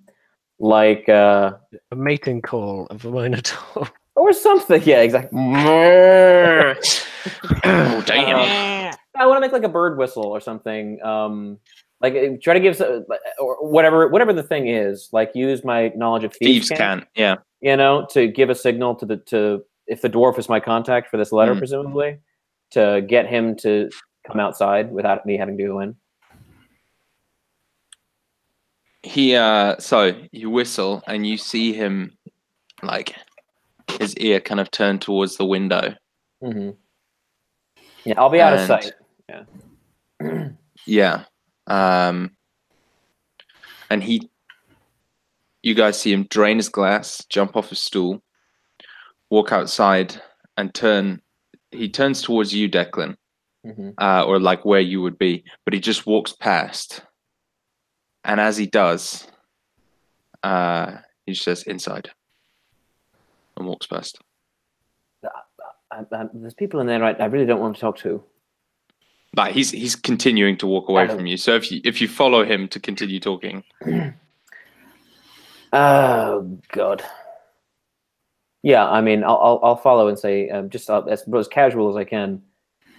Like A mating call of the Minotaur. or something. Yeah, exactly. Oh damn! I want to make like a bird whistle or something. Like try to give or whatever the thing is. Like use my knowledge of thieves' cant. Yeah. To give a signal to if the dwarf is my contact for this letter, presumably, to get him to come outside without me having to go in. So you whistle and you see him, like, his ear kind of turned towards the window. Mm-hmm. Yeah, I'll be out of sight. Yeah. Yeah. And you guys see him drain his glass, jump off his stool, walk outside, and he turns towards you, Declan, or like where you would be, but he just walks past. And as he does, he just says, "Inside," and walks past. There's people in there I really don't want to talk to. Like he's continuing to walk away from you. So if you follow him to continue talking. Oh God. Yeah, I mean, I'll follow and say just as casual as I can.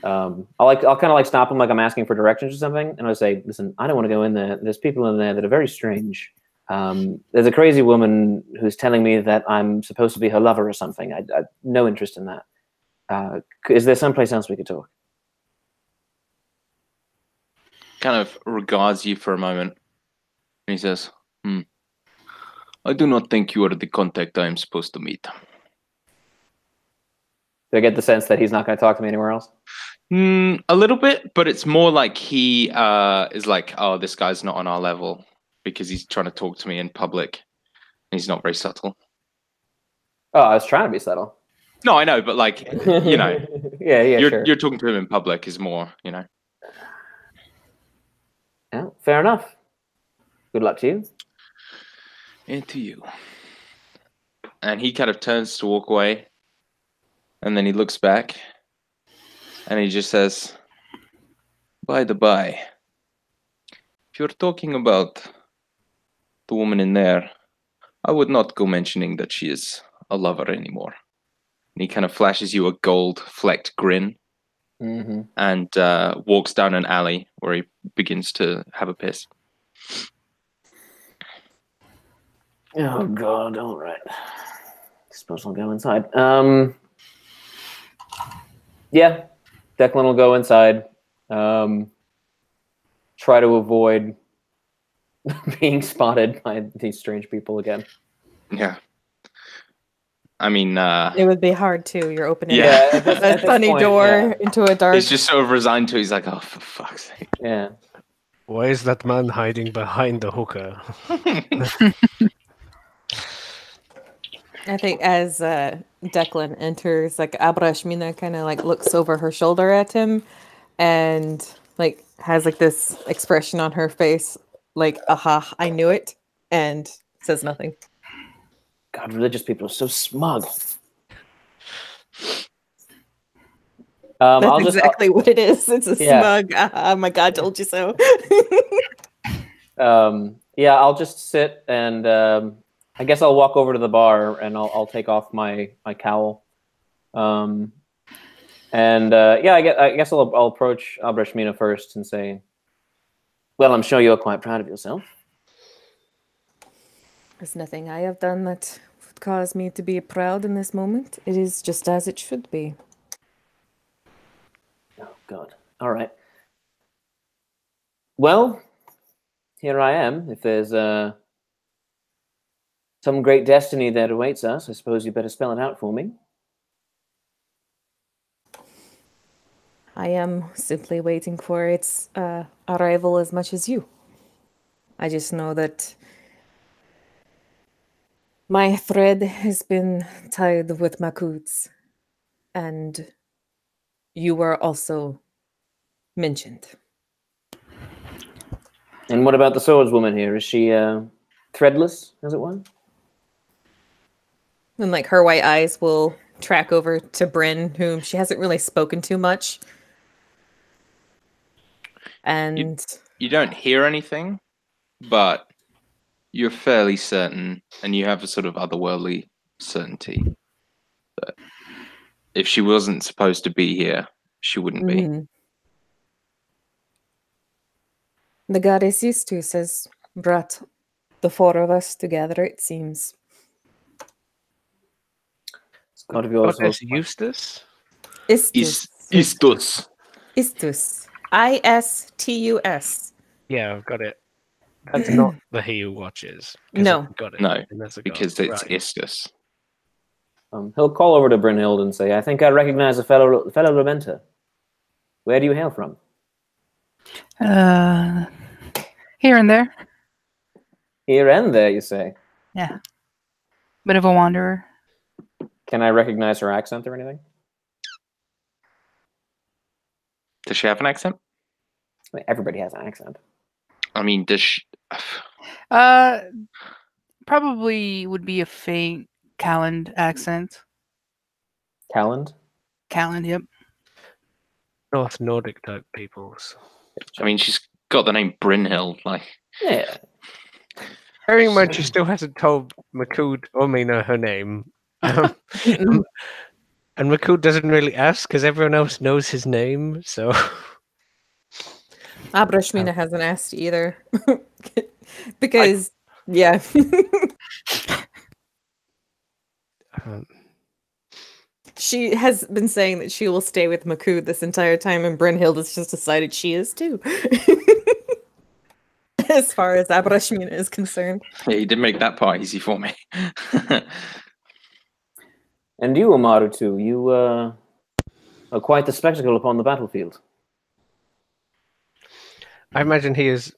I'll kind of like stop him like I'm asking for directions or something, and I'll say, "Listen, I don't want to go in there. There's people in there that are very strange. There's a crazy woman who's telling me that I'm supposed to be her lover or something. I no interest in that. Is there someplace else we could talk?" Kind of regards you for a moment, and he says, "I do not think you are the contact I am supposed to meet." Do I get the sense that he's not going to talk to me anywhere else? A little bit, but it's more like he is like, "Oh, this guy's not on our level," because he's trying to talk to me in public. And he's not very subtle. Oh, I was trying to be subtle. No, I know, but like, you know, you're talking to him in public is more, you know. Yeah, fair enough. Good luck to you. And to you. And he kind of turns to walk away, and then he looks back, and he just says, "By the by, if you're talking about the woman in there, I would not go mentioning that she is a lover anymore." And he kind of flashes you a gold-flecked grin, and walks down an alley where he begins to have a piss. Oh God! All right. Suppose I'll go inside. Yeah, Declan will go inside. Try to avoid being spotted by these strange people again. Yeah. I mean, It would be hard too. You're opening Yeah, at this a sunny point, door yeah. into a dark. he's just so resigned to. He's like, oh, for fuck's sake. Yeah. Why is that man hiding behind the hookah? I think as Declan enters, like Abrashmina kind of like looks over her shoulder at him, and like has like this expression on her face, like "Aha, I knew it," and says nothing. God, religious people are so smug. That's I'll just exactly what it is. It's a Yeah. smug. Oh my god, told you so. yeah, I'll just sit and I guess I'll walk over to the bar and I'll take off my cowl. And yeah, I guess I'll approach Abrashmina first and say, "Well, I'm sure you're quite proud of yourself." There's nothing I have done that would cause me to be proud in this moment. It is just as it should be. Oh God! All right. Well, here I am. If there's some great destiny that awaits us, I suppose you better spell it out for me. I am simply waiting for its arrival as much as you. I just know that my thread has been tied with Makut's, and you were also mentioned. And what about the swordswoman here? Is she threadless, as it were? And like her white eyes will track over to Bryn, whom she hasn't really spoken to much. And You don't hear anything, but you're fairly certain, and you have a sort of otherworldly certainty that if she wasn't supposed to be here, she wouldn't be. Mhm. The goddess Istus has brought the four of us together, it seems. It's got to be also Goddess Eustace? Istus. Istus. Istus. Istus. Yeah, I've got it. That's not the He Who Watches. 'Cause No. I've got it. No, and that's a god. because it's Right. Istus. He'll call over to Brynhild and say, "I think I recognize a fellow Lamenter. Where do you hail from?" Here and there. Here and there, you say. Yeah. Bit of a wanderer. Can I recognize her accent or anything? Does she have an accent? I mean, everybody has an accent. I mean, does she... Probably would be a faint Calland accent. Calland? Calland, yep. North Nordic type peoples. I mean, she's got the name Brynhild, like... Yeah. Bearing in mind, she still hasn't told Makud or Mina her name. And Makud doesn't really ask because everyone else knows his name, so... Abrashmina hasn't asked either. Because, yeah. She has been saying that she will stay with Makud this entire time, and Brynhild has just decided she is too. As far as Abrashmina is concerned. Yeah, you did make that part easy for me. And you, Amaru, too. You are quite the spectacle upon the battlefield. I imagine he is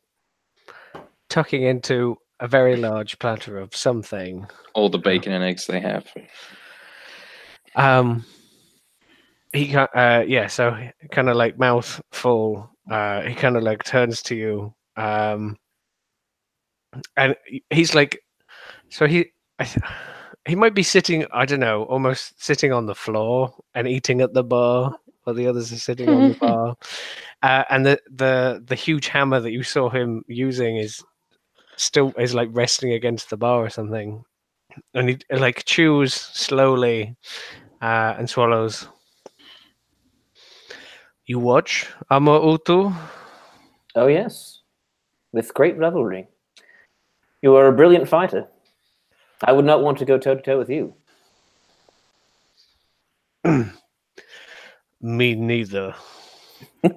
tucking into a very large platter of something. All the bacon and eggs they have. He yeah, so kind of like mouth full. He kind of like turns to you, and he's like, so he might be sitting, I don't know, almost sitting on the floor and eating at the bar, while the others are sitting on the bar. And the huge hammer that you saw him using is like resting against the bar or something, and he like chews slowly and swallows. You watch, Amo Utu? Oh, yes. With great revelry. You are a brilliant fighter. I would not want to go toe-to-toe with you. Me neither.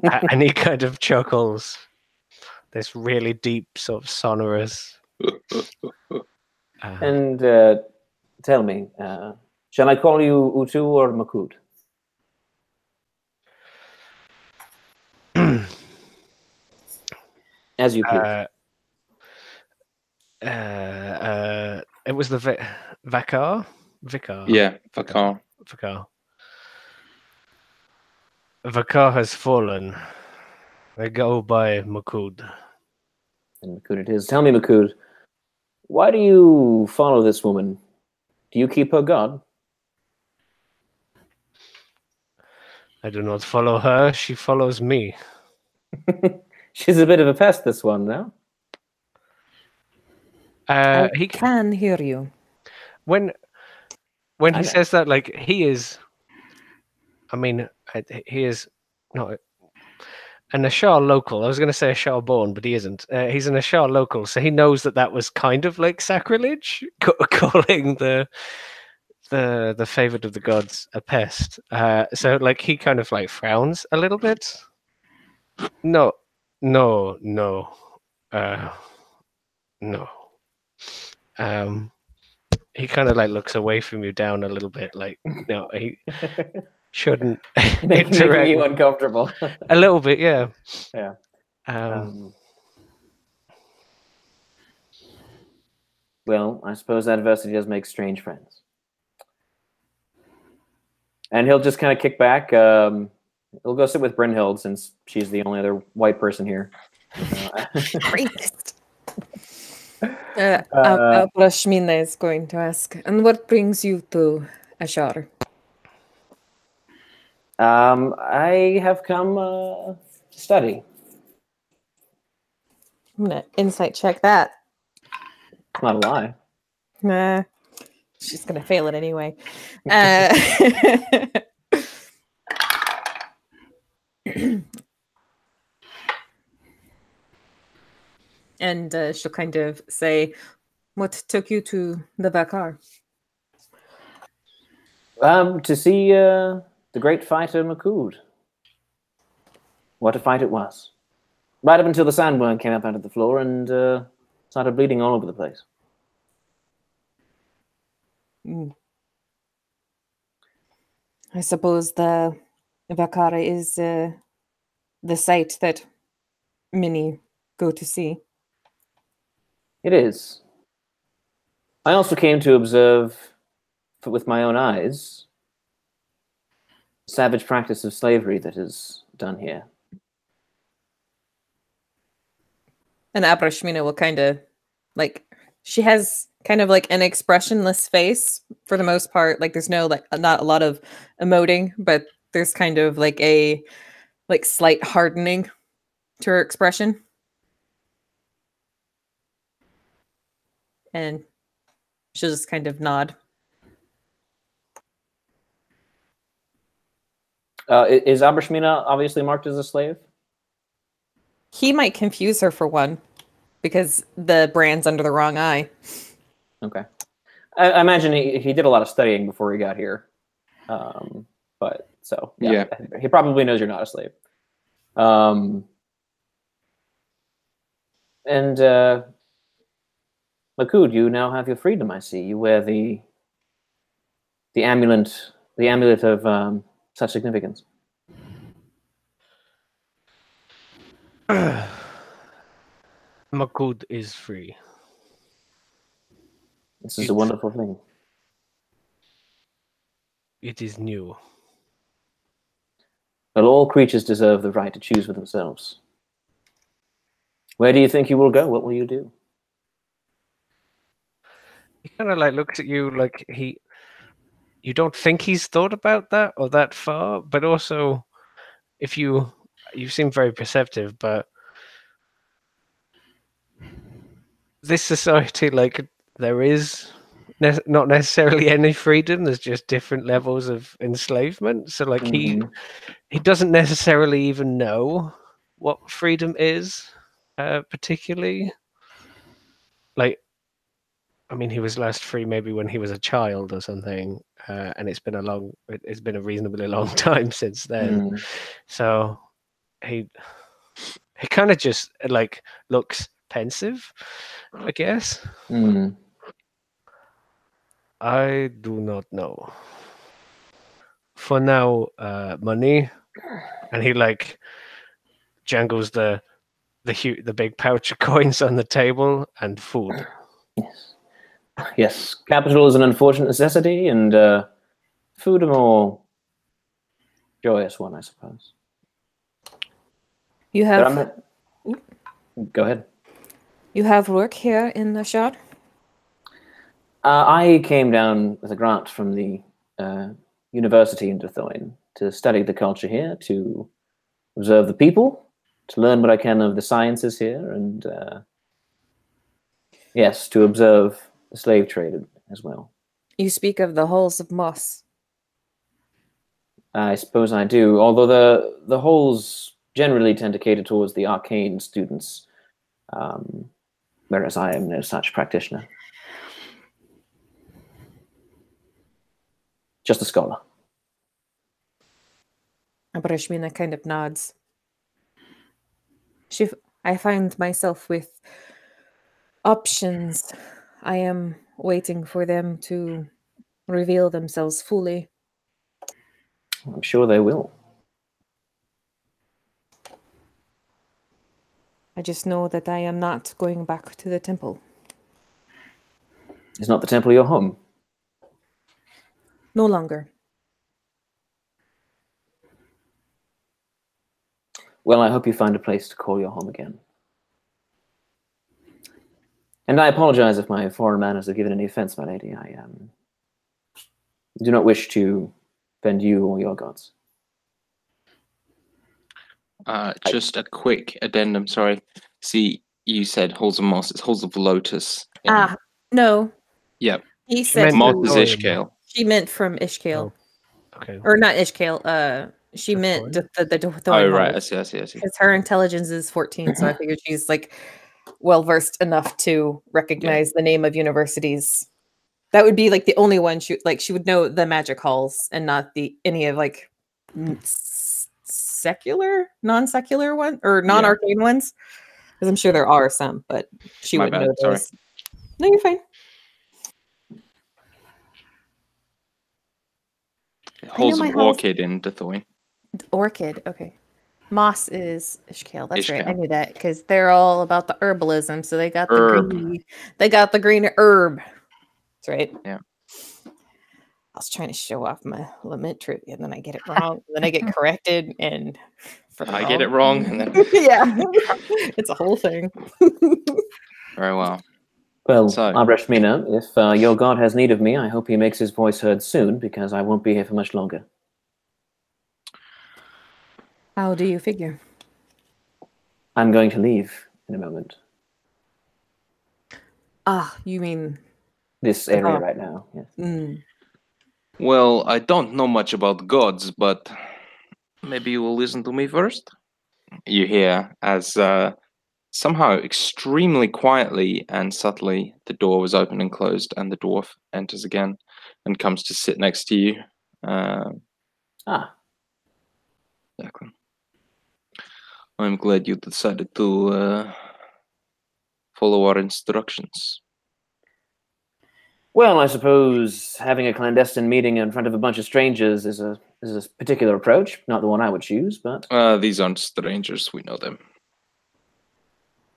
And he kind of chuckles. this really deep, sort of sonorous. And tell me, shall I call you Utu or Makut? As you please. It was the Vakar? Vicar. Yeah, Vakar. Vakar. Vakar has fallen. I go by Makud. And Makut it is. Tell me, Makut, why do you follow this woman? Do you keep her god? I do not follow her, she follows me. She's a bit of a pest, this one, no? I He can hear you. when I he know. says that, like, he is, I mean, he is not an Ashar local. I was going to say Ashar born, but he isn't. He's an Ashar local, so he knows that was kind of like sacrilege, calling the favorite of the gods a pest. So like he kind of like frowns a little bit. No, no, no, no. He kind of like looks away from you down a little bit, like no, he shouldn't Making interact. you uncomfortable. A little bit, yeah. Yeah. Well, I suppose adversity does make strange friends. And he'll just kind of kick back. He'll go sit with Brynhild since she's the only other white person here. Racist. Brashmina is going to ask, and what brings you to Ashar? I have come to study. I'm gonna insight check that. Not a lie. Nah, she's gonna fail it anyway. And she'll kind of say, "What took you to the Vakar?" To see the great fighter Makud. What a fight it was. Right up until the sandworm came up out of the floor and started bleeding all over the place. I suppose the Vakara is the site that many go to see. It is. I also came to observe with my own eyes savage practice of slavery that is done here. And Abrashmina will kind of like, she has kind of like an expressionless face for the most part. Like there's no like not a lot of emoting, but there's kind of like a like slight hardening to her expression. And she'll just kind of nod. Is Abrashmina obviously marked as a slave? He might confuse her for one, because the brand's under the wrong eye. Okay. I imagine he did a lot of studying before he got here. But so, yeah. He probably knows you're not a slave. And Makud, you now have your freedom, I see. You wear the amulet of such significance. Makud is free. This is a wonderful thing. It is new. But all creatures deserve the right to choose for themselves. Where do you think you will go? What will you do? He kind of like looks at you like you don't think he's thought about that or that far, but also if you seem very perceptive, but this society, like, there is not necessarily any freedom. There's just different levels of enslavement. So like he doesn't necessarily even know what freedom is, particularly. Like, I mean, he was last free maybe when he was a child or something, and it's been a reasonably long time since then. So he he kind of just like looks pensive, I guess. Mm. I do not know. For now, money, and he like jangles the big pouch of coins on the table, and food. Yes. Yes, capital is an unfortunate necessity, and food a more joyous one, I suppose. You But have I'm not... Go ahead. you have work here in the shard? I came down with a grant from the university in Dathoin to study the culture here, to observe the people, to learn what I can of the sciences here, and yes, to observe the slave trade as well. You speak of the halls of moss. I suppose I do, although the halls generally tend to cater towards the arcane students, whereas I am no such practitioner. Just a scholar. Abrashmina kind of nods. I find myself with options. I am waiting for them to reveal themselves fully. I'm sure they will. I just know that I am not going back to the temple. Is not the temple your home? No longer. Well, I hope you find a place to call your home again. And I apologize if my foreign manners have given any offense, my lady. I do not wish to offend you or your gods. Just a quick addendum, sorry. See, you said halls of moss, it's halls of lotus. No. Yeah. He said Moss is Dorian. Ishkale. she meant from Ishkale. Oh, okay. Or not Ishkale. She meant Thorn? the Oh, Thorn right, I halls. see. Because her intelligence is 14, so I figured she's like well versed enough to recognize the name of universities. That would be like the only one she would know the magic halls and not any of like non-secular one or non-arcane ones. Because I'm sure there are some, but she My wouldn't bad, know sorry. those. No, you're fine. Halls my of halls. Orchid in Dathoin. Orchid, okay. Moss is Ishkale. That's right. I Ishkale. knew that because they're all about the herbalism. So they got the Herb. green. They got the green herb. That's right. Yeah. I was trying to show off my lament trivia, and then I get it wrong. Then I get corrected, and for the I get it wrong, and then yeah, it's a whole thing. very well. Well, So- Abrashmina, if your god has need of me, I hope he makes his voice heard soon, because I won't be here for much longer. How do you figure? I'm going to leave in a moment. Ah, you mean This area right now, yes. Well, I don't know much about gods, but maybe you will listen to me first. You hear as somehow extremely quietly and subtly the door was opened and closed, and the dwarf enters again and comes to sit next to you. Declan. I'm glad you decided to follow our instructions. Well, I suppose having a clandestine meeting in front of a bunch of strangers is a particular approach, not the one I would choose, but... These aren't strangers, we know them.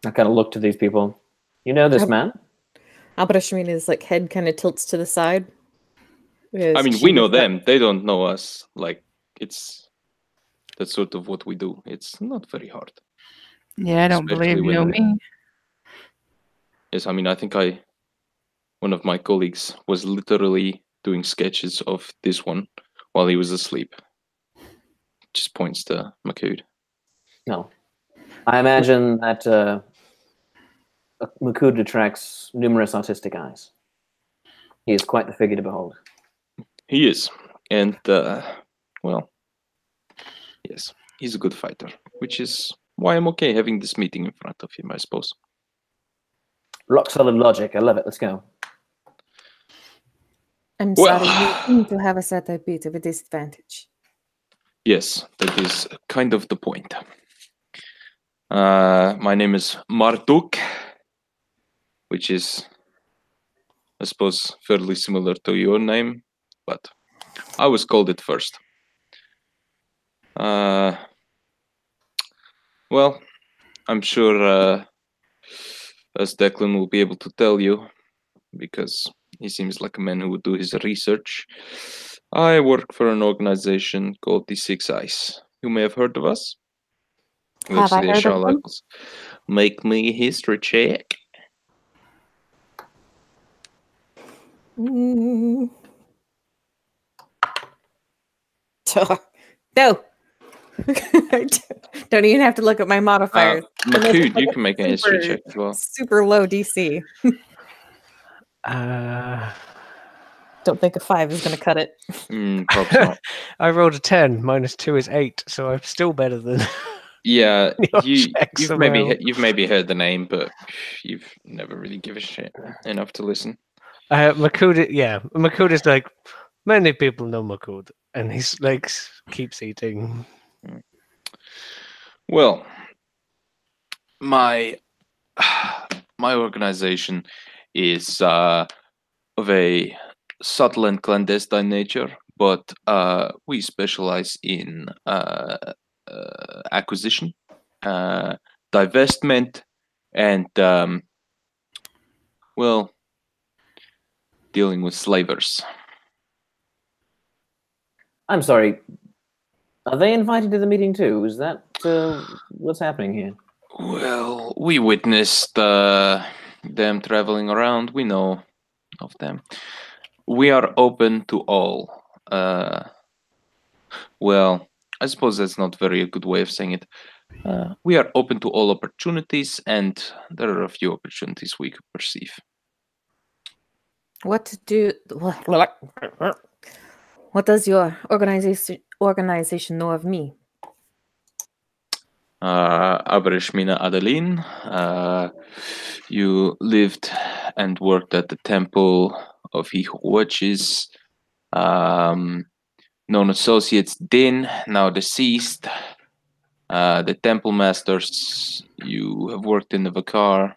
I kind of look to these people. You know this man? Abrashmina's like head kind of tilts to the side. I mean, we know them. They don't know us. Like, that's sort of what we do. It's not very hard. Yeah, I don't Especially believe you know when- me. Yes, I mean, I think one of my colleagues was literally doing sketches of this one while he was asleep. Just points to Makud. No. I imagine that Makud attracts numerous artistic eyes. He is quite the figure to behold. He is. And, well, yes, he's a good fighter, which is why I'm okay having this meeting in front of him, I suppose. Rock solid logic. I love it. Let's go. I'm Well- sorry, you seem to have us at a bit of a disadvantage. Yes, that is kind of the point. My name is Marduk, which is, I suppose, fairly similar to your name, but I was called it first. Well, I'm sure as Declan will be able to tell you, because he seems like a man who would do his research. I work for an organization called the Six Eyes. You may have heard of us. Have I heard of them? Make me a history check. No. Don't even have to look at my modifiers. Makood, you can make a history check as well. Super low DC. Don't think a 5 is going to cut it. Probably not. I rolled a 10. -2 is 8, so I'm still better than. Yeah, Your you've checks maybe heard the name, but you've never really given a shit enough to listen. Makood is like, many people know Makood, and he's like keeps eating. Well, my organization is of a subtle and clandestine nature, but we specialize in acquisition, divestment, and well, dealing with slavers. I'm sorry. Are they invited to the meeting too? Is that what's happening here? Well, we witnessed them traveling around. We know of them. We are open to all. Well, I suppose that's not very a good way of saying it. We are open to all opportunities, and there are a few opportunities we could perceive. What does your organization know of me? Abrishmina Adeline, you lived and worked at the temple of He Who Watches. Known associates Din, now deceased. The temple masters, you have worked in the Vakar.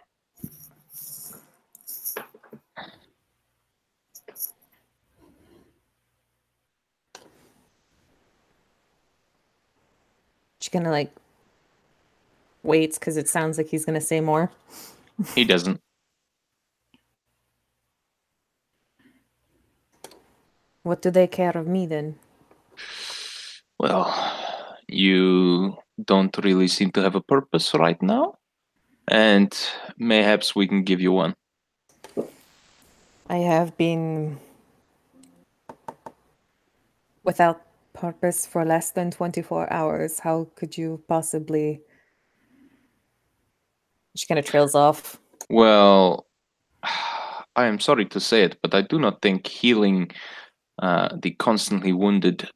She's gonna like waits because it sounds like he's gonna say more. He doesn't. What do they care of me then? Well, you don't really seem to have a purpose right now, and mayhaps we can give you one. I have been without purpose for less than 24 hours. How could you possibly... She kind of trails off. Well, I am sorry to say it, but I do not think healing the constantly wounded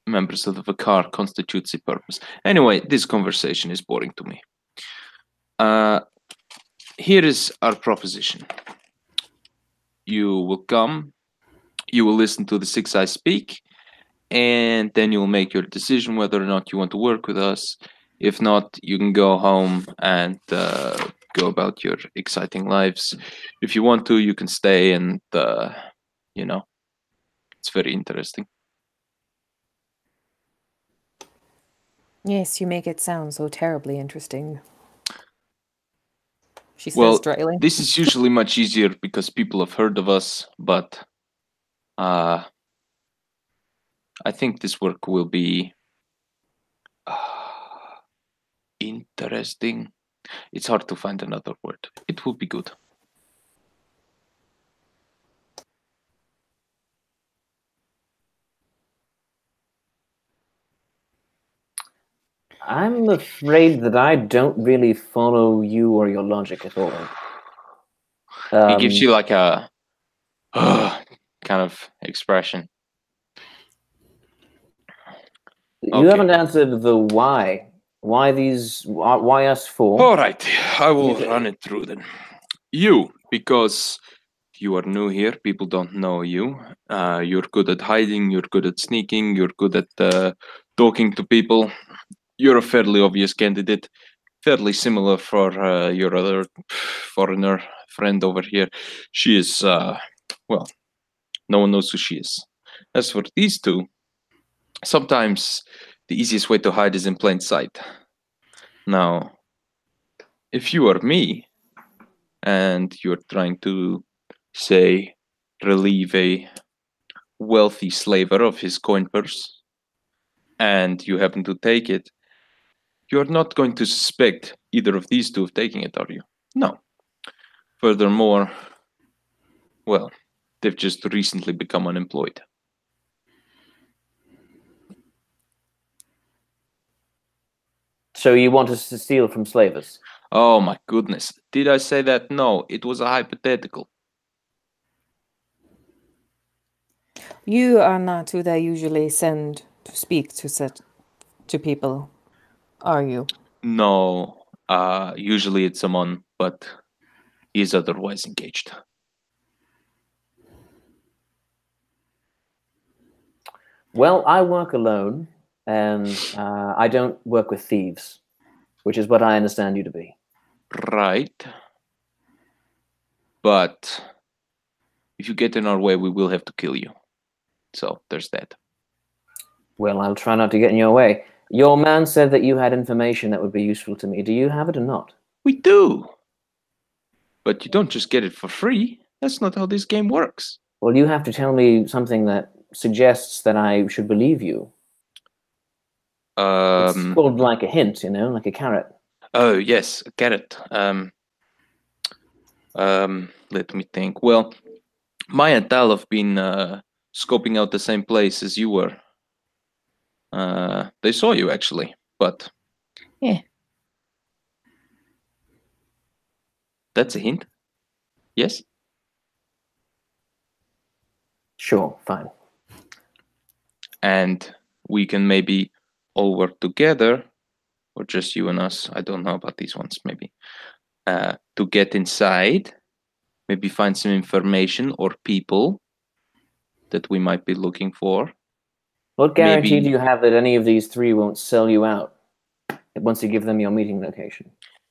members of the Vakar constitutes a purpose. Anyway, this conversation is boring to me. Here is our proposition. You will come, you will listen to the Six Eyes speak, and then you'll make your decision whether or not you want to work with us. If not, you can go home and go about your exciting lives. If you want to, you can stay and, you know, it's very interesting. Yes, you make it sound so terribly interesting. She says dryly. This is usually much easier because people have heard of us, but I think this work will be interesting. It's hard to find another word. It will be good. I'm afraid that I don't really follow you or your logic at all. He gives you like a kind of expression. You haven't answered the why. Why these? Why us four? All right, I will run it through then. You, because you are new here, people don't know you. You're good at hiding, you're good at sneaking, you're good at talking to people. You're a fairly obvious candidate. fairly similar for your other foreigner friend over here. She is, well, no one knows who she is. As for these two, sometimes the easiest way to hide is in plain sight. Now, if you are me and you're trying to, say, relieve a wealthy slaver of his coin purse, and you happen to take it, you're not going to suspect either of these two of taking it, are you? No. Furthermore, well, they've just recently become unemployed. So you want us to steal from slavers? Oh my goodness. Did I say that? No, it was a hypothetical. You are not who they usually send to speak to people, are you? No, usually it's someone, but he is otherwise engaged. Well, I work alone, and I don't work with thieves, which is what I understand you to be. Right. But if you get in our way, we will have to kill you. So there's that. Well, I'll try not to get in your way. Your man said that you had information that would be useful to me. Do you have it or not? We do. But you don't just get it for free. That's not how this game works. Well, you have to tell me something that suggests that I should believe you. It's called like a hint, you know, like a carrot. Oh yes, a carrot. Let me think. Well, Maya and Tal have been scoping out the same place as you were. They saw you actually, but yeah, that's a hint. Yes. Sure, fine. And we can maybe all work together, or just you and us. I don't know about these ones. Maybe to get inside. Maybe find some information or people that we might be looking for. What guarantee Maybe- do you have that any of these three won't sell you out once you give them your meeting location?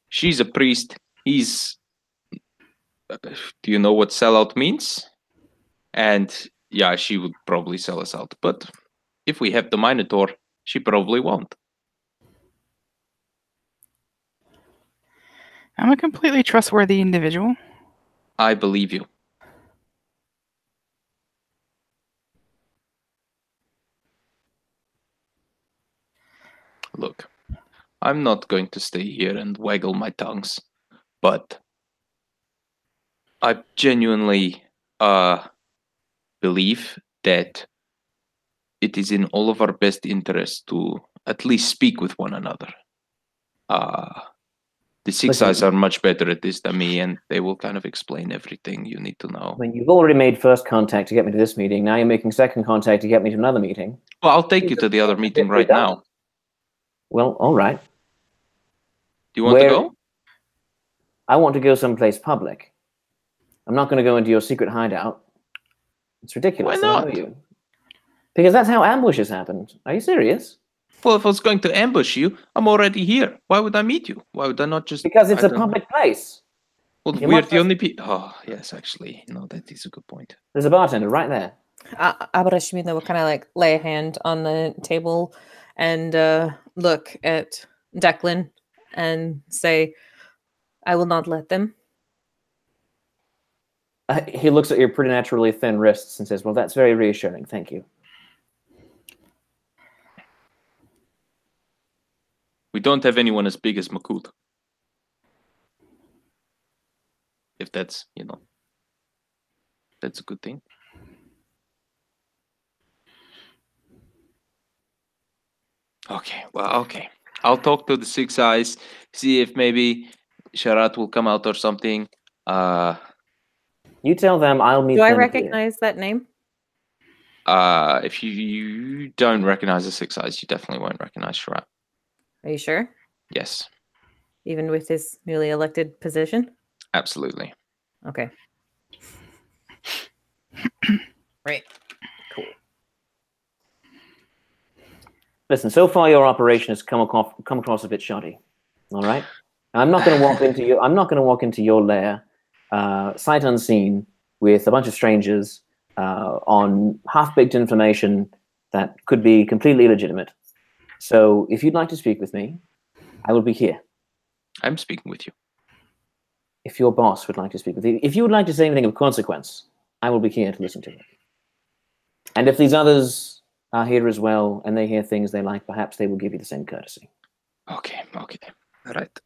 She's a priest. He's. Do you know what sellout means? And yeah, she would probably sell us out. But if we have the Minotaur, she probably won't. I'm a completely trustworthy individual. I believe you. Look, I'm not going to stay here and waggle my tongues, but I genuinely believe that it is in all of our best interest to at least speak with one another. The Six Listen, Eyes are much better at this than me, and they will kind of explain everything you need to know. I mean, you've already made first contact to get me to this meeting. Now you're making second contact to get me to another meeting. Well, I'll take you to the other meeting right now. Do Well, all right. you want to go? I want to go someplace public. I'm not going to go into your secret hideout. It's ridiculous. Why I know not? you. Because that's how ambushes happened. Are you serious? Well, if I was going to ambush you, I'm already here. Why would I meet you? Why would I not just... Because it's I a don't- public place. Well, You we're must the have- only people... Oh, yes, actually. No, that is a good point. There's a bartender right there. Abarashimina will kind of like lay a hand on the table and look at Declan and say, I will not let them. He looks at your preternaturally thin wrists and says, well, that's very reassuring. Thank you. We don't have anyone as big as Makut. If that's, you know, that's a good thing. Okay, well, okay. I'll talk to the Six Eyes, see if maybe Sharat will come out or something. You tell them I'll meet Do I them here. recognize that name? If you don't recognize the Six Eyes, you definitely won't recognize Sharat. Are you sure? Yes, Even with his newly elected position? absolutely. Okay. Right. Cool. Listen, so far your operation has come across a bit shoddy. All right? I'm not going to walk into your. I'm not going to walk into your lair, sight unseen, with a bunch of strangers on half-baked information that could be completely illegitimate. So, if you'd like to speak with me, I will be here. I'm speaking with you. If your boss would like to speak with you, if you would like to say anything of consequence, I will be here to listen to it. And if these others are here as well and they hear things they like, perhaps they will give you the same courtesy. Okay. All right.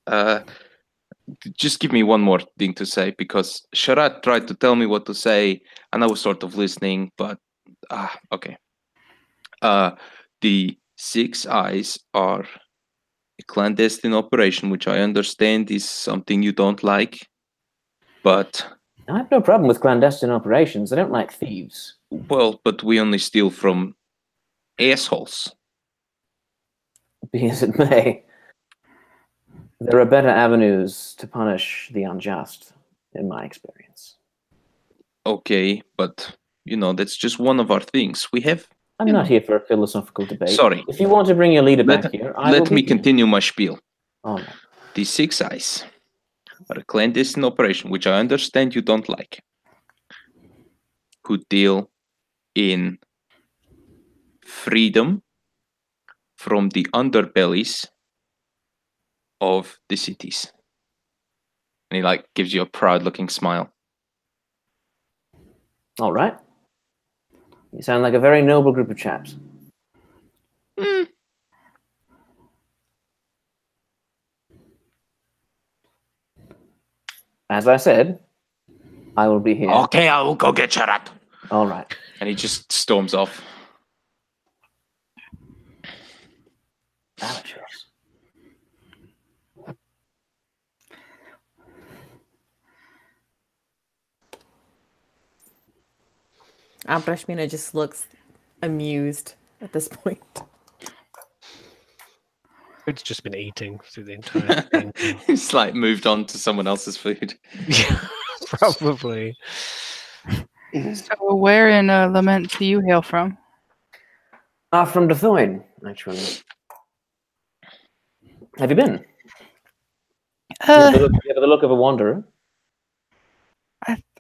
Just give me one more thing to say, because Sharat tried to tell me what to say, and I was sort of listening, but okay. The Six Eyes are a clandestine operation, which I understand is something you don't like, but I have no problem with clandestine operations. I don't like thieves. but we only steal from assholes. Be as it may, there are better avenues to punish the unjust, in my experience. Okay, but that's just one of our things. We have. I'm not here for a philosophical debate. Sorry. If you want to bring your leader back here, let me continue my spiel. All right. The Six Eyes are a clandestine operation, which I understand you don't like, who deal in freedom from the underbellies of the cities. And he gives you a proud-looking smile. All right. You sound like a very noble group of chaps. As I said, I will be here. Okay, I will go get Sharat. All right. And he just storms off. Amateurs. Abrashmina just looks amused at this point. It's just been eating through the entire thing. It's moved on to someone else's food. Yeah, probably. So where in Lament do you hail from? From Dathoin, actually. Have you been? You have the look of a wanderer.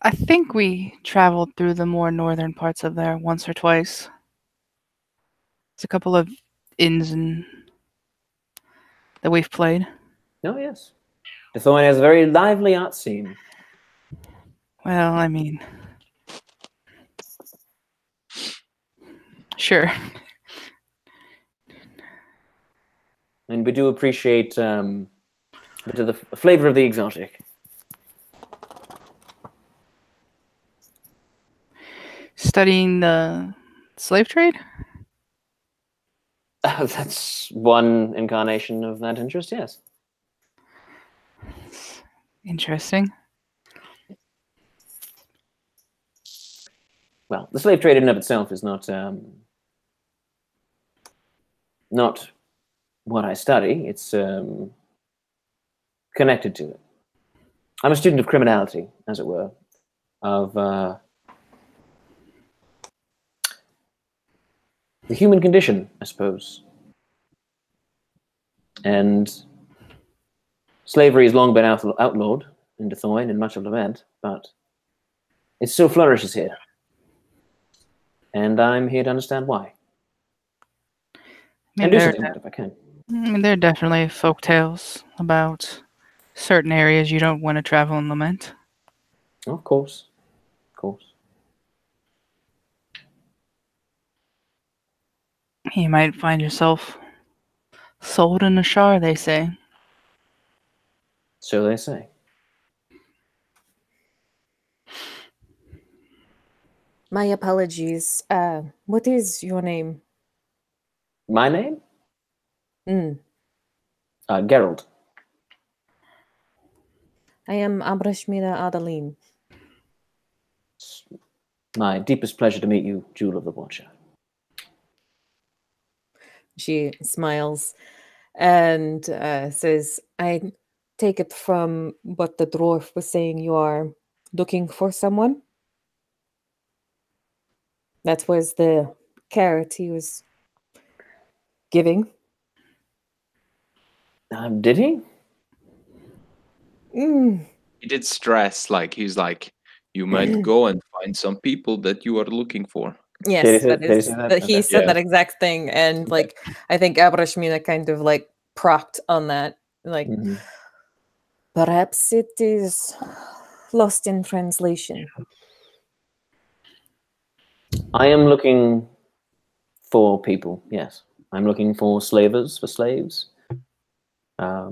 I think we traveled through the more northern parts of there once or twice. There's a couple of inns that we've played. Oh, yes. Dathoin has a very lively art scene. Well, I mean, sure. And we do appreciate a bit of the flavor of the exotic. Studying the slave trade? That's one incarnation of that interest, yes. Interesting. Well, the slave trade in and of itself is not what I study. It's connected to it. I'm a student of criminality, as it were, of the human condition, I suppose. And slavery has long been outlawed in Dathoin and much of Levant, but it still flourishes here. And I'm here to understand why. I And mean, do something about it if I can. there are definitely folk tales about certain areas you don't want to travel and lament. Of course. Of course. You might find yourself sold in a shar, they say. So they say. My apologies. What is your name? My name? Mm. Gerald. I am Abrashmina Adaline. It's my deepest pleasure to meet you, Jewel of the Watcher. She smiles and says, I take it from what the dwarf was saying, you are looking for someone? That was the carrot he was giving. Did he? He did stress, like, he's like, you might go and find some people that you are looking for. Yes, Did he say that? he Okay. said Yeah. that exact thing, and like I think Abrashmina kind of like propped on that, like Mhm. perhaps it is lost in translation. I am looking for people, yes. I'm looking for slavers, for slaves. I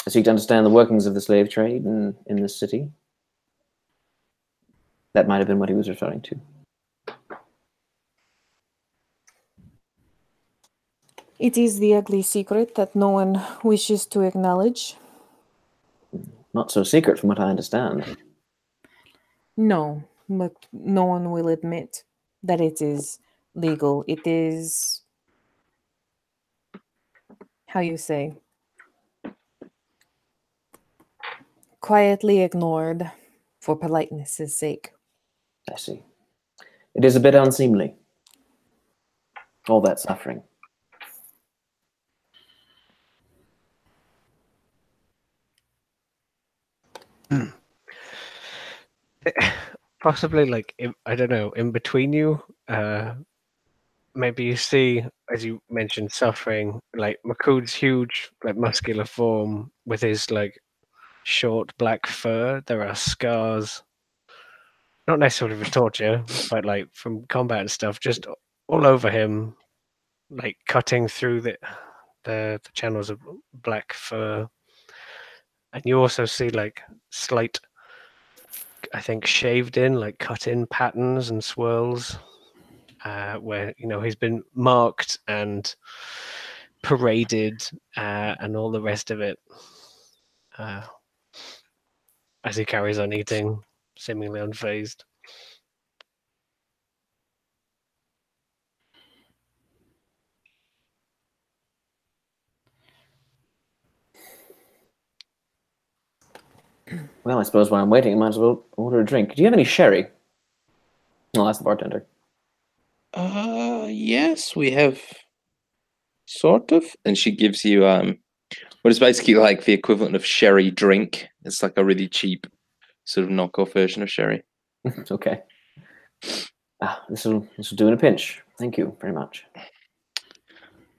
seek to understand the workings of the slave trade in this city. That might have been what he was referring to. It is the ugly secret that no one wishes to acknowledge. Not so secret from what I understand. No, but no one will admit that it is legal. It is, how you say, quietly ignored for politeness' sake. I see. It is a bit unseemly. All that suffering. Possibly, like, I don't know, in between you, maybe you see, as you mentioned, suffering, like Makud's huge, like, muscular form with his, like, short black fur. There are scars, not necessarily for torture, but like from combat and stuff, just all over him, like cutting through the channels of black fur. And you also see like slight, I think, shaved in, like cut in patterns and swirls, where he's been marked and paraded, and all the rest of it, as he carries on eating, seemingly unfazed. Well, I suppose while I'm waiting, I might as well order a drink. Do you have any sherry? I'll ask the bartender. Yes, we have, sort of. And she gives you what is basically like the equivalent of sherry drink. It's like a really cheap sort of knockoff version of sherry. Okay. This will do in a pinch. Thank you very much.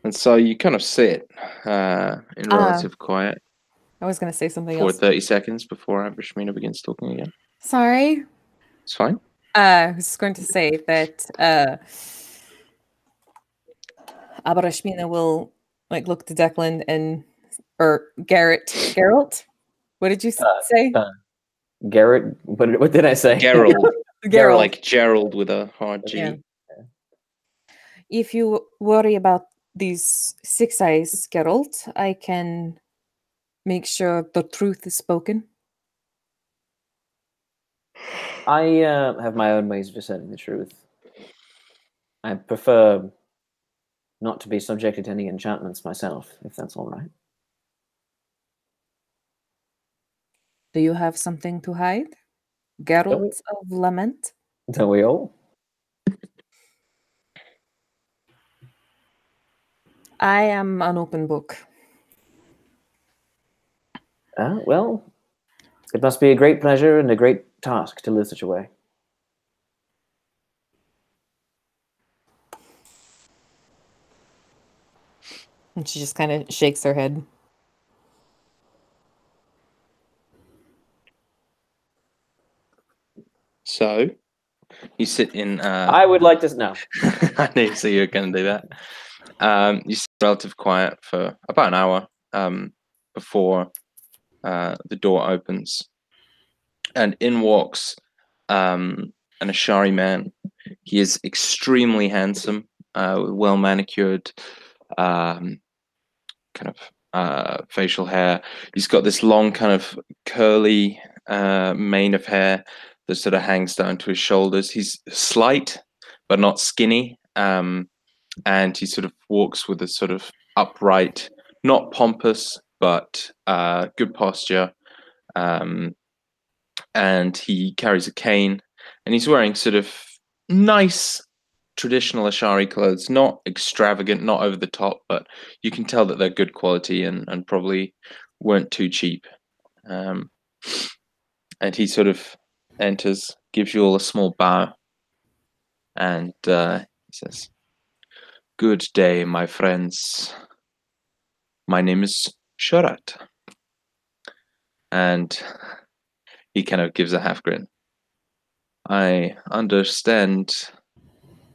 And so you kind of sit in relative quiet I was going to say something for else. 30 seconds before Abrashmina begins talking again. Sorry. It's fine. I was going to say that Abarashmina will like look to Declan or Geralt. What did you say? Garrett, what did I say? Gerald. Geralt. Like Gerald with a hard G. Yeah. If you worry about these 6 eyes, Geralt, I can make sure the truth is spoken. I have my own ways of discerning the truth. I prefer not to be subjected to any enchantments myself, if that's all right. Do you have something to hide? Geralt of Lament? Don't we all? I am an open book. Well, it must be a great pleasure and a great task to live such a way. And she just kind of shakes her head. So you sit in. I would like to know. I knew so you were going to do that. You sit relative quiet for about an hour before the door opens, and in walks an Ashari man. He is extremely handsome, with well manicured, kind of facial hair. He's got this long, kind of curly mane of hair that sort of hangs down to his shoulders. He's slight, but not skinny. And he sort of walks with a sort of upright, not pompous, but good posture. And he carries a cane, and he's wearing sort of nice traditional Ashari clothes, not extravagant, not over the top, but you can tell that they're good quality and probably weren't too cheap. And he sort of enters, gives you all a small bow, and he says, "Good day, my friends. My name is Sharat." And he kind of gives a half grin. "I understand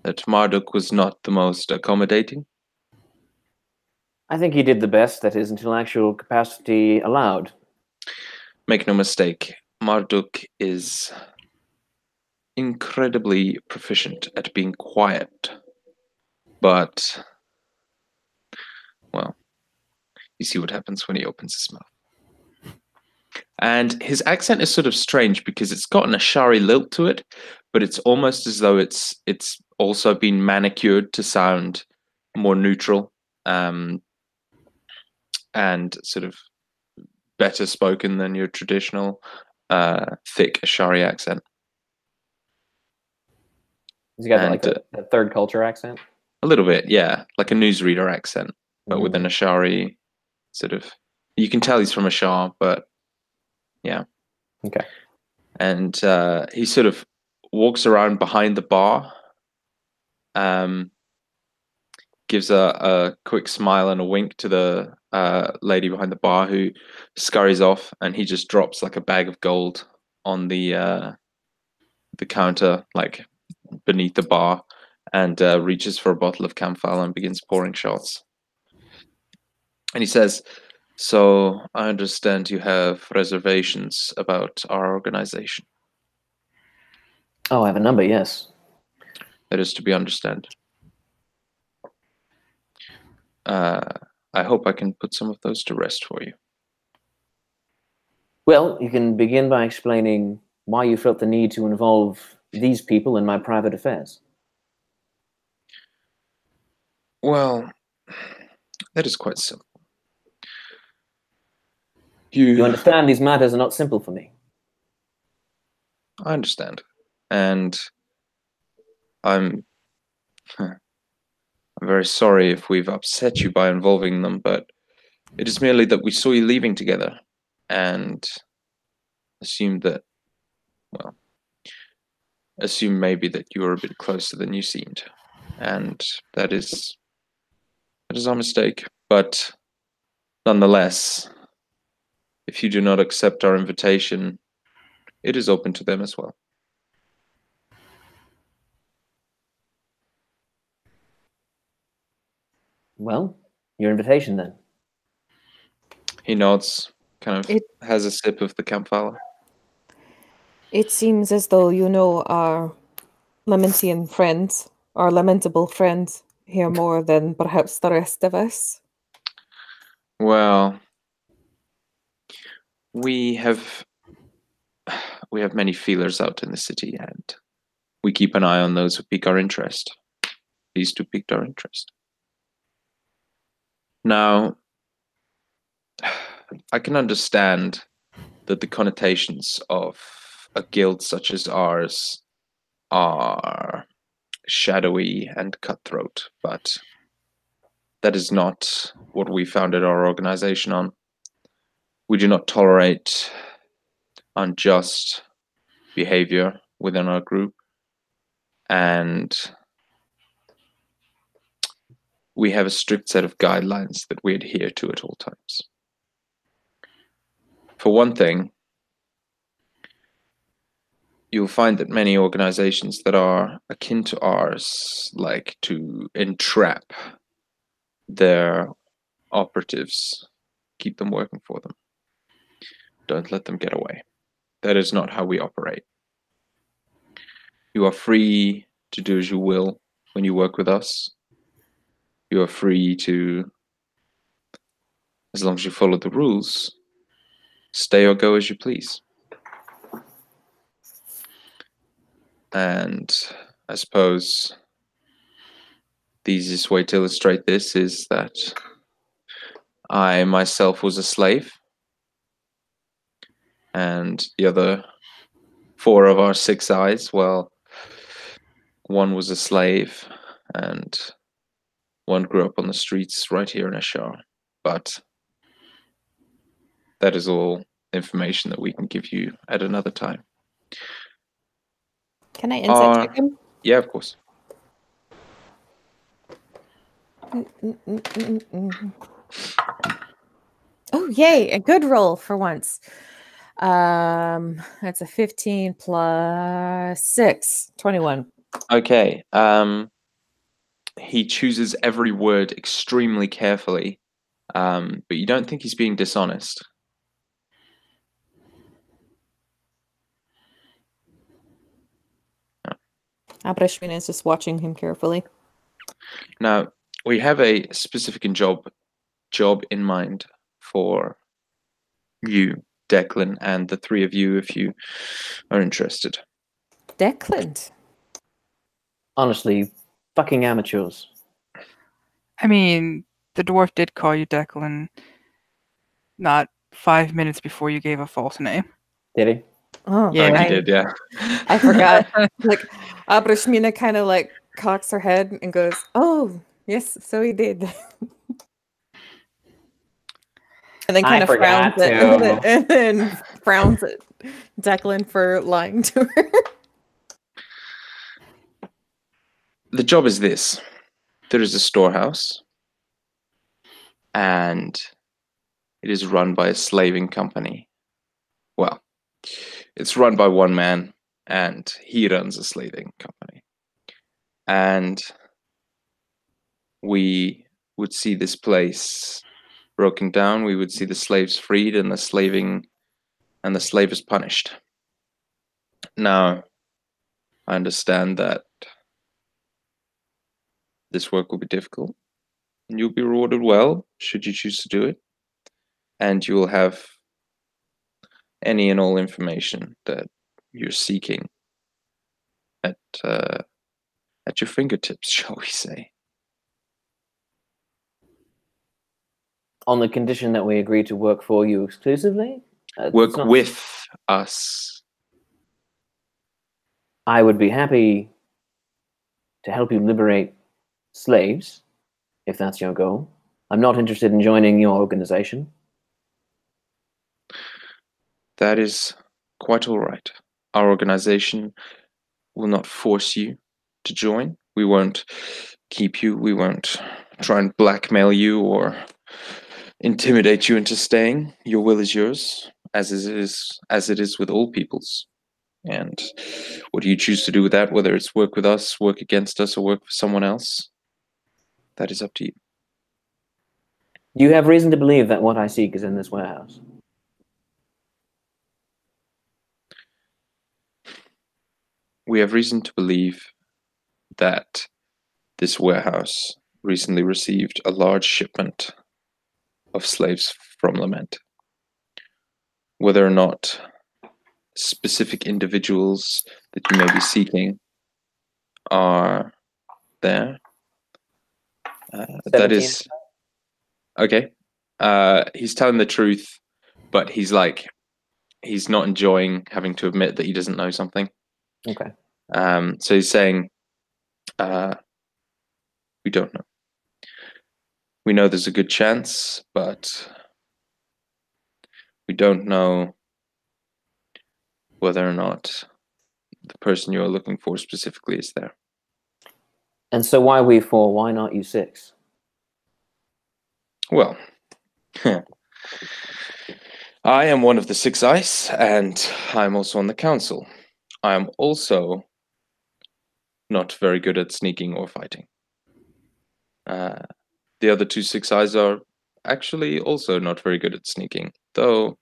that Marduk was not the most accommodating." I think he did the best that his intellectual capacity allowed. Make no mistake, Marduk is incredibly proficient at being quiet. But, well, you see what happens when he opens his mouth. And his accent is sort of strange because it's got an Ashari lilt to it, but it's almost as though it's also been manicured to sound more neutral, and sort of better spoken than your traditional thick Ashari accent. He's got like a third culture accent. A little bit, yeah, like a newsreader accent, but with an Mm. Ashari sort of. You can tell he's from Ashar, but yeah. Okay. And he sort of walks around behind the bar, gives a quick smile and a wink to the lady behind the bar, who scurries off, and he just drops like a bag of gold on the counter, like beneath the bar, and reaches for a bottle of camphor and begins pouring shots. And he says, "So I understand you have reservations about our organization." Oh, I have a number, yes. That is to be understood. I hope I can put some of those to rest for you. Well, you can begin by explaining why you felt the need to involve these people in my private affairs. Well, that is quite simple. You understand these matters are not simple for me. I understand. And I'm very sorry if we've upset you by involving them, but it is merely that we saw you leaving together and assumed maybe that you were a bit closer than you seemed. And that is our mistake. But nonetheless, if you do not accept our invitation, it is open to them as well. Well, your invitation then. He nods, kind of has a sip of the campfire. It seems as though you know our Lamentian friends, our lamentable friends, here more than perhaps the rest of us. Well, we have many feelers out in the city, and we keep an eye on those who pique our interest. These two piqued our interest. Now, I can understand that the connotations of a guild such as ours are shadowy and cutthroat, but that is not what we founded our organization on. We do not tolerate unjust behavior within our group, and we have a strict set of guidelines that we adhere to at all times. For one thing, you'll find that many organizations that are akin to ours like to entrap their operatives, keep them working for them. Don't let them get away. That is not how we operate. You are free to do as you will when you work with us. You are free to, as long as you follow the rules, stay or go as you please. And I suppose the easiest way to illustrate this is that I myself was a slave, and the other 4 of our 6 eyes, well, one was a slave, and one grew up on the streets right here in Ashar. But that is all information that we can give you at another time. Can I insight Uh, check him? Yeah, of course. Oh, yay! A good roll for once. That's a 15 plus 6, 21. Okay. He chooses every word extremely carefully, but you don't think he's being dishonest. Abrashmina is just watching him carefully. Now, we have a specific job in mind for you, Declan, and the three of you if you are interested. Declan. Honestly, fucking amateurs. I mean, the dwarf did call you Declan not 5 minutes before you gave a false name. Did he? Oh, Yeah. He did, yeah. I forgot. Like, Abrashmina kind of like cocks her head and goes, "Oh, yes, so he did." And then kind I of frowns forgot at to. and then frowns at Declan for lying to her. The job is this. There is a storehouse, and it is run by a slaving company. Well, it's run by one man, and he runs a slaving company. And we would see this place broken down. We would see the slaves freed and the slavers punished. Now, I understand that this work will be difficult, and you'll be rewarded well should you choose to do it. And you will have any and all information that you're seeking at your fingertips, shall we say? On the condition that we agree to work for you exclusively? Work with us. I would be happy to help you liberate slaves, if that's your goal. I'm not interested in joining your organization. That is quite all right. Our organization will not force you to join. We won't keep you. We won't try and blackmail you or intimidate you into staying. Your will is yours, as it is with all peoples. And what do you choose to do with that, whether it's work with us, work against us, or work for someone else, that is up to you. Do you have reason to believe that what I seek is in this warehouse? We have reason to believe that this warehouse recently received a large shipment of slaves from Lament. Whether or not specific individuals that you may be seeking are there, that is okay. He's telling the truth, but he's not enjoying having to admit that he doesn't know something. Okay. So he's saying, we don't know. We know there's a good chance, but we don't know whether or not the person you're looking for specifically is there. And so why we four? Why not you six? Well, I am one of the six ice, and I'm also on the council. I am also not very good at sneaking or fighting. The other two six eyes are actually also not very good at sneaking, though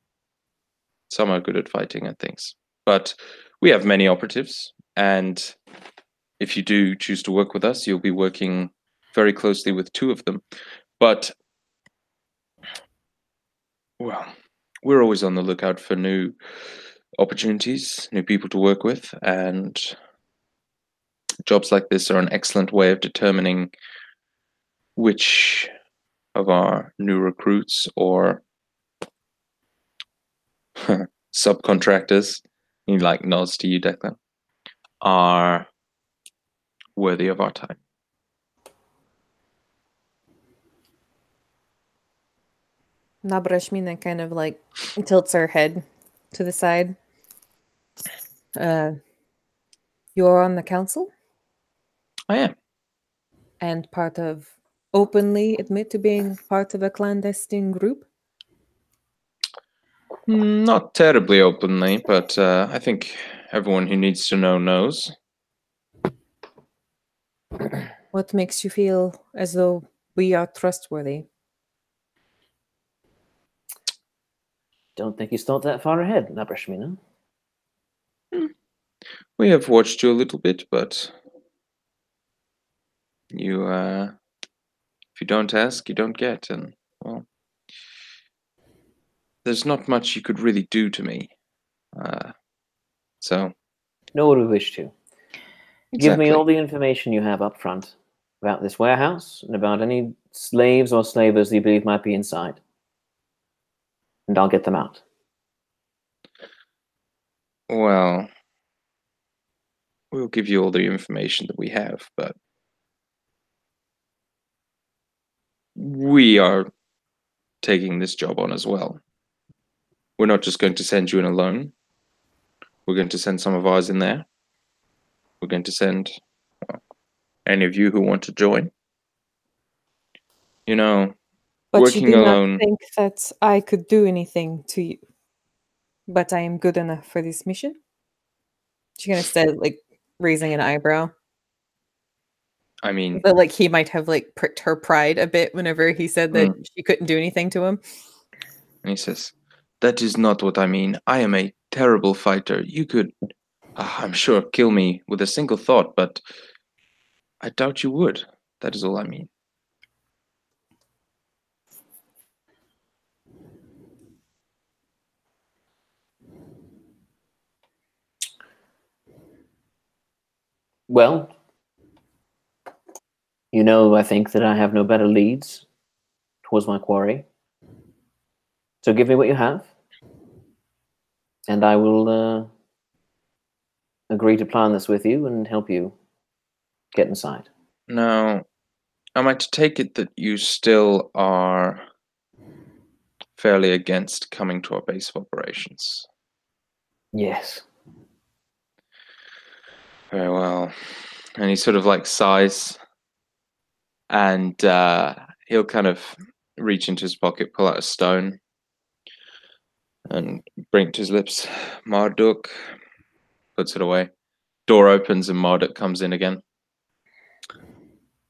some are good at fighting and things. But we have many operatives, and if you do choose to work with us, you'll be working very closely with two of them. But, well, we're always on the lookout for new opportunities, new people to work with, and jobs like this are an excellent way of determining which of our new recruits or subcontractors, he nods to you, Declan, are worthy of our time. Nabrashmina kind of like tilts her head to the side. You're on the council? I am. And part of openly admit to being part of a clandestine group? Not terribly openly, but I think everyone who needs to know knows. What makes you feel as though we are trustworthy? Don't think he's thought that far ahead, Nabrashmina. We have watched you a little bit, but you, if you don't ask, you don't get, and, well, there's not much you could really do to me. So... Nor would we wish to. Give Exactly. me all the information you have up front about this warehouse and about any slaves or slavers that you believe might be inside. And I'll get them out. Well, we'll give you all the information that we have, but we are taking this job on as well. We're not just going to send you in alone. We're going to send some of ours in there. We're going to send, well, any of you who want to join. You know, But working you do alone... not think that I could do anything to you. But I am good enough for this mission? She's gonna say, like, raising an eyebrow. I mean... But, like, he might have, like, pricked her pride a bit whenever he said that she couldn't do anything to him. And he says, that is not what I mean. I am a terrible fighter. You could, I'm sure, kill me with a single thought, but I doubt you would. That is all I mean. Well, you know, I think that I have no better leads towards my quarry. So give me what you have, and I will agree to plan this with you and help you get inside. Now, am I to take it that you still are fairly against coming to our base of operations? Yes. Very well. And he sort of like sighs, and he'll kind of reach into his pocket, pull out a stone, and bring it to his lips. Marduk puts it away. Door opens and Marduk comes in again.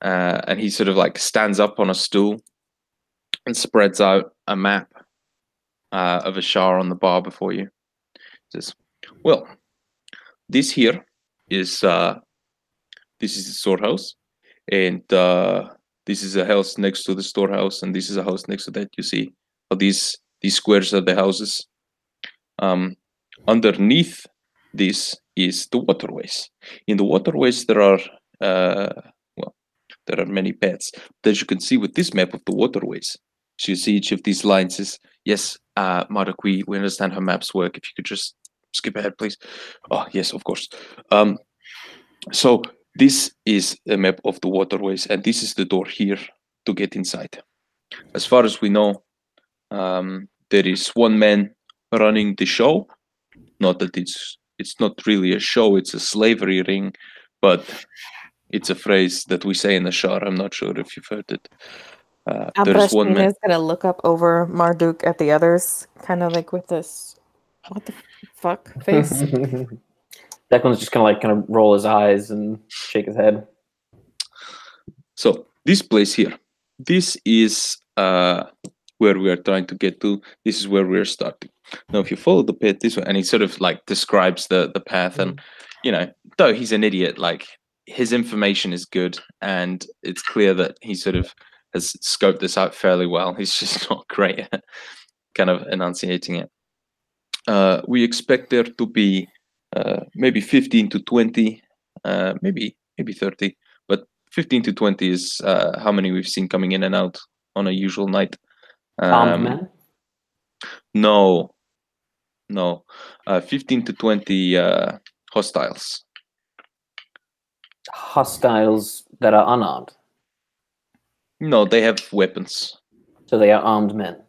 And he sort of like stands up on a stool and spreads out a map of Ashar on the bar before you. He says, well, this here is this is the storehouse, and this is a house next to the storehouse, and this is a house next to that. You see how these squares are the houses. Underneath this is the waterways. In the waterways there are well, there are many paths. But as you can see with this map of the waterways, so you see each of these lines is, yes, Marduk, we understand how maps work. If you could just skip ahead, please. Oh, yes, of course. So this is a map of the waterways, and this is the door here to get inside. As far as we know, there is one man running the show. Not that it's not really a show, it's a slavery ring, but it's a phrase that we say in the Shah. I'm not sure if you've heard it. There's one man. Is gonna look up over Marduk at the others, kind of like with this, what the fuck face. Declan's just kind of roll his eyes and shake his head. So this place here, this is where we are trying to get to. This is where we're starting. Now, if you follow the path this way, and he sort of like describes the path, and you know, though he's an idiot, like his information is good, and it's clear that he sort of has scoped this out fairly well. He's just not great at kind of enunciating it. We expect there to be maybe 15 to 20, maybe 30, but 15 to 20 is how many we've seen coming in and out on a usual night. Armed men? No. 15 to 20 hostiles. Hostiles that are unarmed? No, they have weapons. So they are armed men?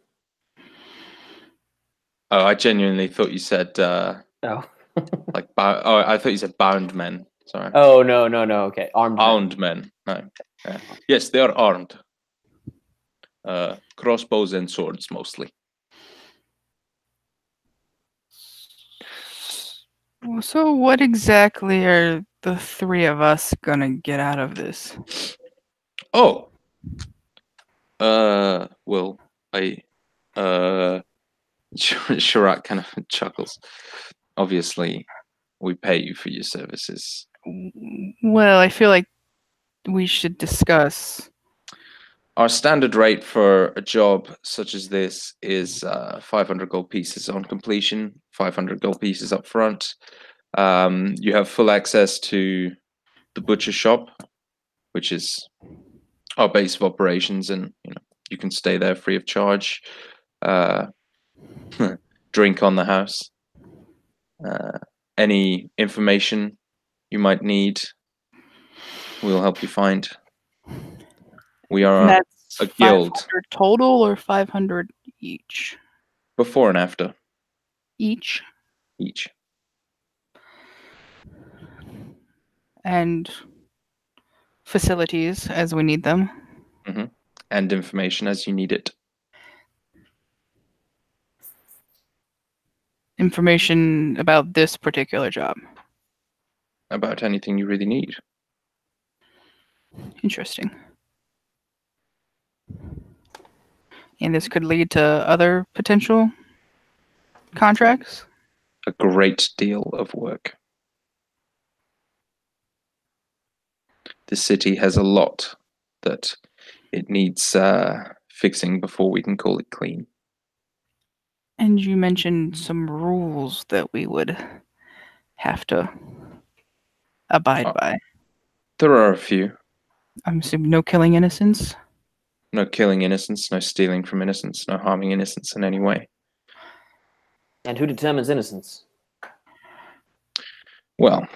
Oh, I genuinely thought you said Oh. I thought you said bound men. Sorry. Oh, no. Okay. Armed men. Armed men. No. Yeah. Yes, they are armed. Crossbows and swords mostly. So what exactly are the three of us gonna get out of this? Oh. Well, Shirak kind of chuckles. Obviously, we pay you for your services. Well, I feel like we should discuss. Our standard rate for a job such as this is 500 gold pieces on completion, 500 gold pieces up front. You have full access to the butcher shop, which is our base of operations, and you can stay there free of charge. Drink on the house. Any information you might need, we'll help you find. We And are that's a guild. 500 total or 500 each? Before and after Each. each. And facilities as we need them. And information as you need it. Information about this particular job. About anything you really need. Interesting. And this could lead to other potential contracts? A great deal of work. The city has a lot that it needs fixing before we can call it clean. And you mentioned some rules that we would have to abide by. There are a few. I'm assuming no killing innocents. No killing innocents, no stealing from innocents, no harming innocents in any way. And who determines innocence? Well,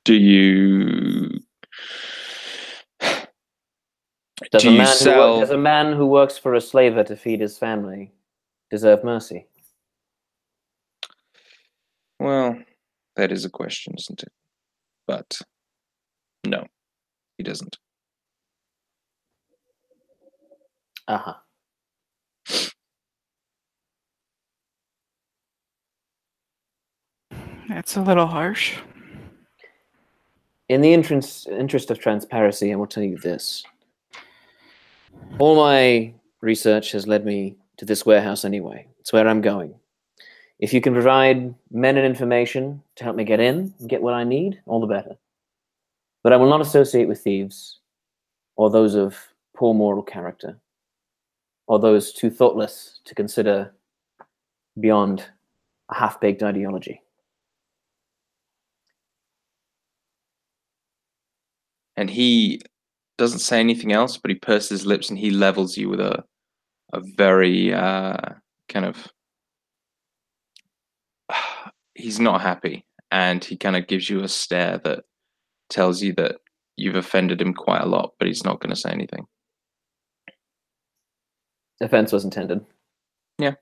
Does do you sell? Does a man who works for a slaver to feed his family deserve mercy? Well, that is a question, isn't it? But no, he doesn't. Uh-huh. That's a little harsh. In the interest of transparency, I will tell you this. All my research has led me to this warehouse anyway. It's where I'm going. If you can provide men and information to help me get in and get what I need, all the better. But I will not associate with thieves or those of poor moral character or those too thoughtless to consider beyond a half-baked ideology. And he doesn't say anything else, but he purses his lips and he levels you with a very kind of. He's not happy, and he kind of gives you a stare that tells you that you've offended him quite a lot, but he's not going to say anything. Offense was intended. Yeah.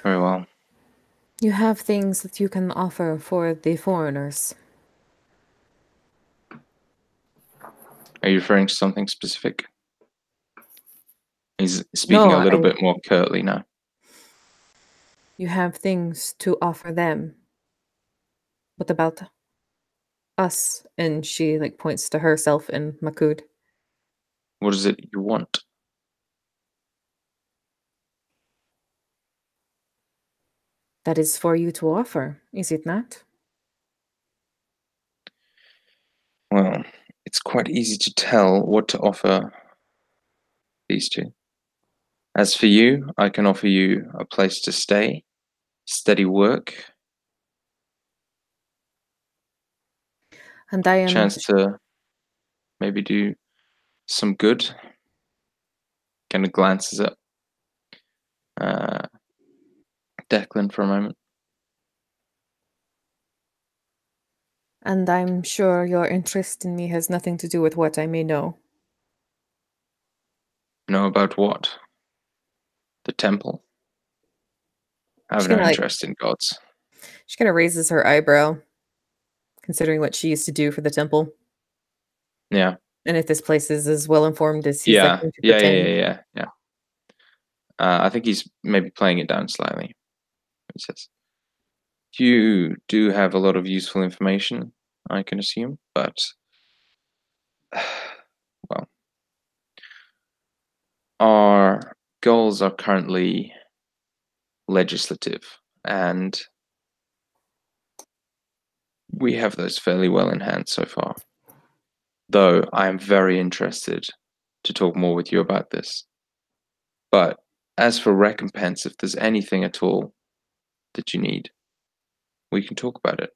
Very well. You have things that you can offer for the foreigners. Are you referring to something specific? He's speaking No, a little bit more curtly now. You have things to offer them. What about us? And she points to herself and Makud. What is it you want? That is for you to offer, is it not? Well, it's quite easy to tell what to offer these two. As for you, I can offer you a place to stay, steady work, And I am chance to maybe do some good. Kind of glances at Declan for a moment. And I'm sure your interest in me has nothing to do with what I may know. know about what? The temple? I have She's no gonna, like- interest in gods. She kind of raises her eyebrow, considering what she used to do for the temple. Yeah. And if this place is as well informed as he's like Yeah. going to Yeah. pretend. Yeah. I think he's maybe playing it down slightly. He says, "You do have a lot of useful information, I can assume, but well, our goals are currently legislative, and we have those fairly well in hand so far. Though I am very interested to talk more with you about this. But as for recompense, if there's anything at all that you need, we can talk about it."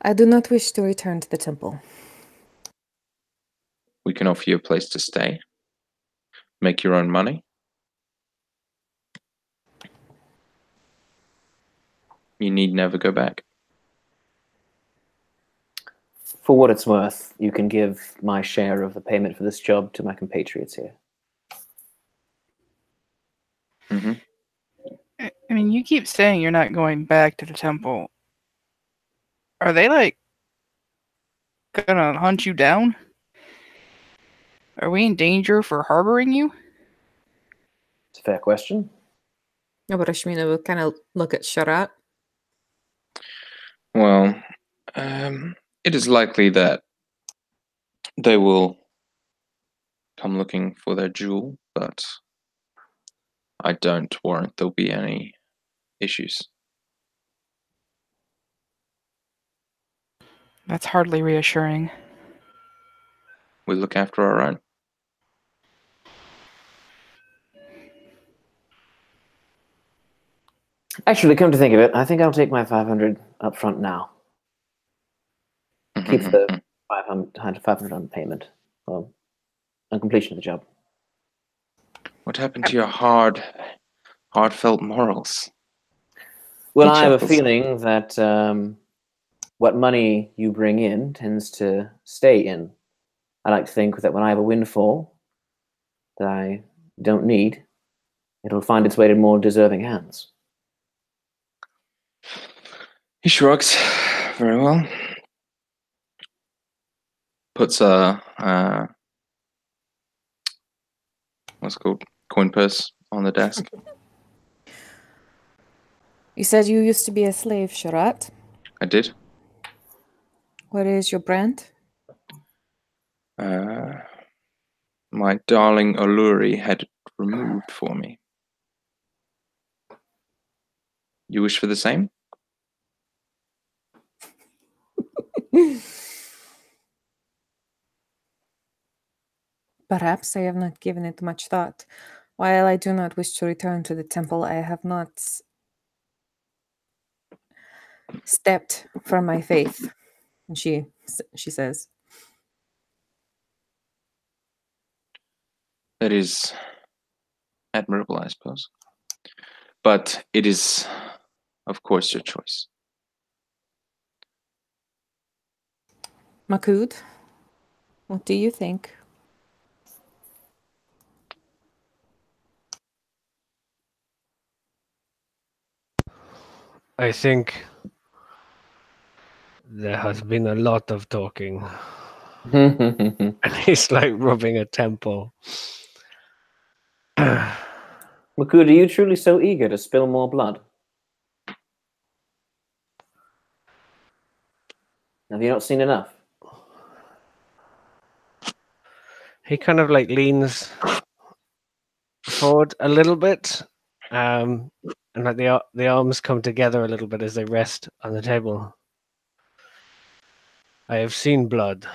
I do not wish to return to the temple. We can offer you a place to stay, make your own money. You need never go back. For what it's worth, you can give my share of the payment for this job to my compatriots here. Mm-hmm. I mean, you keep saying you're not going back to the temple. Are they like gonna hunt you down? Are we in danger for harboring you? It's a fair question. No, but Ashmina will kind of look at Sharat. Well, it is likely that they will come looking for their jewel, but I don't warrant there'll be any issues. That's hardly reassuring. We look after our own. Actually, come to think of it, I think I'll take my 500 up front now. Keep the 500 on payment on completion of the job. What happened to your heartfelt morals? Well, He I have a chuckles. feeling that what money you bring in tends to stay in. I like to think that when I have a windfall that I don't need, it'll find its way to more deserving hands. He shrugs. Very well. Puts a what's it called, coin purse on the desk. You said you used to be a slave, Sharat. I did. What is your brand? My darling Alluri had it removed for me. You wish for the same? Perhaps I have not given it much thought. While I do not wish to return to the temple, I have not stepped from my faith. And she says, That is admirable, I suppose. But it is, of course, your choice. Makud, what do you think? I think there has been a lot of talking. And he's like rubbing a temple. Makud, are you truly so eager to spill more blood? Have you not seen enough? He kind of like leans forward a little bit, and like the arms come together a little bit as they rest on the table. I have seen blood.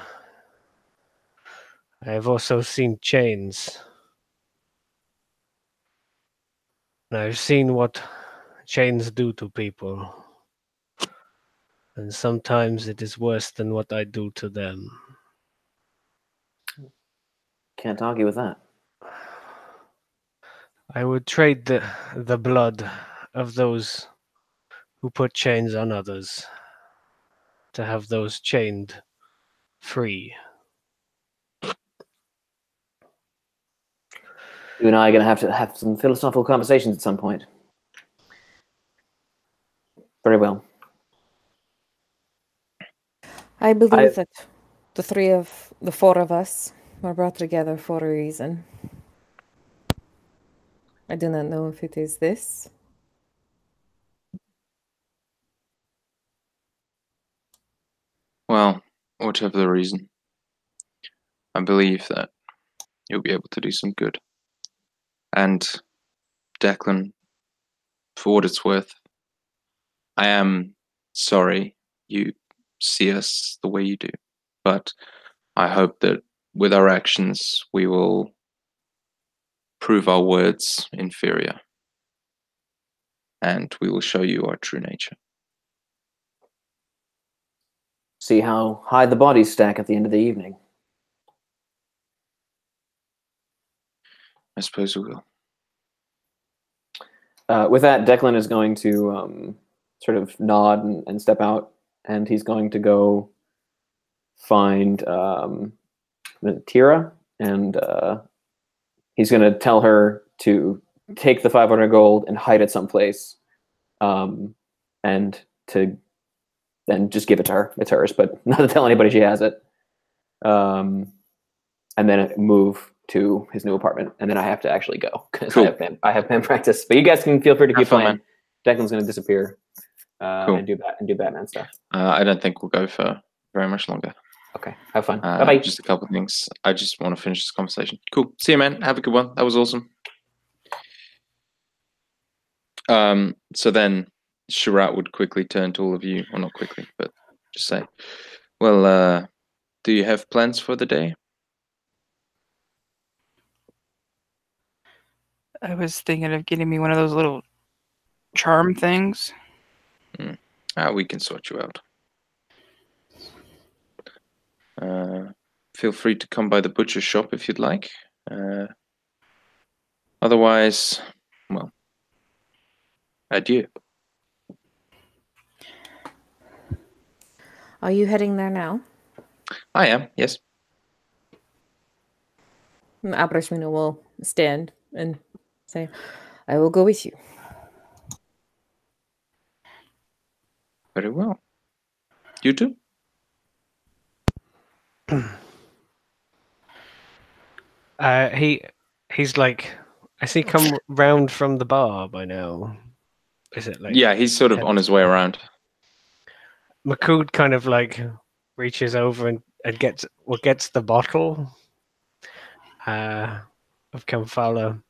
I have also seen chains. And I've seen what chains do to people. And sometimes it is worse than what I do to them. Can't argue with that. I would trade the blood of those who put chains on others to have those chained free. You and I are going to have some philosophical conversations at some point. Very well. I believe that the four of us were brought together for a reason. I do not know if it is this. Well, whatever the reason, I believe that you'll be able to do some good. And Declan, for what it's worth, I am sorry you see us the way you do. But I hope that with our actions, we will prove our words inferior. And we will show you our true nature. See how high the bodies stack at the end of the evening. I suppose we will. With that, Declan is going to sort of nod and step out, and he's going to go find Tira, and he's going to tell her to take the 500 gold and hide it someplace, and to then just give it to her. It's hers, but not to tell anybody she has it. And then move to his new apartment, and then I have to actually go because Cool. I have band practice. But you guys can feel free to keep Have fun, playing. man. Declan's going to disappear Cool. and do Batman stuff. I don't think we'll go for very much longer. Okay, have fun. Bye bye. Just a couple of things. I just want to finish this conversation. Cool. See you, man. Have a good one. That was awesome. So then Sharat would quickly turn to all of you, or not quickly, but just say, well, do you have plans for the day? I was thinking of getting me one of those little charm things. We can sort you out. Feel free to come by the butcher shop if you'd like. Otherwise, well, adieu. Are you heading there now? I am, yes. Abrashmina will stand and say, I will go with you. Very well. You too? He's like, has he come round from the bar by now? Is it like? Yeah, he's sort of on his way around. Makud kind of like reaches over and gets the bottle of Kamfala.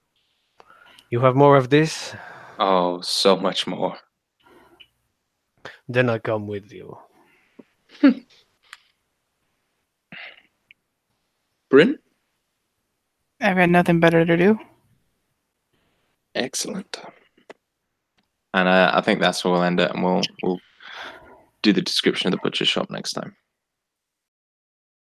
You have more of this? Oh, so much more. Then I come with you. Bryn? I've got nothing better to do. Excellent. And I think that's where we'll end it, and we'll do the description of the butcher shop next time.